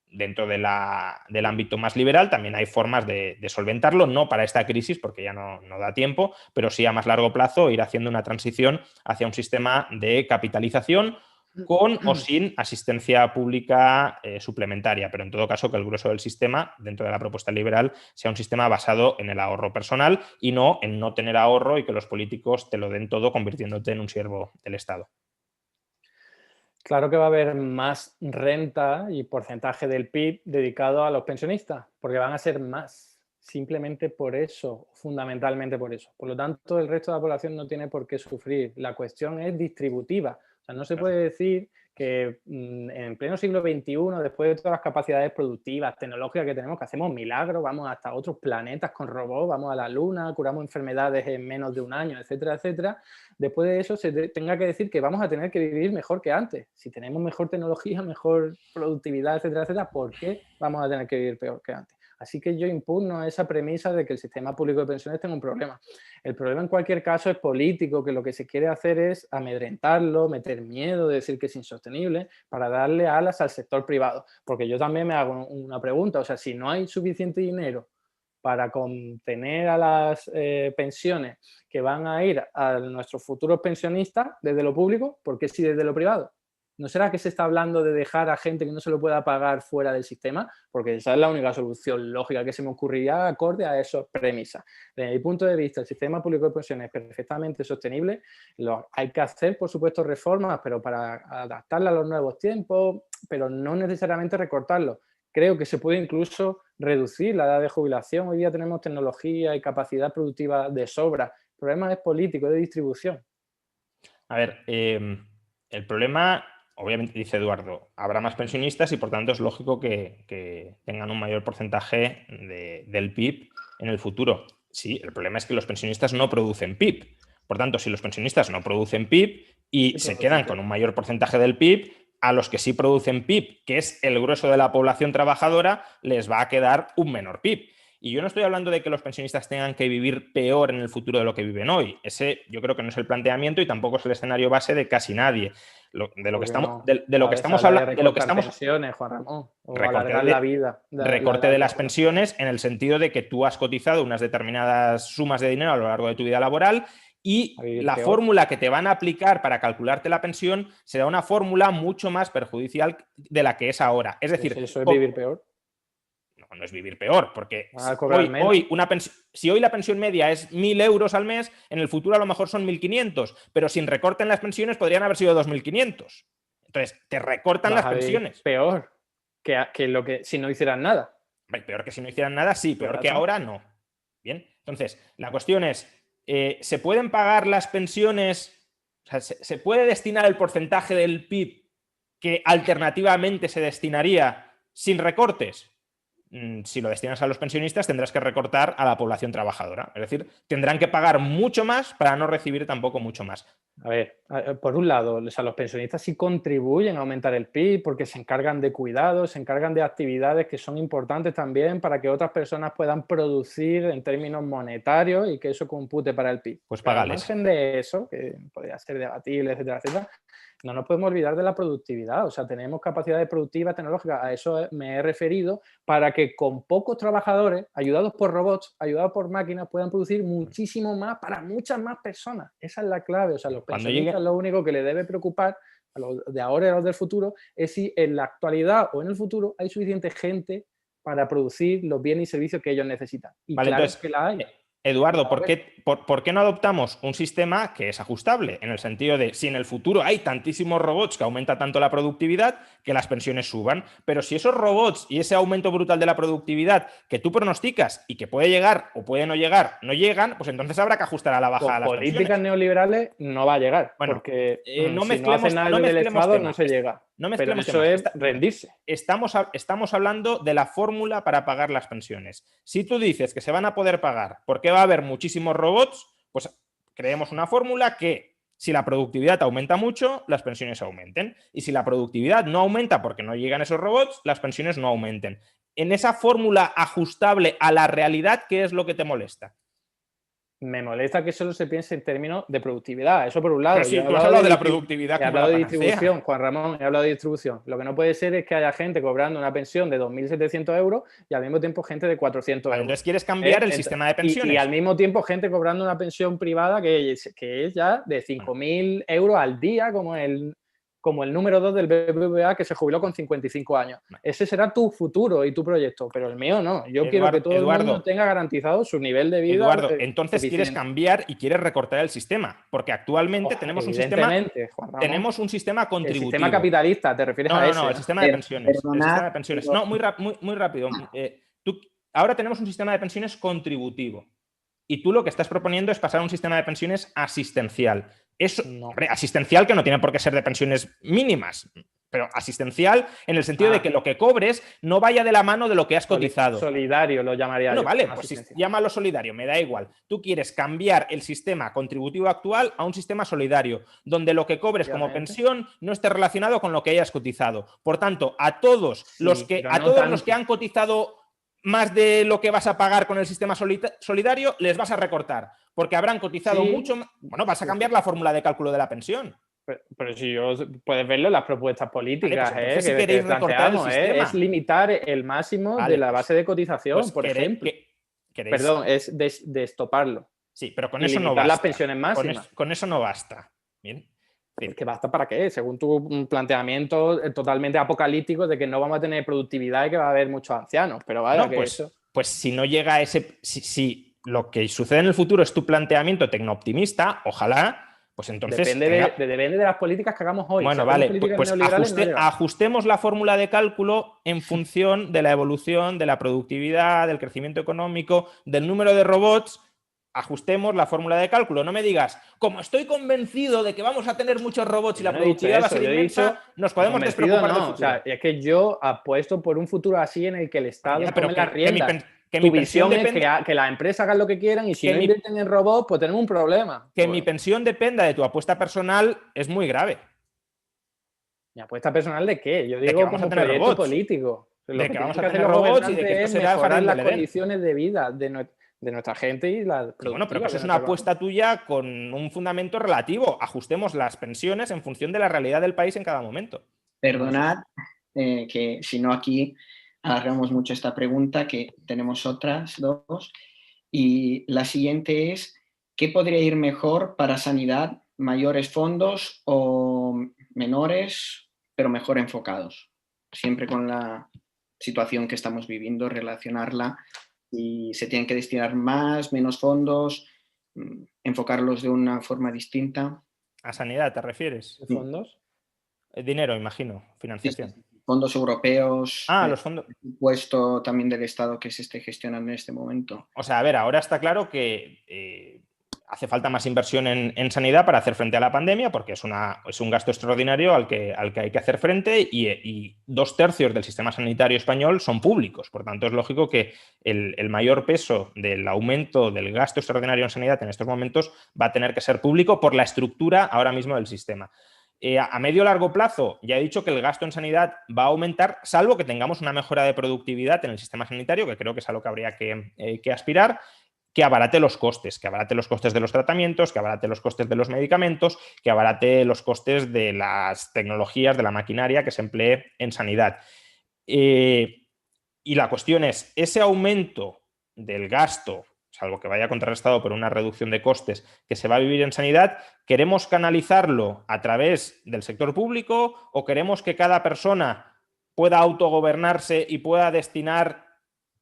dentro del ámbito más liberal también hay formas de solventarlo, no para esta crisis porque ya no da tiempo, pero sí a más largo plazo ir haciendo una transición hacia un sistema de capitalización con o sin asistencia pública suplementaria, pero en todo caso que el grueso del sistema, dentro de la propuesta liberal, sea un sistema basado en el ahorro personal y no en no tener ahorro y que los políticos te lo den todo convirtiéndote en un siervo del Estado. Claro que va a haber más renta y porcentaje del PIB dedicado a los pensionistas, porque van a ser más, simplemente por eso, fundamentalmente por eso. Por lo tanto, el resto de la población no tiene por qué sufrir. La cuestión es distributiva. O sea, no se puede decir que en pleno siglo XXI, después de todas las capacidades productivas, tecnológicas que tenemos, que hacemos milagros, vamos hasta otros planetas con robots, vamos a la Luna, curamos enfermedades en menos de un año, etcétera, etcétera. Después de eso se tenga que decir que vamos a tener que vivir mejor que antes. Si tenemos mejor tecnología, mejor productividad, etcétera, etcétera, ¿por qué vamos a tener que vivir peor que antes? Así que yo impugno esa premisa de que el sistema público de pensiones tenga un problema. El problema en cualquier caso es político, que lo que se quiere hacer es amedrentarlo, meter miedo, decir que es insostenible, para darle alas al sector privado. Porque yo también me hago una pregunta, o sea, si no hay suficiente dinero para contener a las pensiones que van a ir a nuestros futuros pensionistas desde lo público, ¿por qué sí desde lo privado? ¿No será que se está hablando de dejar a gente que no se lo pueda pagar fuera del sistema? Porque esa es la única solución lógica que se me ocurriría acorde a esas premisas. Desde mi punto de vista, el sistema público de pensiones es perfectamente sostenible. Hay que hacer, por supuesto, reformas, pero para adaptarla a los nuevos tiempos, pero no necesariamente recortarlo. Creo que se puede incluso reducir la edad de jubilación. Hoy día tenemos tecnología y capacidad productiva de sobra. El problema es político, de distribución. A ver, el problema, obviamente, dice Eduardo, habrá más pensionistas y por tanto es lógico que tengan un mayor porcentaje del PIB en el futuro. Sí, el problema es que los pensionistas no producen PIB. Por tanto, si los pensionistas no producen PIB y se quedan con un mayor porcentaje del PIB, a los que sí producen PIB, que es el grueso de la población trabajadora, les va a quedar un menor PIB. Y yo no estoy hablando de que los pensionistas tengan que vivir peor en el futuro de lo que viven hoy. Ese yo creo que no es el planteamiento y tampoco es el escenario base de casi nadie. De lo que estamos hablando, de lo que estamos pensiones, Juan Ramón, o recorte alargar la vida. Recorte de las pensiones en el sentido de que tú has cotizado unas determinadas sumas de dinero a lo largo de tu vida laboral y la fórmula que te van a aplicar para calcularte la pensión será una fórmula mucho más perjudicial de la que es ahora. Es decir, ¿eso es vivir peor? No es vivir peor, porque si hoy la pensión media es 1.000 euros al mes, en el futuro a lo mejor son 1.500, pero sin recorte en las pensiones podrían haber sido 2.500. Entonces, te recortan las pensiones. Peor que lo que si no hicieran nada. Peor que si no hicieran nada, sí, peor que ahora no. Bien, entonces, la cuestión es, ¿se pueden pagar las pensiones? O sea, ¿se puede destinar el porcentaje del PIB que alternativamente se destinaría sin recortes? Si lo destinas a los pensionistas, tendrás que recortar a la población trabajadora. Es decir, tendrán que pagar mucho más para no recibir tampoco mucho más. A ver, por un lado, o sea, los pensionistas sí contribuyen a aumentar el PIB porque se encargan de cuidados, se encargan de actividades que son importantes también para que otras personas puedan producir en términos monetarios y que eso compute para el PIB. Pues pagales. Al margen de eso, que podría ser debatible, etcétera, etcétera, no nos podemos olvidar de la productividad. O sea, tenemos capacidades productivas tecnológicas, a eso me he referido, para que con pocos trabajadores, ayudados por robots, ayudados por máquinas, puedan producir muchísimo más para muchas más personas. Esa es la clave. O sea, los pensionistas lo único que les debe preocupar a los de ahora y a los del futuro es si en la actualidad o en el futuro hay suficiente gente para producir los bienes y servicios que ellos necesitan. Y vale, claro entonces, que la hay. Eduardo, ¿por qué no adoptamos un sistema que es ajustable? En el sentido de, si en el futuro hay tantísimos robots que aumenta tanto la productividad, que las pensiones suban. Pero si esos robots y ese aumento brutal de la productividad que tú pronosticas y que puede llegar o puede no llegar, no llegan, pues entonces habrá que ajustar a la baja a las pensiones. Políticas neoliberales no va a llegar, bueno, porque no si no hace nada del Estado no se llega. No pero eso es rendirse. Estamos hablando de la fórmula para pagar las pensiones. Si tú dices que se van a poder pagar porque va a haber muchísimos robots, pues creemos una fórmula que si la productividad aumenta mucho, las pensiones aumenten. Y si la productividad no aumenta porque no llegan esos robots, las pensiones no aumenten. En esa fórmula ajustable a la realidad, ¿qué es lo que te molesta? Me molesta que solo se piense en términos de productividad. Eso por un lado. Pero sí, tú has hablado de la productividad. He hablado de distribución, Juan Ramón, he hablado de distribución. Lo que no puede ser es que haya gente cobrando una pensión de 2.700 euros y al mismo tiempo gente de 400 euros. Entonces quieres cambiar el sistema de pensiones. Y al mismo tiempo gente cobrando una pensión privada que es ya de 5.000 euros al día, como el número 2 del BBVA que se jubiló con 55 años. Ese será tu futuro y tu proyecto, pero el mío no. Yo quiero que todo el mundo tenga garantizado su nivel de vida. Eduardo, entonces quieres cambiar y quieres recortar el sistema, porque actualmente tenemos un sistema contributivo. El sistema capitalista, ¿te refieres a ese? No, el sistema de pensiones. El sistema de pensiones. No, muy rápido. Ahora tenemos un sistema de pensiones contributivo. Y tú lo que estás proponiendo es pasar a un sistema de pensiones asistencial. Eso, hombre, asistencial que no tiene por qué ser de pensiones mínimas, pero asistencial en el sentido de que lo que cobres no vaya de la mano de lo que has cotizado. Solidario lo llamaría yo. Vale, pues llámalo solidario, me da igual. Tú quieres cambiar el sistema contributivo actual a un sistema solidario, donde lo que cobres como pensión no esté relacionado con lo que hayas cotizado. Por tanto, a todos los que han cotizado más de lo que vas a pagar con el sistema solidario, les vas a recortar, porque habrán cotizado mucho. Bueno, vas a cambiar la fórmula de cálculo de la pensión. Pero si puedes verlo en las propuestas políticas, vale, pues si queréis recortar el sistema. Es limitar el máximo de la base de cotización, pues por ejemplo. Perdón, es de estoparlo. Sí, pero con eso no basta. Las pensiones máximas. Con eso no basta. Bien. ¿Que basta para qué? Según tu planteamiento totalmente apocalíptico de que no vamos a tener productividad y que va a haber muchos ancianos. Pero vaya, no, pues si no llega a ese... Si lo que sucede en el futuro es tu planteamiento tecnooptimista, ojalá, pues entonces... Depende de las políticas que hagamos hoy. Bueno, vale, pues ajustemos la fórmula de cálculo en función de la evolución, de la productividad, del crecimiento económico, del número de robots. Ajustemos la fórmula de cálculo. No me digas, como estoy convencido de que vamos a tener muchos robots y la productividad va a ser inmensa, nos podemos despreocupar del futuro. O sea, es que yo apuesto por un futuro así en el que el Estado tome las riendas. Tu visión es que las empresas hagan lo que quieran y si no invierten en robots, pues tenemos un problema. Que mi pensión dependa de tu apuesta personal es muy grave. ¿Mi apuesta personal de qué? Yo digo como proyecto político. De que vamos a tener robots y de que esto será mejorar las condiciones de vida de nuestra gente y la productividad. Bueno, pero eso es una apuesta tuya con un fundamento relativo. Ajustemos las pensiones en función de la realidad del país en cada momento. Perdonad que si no aquí alargamos mucho esta pregunta, que tenemos otras dos. Y la siguiente es, ¿qué podría ir mejor para sanidad? ¿Mayores fondos o menores, pero mejor enfocados? Siempre con la situación que estamos viviendo, relacionarla. Y se tienen que destinar más, menos fondos, enfocarlos de una forma distinta. ¿A sanidad te refieres? ¿Fondos? Dinero, imagino, financiación. Sí. Fondos europeos, los fondos. Presupuesto también del Estado que se esté gestionando en este momento. O sea, a ver, ahora está claro que hace falta más inversión en sanidad para hacer frente a la pandemia, porque es un gasto extraordinario al que hay que hacer frente y 2/3 del sistema sanitario español son públicos. Por tanto, es lógico que el mayor peso del aumento del gasto extraordinario en sanidad en estos momentos va a tener que ser público por la estructura ahora mismo del sistema. A medio largo plazo, ya he dicho que el gasto en sanidad va a aumentar, salvo que tengamos una mejora de productividad en el sistema sanitario, que creo que es a lo que habría que aspirar, que abarate los costes de los tratamientos, que abarate los costes de los medicamentos, que abarate los costes de las tecnologías, de la maquinaria que se emplee en sanidad. Y la cuestión es, ese aumento del gasto, salvo que vaya contrarrestado por una reducción de costes que se va a vivir en sanidad, ¿queremos canalizarlo a través del sector público o queremos que cada persona pueda autogobernarse y pueda destinar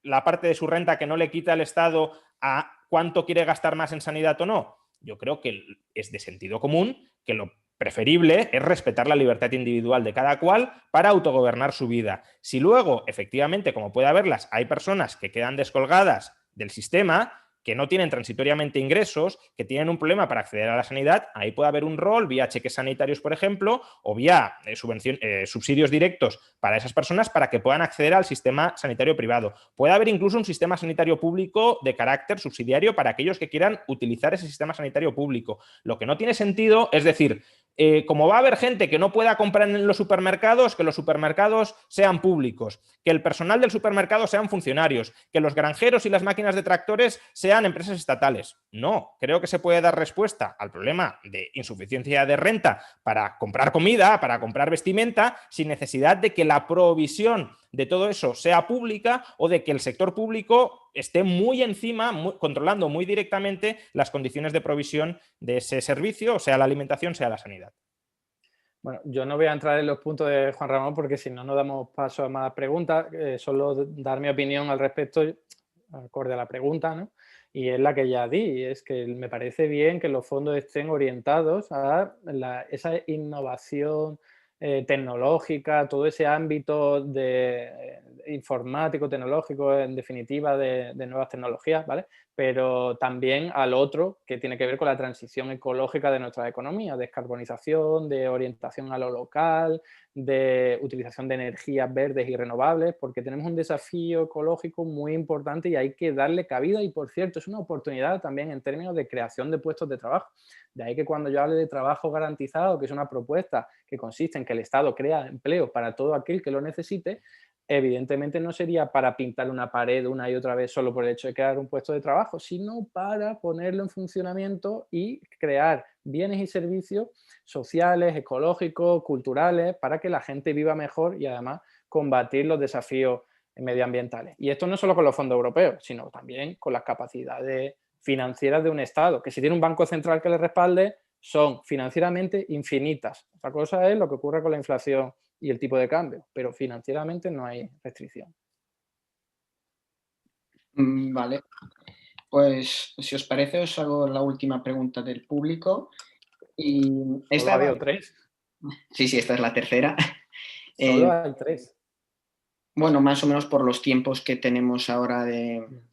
la parte de su renta que no le quita el Estado a cuánto quiere gastar más en sanidad o no? Yo creo que es de sentido común que lo preferible es respetar la libertad individual de cada cual para autogobernar su vida. Si luego, efectivamente, como puede haberlas, hay personas que quedan descolgadas del sistema, que no tienen transitoriamente ingresos, que tienen un problema para acceder a la sanidad, ahí puede haber un rol vía cheques sanitarios, por ejemplo, o vía subsidios directos para esas personas para que puedan acceder al sistema sanitario privado. Puede haber incluso un sistema sanitario público de carácter subsidiario para aquellos que quieran utilizar ese sistema sanitario público. Lo que no tiene sentido es decir, como va a haber gente que no pueda comprar en los supermercados, que los supermercados sean públicos, que el personal del supermercado sean funcionarios, que los granjeros y las máquinas de tractores sean empresas estatales. No, creo que se puede dar respuesta al problema de insuficiencia de renta para comprar comida, para comprar vestimenta, sin necesidad de que la provisión de todo eso sea pública o de que el sector público esté muy encima, controlando muy directamente las condiciones de provisión de ese servicio, sea la alimentación, sea la sanidad. Bueno, yo no voy a entrar en los puntos de Juan Ramón porque si no, no damos paso a más preguntas. Solo dar mi opinión al respecto, acorde a la pregunta, ¿no? Y es la que ya di, es que me parece bien que los fondos estén orientados a esa innovación tecnológica, todo ese ámbito de informático, tecnológico, en definitiva, de nuevas tecnologías, ¿vale? Pero también al otro, que tiene que ver con la transición ecológica de nuestra economía, descarbonización, de orientación a lo local, de utilización de energías verdes y renovables, porque tenemos un desafío ecológico muy importante y hay que darle cabida y, por cierto, es una oportunidad también en términos de creación de puestos de trabajo. De ahí que cuando yo hable de trabajo garantizado, que es una propuesta que consiste en que el Estado crea empleo para todo aquel que lo necesite, evidentemente no sería para pintar una pared una y otra vez solo por el hecho de crear un puesto de trabajo, sino para ponerlo en funcionamiento y crear bienes y servicios sociales, ecológicos, culturales, para que la gente viva mejor y además combatir los desafíos medioambientales. Y esto no solo con los fondos europeos, sino también con las capacidades financieras de un Estado, que si tiene un banco central que le respalde, son financieramente infinitas. Otra cosa es lo que ocurre con la inflación y el tipo de cambio, pero financieramente no hay restricción. Vale, pues si os parece os hago la última pregunta del público. Y Solo ha habido 3. Sí, esta es la tercera. Solo hay 3. Bueno, más o menos por los tiempos que tenemos ahora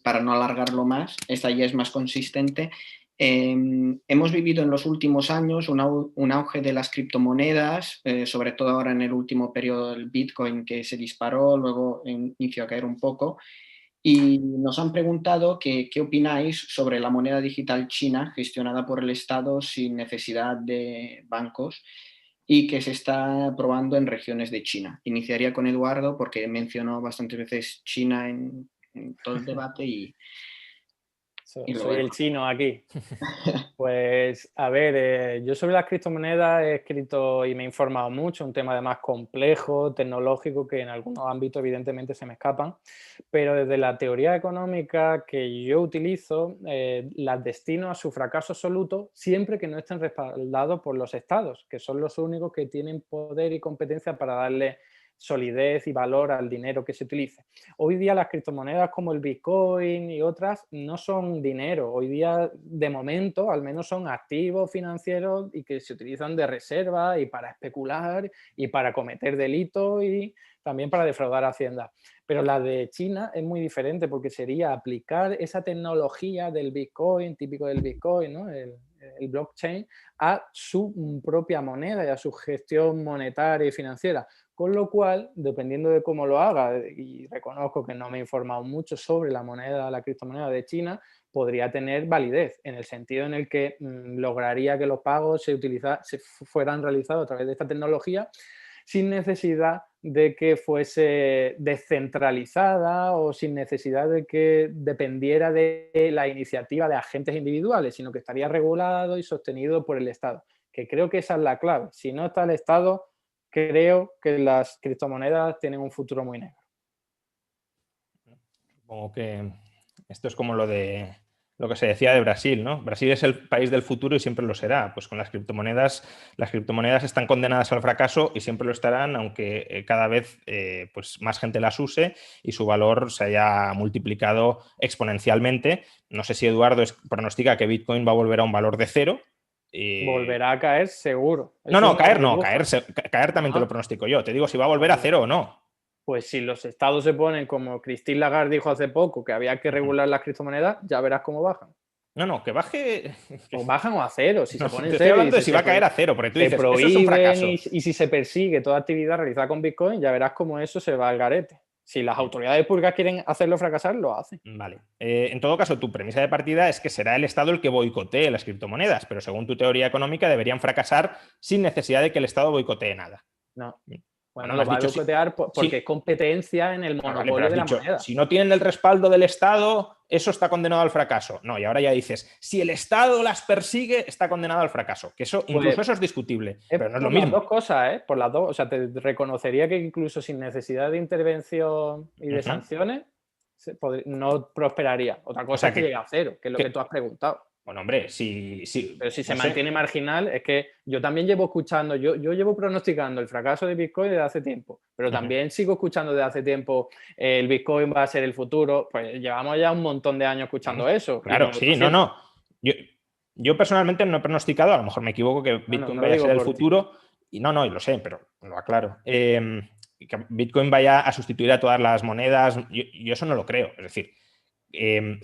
para no alargarlo más, esta ya es más consistente. Hemos vivido en los últimos años un auge de las criptomonedas, sobre todo ahora en el último periodo del Bitcoin que se disparó, luego inició a caer un poco. Y nos han preguntado qué opináis sobre la moneda digital china gestionada por el Estado sin necesidad de bancos y que se está probando en regiones de China. Iniciaría con Eduardo porque mencionó bastantes veces China en todo el debate y soy el chino aquí. Pues, a ver, yo sobre las criptomonedas he escrito y me he informado mucho, un tema además complejo, tecnológico, que en algunos ámbitos evidentemente se me escapan, pero desde la teoría económica que yo utilizo, las destino a su fracaso absoluto siempre que no estén respaldados por los estados, que son los únicos que tienen poder y competencia para darle solidez y valor al dinero que se utilice. Hoy día las criptomonedas como el Bitcoin y otras no son dinero. Hoy día, de momento, al menos son activos financieros y que se utilizan de reserva y para especular y para cometer delitos y también para defraudar a Hacienda. Pero la de China es muy diferente porque sería aplicar esa tecnología del Bitcoin, típico del Bitcoin, ¿no? el blockchain, a su propia moneda y a su gestión monetaria y financiera. Con lo cual, dependiendo de cómo lo haga, y reconozco que no me he informado mucho sobre la criptomoneda de China, podría tener validez en el sentido en el que lograría que los pagos se fueran realizados a través de esta tecnología sin necesidad de que fuese descentralizada o sin necesidad de que dependiera de la iniciativa de agentes individuales, sino que estaría regulado y sostenido por el Estado, que creo que esa es la clave. Si no está el Estado, creo que las criptomonedas tienen un futuro muy negro. Supongo que esto es como lo de lo que se decía de Brasil, ¿no? Brasil es el país del futuro y siempre lo será. Pues con las criptomonedas están condenadas al fracaso y siempre lo estarán, aunque cada vez pues más gente las use y su valor se haya multiplicado exponencialmente. No sé si Eduardo pronostica que Bitcoin va a volver a un valor de cero. Volverá a caer seguro. No, caer no, caer también te lo pronostico yo. Te digo si va a volver a cero o no. Pues si los estados se ponen como Christine Lagarde dijo hace poco, que había que regular las criptomonedas, ya verás cómo bajan. No, que baje... O bajan o a cero. Si se ponen te estoy hablando de si va a caer a cero, porque tú dices, eso es un fracaso. Y si se persigue toda actividad realizada con Bitcoin, ya verás cómo eso se va al garete. Si las autoridades públicas quieren hacerlo fracasar, lo hacen. Vale. En todo caso, tu premisa de partida es que será el Estado el que boicotee las criptomonedas, pero según tu teoría económica deberían fracasar sin necesidad de que el Estado boicotee nada. No. Bueno, lo va a boicotear porque es competencia en el monopolio de la moneda. Si no tienen el respaldo del Estado, eso está condenado al fracaso. No, y ahora ya dices, si el Estado las persigue, está condenado al fracaso. Que eso, incluso eso es discutible, pero no es lo mismo. Por las dos cosas, por las dos. O sea, te reconocería que incluso sin necesidad de intervención y de sanciones, no prosperaría. Otra cosa es que llegue a cero, que es lo que tú has preguntado. Bueno, hombre, sí. Pero si se mantiene marginal, es que yo también llevo escuchando, yo llevo pronosticando el fracaso de Bitcoin desde hace tiempo, pero también sigo escuchando desde hace tiempo el Bitcoin va a ser el futuro. Pues llevamos ya un montón de años escuchando eso. Claro, sí, no. Yo personalmente no he pronosticado, a lo mejor me equivoco, que Bitcoin vaya a ser el futuro. Y no, y lo sé, pero lo aclaro. Que Bitcoin vaya a sustituir a todas las monedas, yo eso no lo creo. Es decir,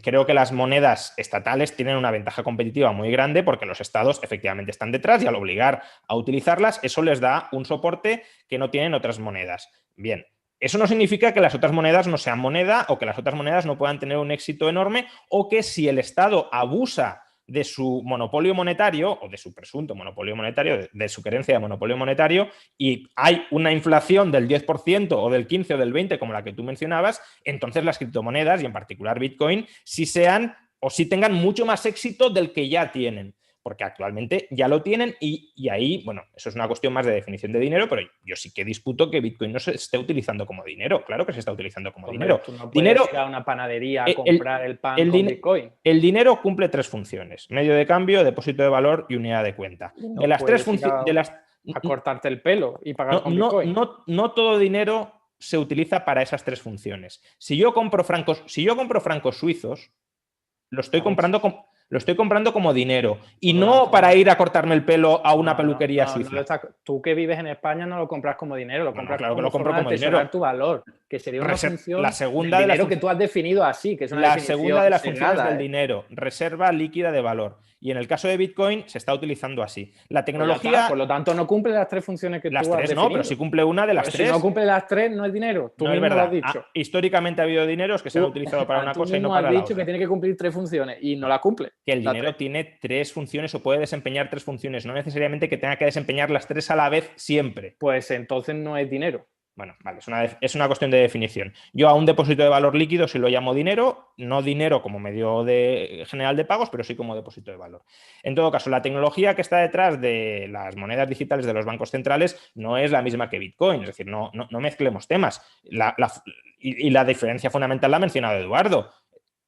creo que las monedas estatales tienen una ventaja competitiva muy grande porque los estados efectivamente están detrás y al obligar a utilizarlas, eso les da un soporte que no tienen otras monedas. Bien, eso no significa que las otras monedas no sean moneda o que las otras monedas no puedan tener un éxito enorme o que si el Estado abusa de su monopolio monetario o de su presunto monopolio monetario, de su querencia de monopolio monetario y hay una inflación del 10% o del 15% o del 20% como la que tú mencionabas, entonces las criptomonedas y en particular Bitcoin sí sean o sí tengan mucho más éxito del que ya tienen. Porque actualmente ya lo tienen y ahí, bueno, eso es una cuestión más de definición de dinero, pero yo sí que disputo que Bitcoin no se esté utilizando como dinero. Claro que se está utilizando como dinero. Tú no puedes ir a una panadería a comprar el pan con Bitcoin. El dinero cumple tres funciones: medio de cambio, depósito de valor y unidad de cuenta. No de las tres funciones... A cortarte el pelo y pagar con Bitcoin. No todo dinero se utiliza para esas tres funciones. Si yo compro francos suizos, lo estoy comprando como dinero y no para ir a cortarme el pelo a una peluquería suiza. Tú que vives en España no lo compras como dinero, lo compras claro que lo compro como dinero. Tu valor, que sería una función la segunda del dinero que tú has definido así, que es una la segunda de las funciones del dinero, reserva líquida de valor. Y en el caso de Bitcoin se está utilizando así. La tecnología... Por lo tanto, no cumple las tres funciones que tú has definido. Las tres no, pero si cumple una de las tres. Si no cumple las tres, no es dinero. Tú mismo lo has dicho. Históricamente ha habido dineros que se han utilizado para una cosa y no para la otra. Tú mismo has dicho que tiene que cumplir tres funciones y no la cumple. Que el dinero tiene tres funciones o puede desempeñar tres funciones, no necesariamente que tenga que desempeñar las tres a la vez siempre. Pues entonces no es dinero. Bueno, vale, es una cuestión de definición. Yo a un depósito de valor líquido sí lo llamo dinero, no dinero como medio general de pagos, pero sí como depósito de valor. En todo caso, la tecnología que está detrás de las monedas digitales de los bancos centrales no es la misma que Bitcoin, es decir, no mezclemos temas. Y la diferencia fundamental la ha mencionado Eduardo.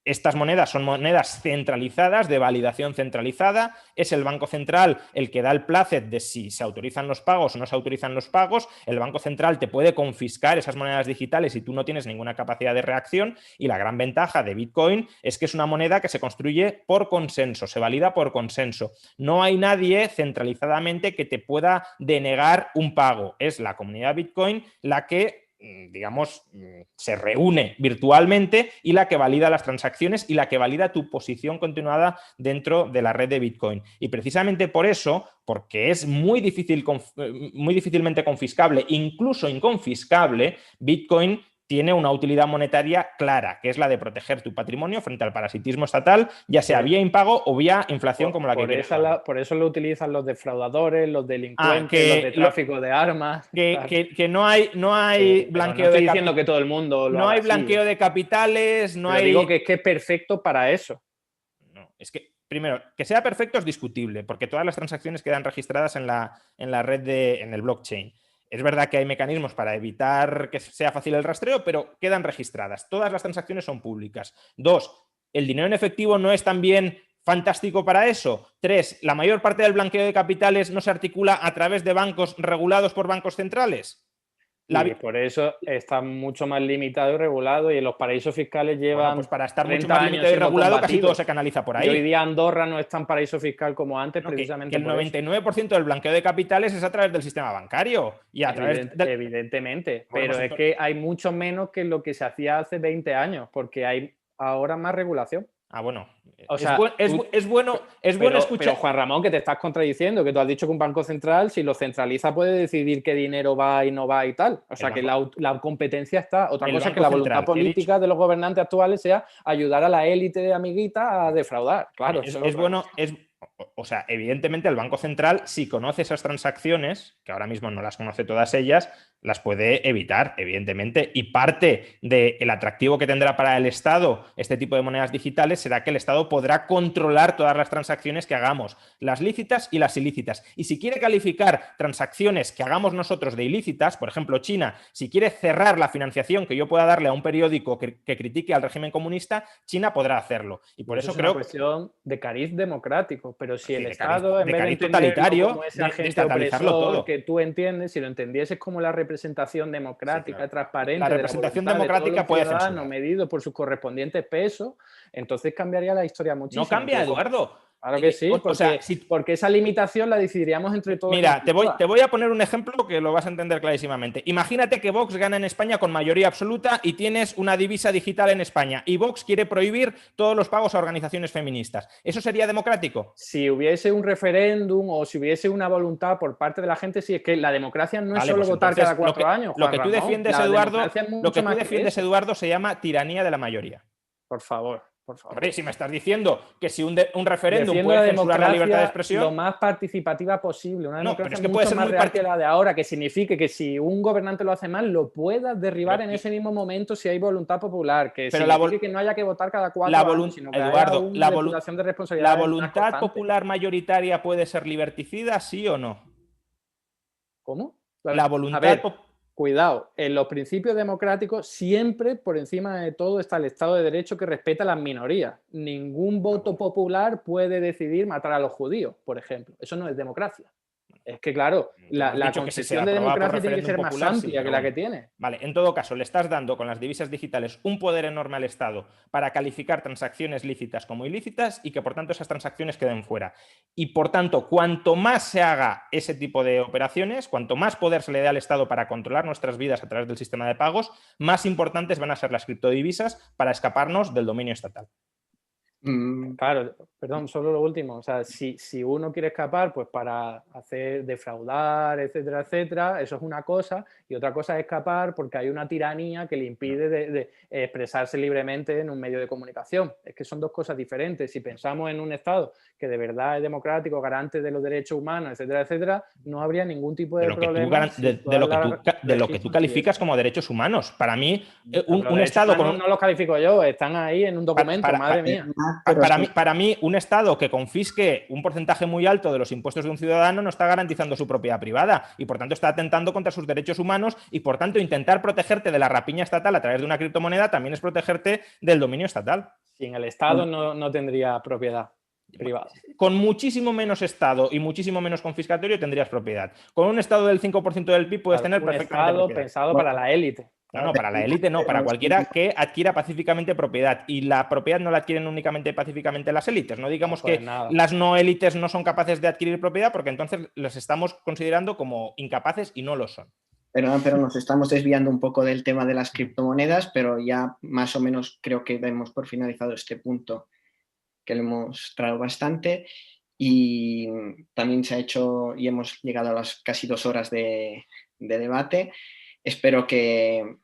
Estas monedas son monedas centralizadas, de validación centralizada. Es el Banco Central el que da el plácet de si se autorizan los pagos o no se autorizan los pagos. El Banco Central te puede confiscar esas monedas digitales y tú no tienes ninguna capacidad de reacción. Y la gran ventaja de Bitcoin es que es una moneda que se construye por consenso, se valida por consenso. No hay nadie centralizadamente que te pueda denegar un pago. Es la comunidad Bitcoin la que, digamos, se reúne virtualmente y la que valida las transacciones y la que valida tu posición continuada dentro de la red de Bitcoin. Y precisamente por eso, porque es muy difícilmente confiscable, incluso inconfiscable, Bitcoin tiene una utilidad monetaria clara, que es la de proteger tu patrimonio frente al parasitismo estatal, ya sea vía impago o vía inflación como la que quieres. Por eso lo utilizan los defraudadores, los delincuentes, los de tráfico de armas. Que no hay blanqueo no estoy diciendo que todo el mundo lo no haga hay así. Blanqueo de capitales, no hay... Digo que es perfecto para eso. No, es que primero, que sea perfecto es discutible, porque todas las transacciones quedan registradas en la red en el blockchain. Es verdad que hay mecanismos para evitar que sea fácil el rastreo, pero quedan registradas. Todas las transacciones son públicas. Dos, ¿El dinero en efectivo no es también fantástico para eso? 3, ¿la mayor parte del blanqueo de capitales no se articula a través de bancos regulados por bancos centrales? Y por eso está mucho más limitado y regulado, y en los paraísos fiscales llevan pues para estar mucho 30 más años limitado y siendo regulado casi combatidos. todo se canaliza por ahí. Y hoy día Andorra no es tan paraíso fiscal como antes, No, precisamente que el por 99% del blanqueo de capitales es a través del sistema bancario. Y a través del... Evidentemente, Bueno, pero pues es que hay mucho menos que lo que se hacía hace 20 años, porque hay ahora más regulación. bueno. O sea, es bueno escuchar. Pero Juan Ramón, que te estás contradiciendo, que tú has dicho que un banco central, si lo centraliza, puede decidir qué dinero va y no va y tal. O sea, que la competencia está. Otra cosa es que la voluntad política de los gobernantes actuales sea ayudar a la élite de amiguitas a defraudar. Claro, o sea, evidentemente el Banco Central, si conoce esas transacciones, que ahora mismo no las conoce todas ellas, las puede evitar, evidentemente, y parte del atractivo que tendrá para el Estado este tipo de monedas digitales será que el Estado podrá controlar todas las transacciones que hagamos, las lícitas y las ilícitas. Y si quiere calificar transacciones que hagamos nosotros de ilícitas, por ejemplo, China, si quiere cerrar la financiación que yo pueda darle a un periódico que critique al régimen comunista, China podrá hacerlo. Y por eso creo que es una cuestión de cariz democrático, pero si el de Estado, cariz, en vez de cariz entenderlo totalitario, como ese de agente estatalizarlo opresor todo. que tú entiendes, si lo entendieses como la representación democrática, claro, transparente, la representación de la voluntad democrática de todos puede los ciudadanos censurar. medido por sus correspondientes pesos, entonces cambiaría la historia muchísimo. No cambia, Eduardo. Claro que sí, porque esa limitación la decidiríamos entre todos. Mira, te voy a poner un ejemplo que lo vas a entender clarísimamente. Imagínate que Vox gana en España con mayoría absoluta y tienes una divisa digital en España y Vox quiere prohibir todos los pagos a organizaciones feministas. ¿Eso sería democrático? Si hubiese un referéndum o si hubiese una voluntad por parte de la gente, si es que la democracia no es solo votar cada 4 años. Lo que tú defiendes, Eduardo, se llama tiranía de la mayoría. Por favor. Por favor. Hombre, si me estás diciendo que si un referéndum puede censurar la libertad de expresión, lo más participativa posible, una democracia pero es que mucho puede ser más muy real que la de ahora, que signifique que si un gobernante lo hace mal, lo puedas derribar en ese mismo momento si hay voluntad popular, que signifique que no haya que votar cada 4 años, sino que haya una depuración de responsabilidad. ¿La voluntad popular mayoritaria puede ser liberticida, sí o no? ¿Cómo? La voluntad Cuidado, en los principios democráticos siempre por encima de todo está el Estado de Derecho que respeta a las minorías. Ningún voto popular puede decidir matar a los judíos, por ejemplo. Eso no es democracia. Es que, claro, la concepción de democracia tiene que ser más amplia que la que tiene. Vale, en todo caso, le estás dando con las divisas digitales un poder enorme al Estado para calificar transacciones lícitas como ilícitas y que, por tanto, esas transacciones queden fuera. Y, por tanto, cuanto más se haga ese tipo de operaciones, cuanto más poder se le dé al Estado para controlar nuestras vidas a través del sistema de pagos, más importantes van a ser las criptodivisas para escaparnos del dominio estatal. Claro, perdón, solo lo último. O sea, si uno quiere escapar, pues para defraudar, etcétera, etcétera, eso es una cosa. Y otra cosa es escapar porque hay una tiranía que le impide de expresarse libremente en un medio de comunicación. Es que son dos cosas diferentes. Si pensamos en un Estado que de verdad es democrático, garante de los derechos humanos, etcétera, etcétera, no habría ningún tipo de problema. De lo que tú calificas como derechos humanos. Para mí, un Estado... No los califico yo, están ahí en un documento, madre mía. Para mí, un Estado que confisque un porcentaje muy alto de los impuestos de un ciudadano no está garantizando su propiedad privada y, por tanto, está atentando contra sus derechos humanos y, por tanto, intentar protegerte de la rapiña estatal a través de una criptomoneda también es protegerte del dominio estatal. Sin el Estado no tendría propiedad privada. Con muchísimo menos Estado y muchísimo menos confiscatorio tendrías propiedad. Con un Estado del 5% del PIB puedes tener perfectamente propiedad. Pensado para la élite. No, para la élite no, para cualquiera que adquiera pacíficamente propiedad. Y la propiedad no la adquieren únicamente pacíficamente las élites. No digamos que las no élites no son capaces de adquirir propiedad, porque entonces las estamos considerando como incapaces y no lo son. Pero nos estamos desviando un poco del tema de las criptomonedas, pero ya más o menos creo que damos por finalizado este punto, que lo hemos traído bastante. Y también se ha hecho y hemos llegado a las casi 2 horas de debate. Espero que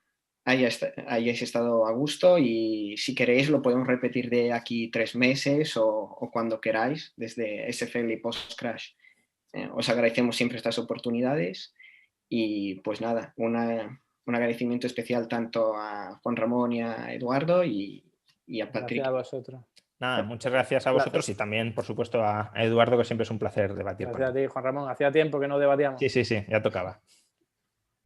hayáis estado a gusto y si queréis lo podemos repetir de aquí 3 meses o cuando queráis desde SFL y Postcrash. Os agradecemos siempre estas oportunidades y pues nada, un agradecimiento especial tanto a Juan Ramón y a Eduardo y a Patrick. Gracias a vosotros. Nada, muchas gracias a vosotros y también, por supuesto, a Eduardo, que siempre es un placer debatir. Gracias a ti, Juan Ramón. Hacía tiempo que no debatíamos. Sí, ya tocaba.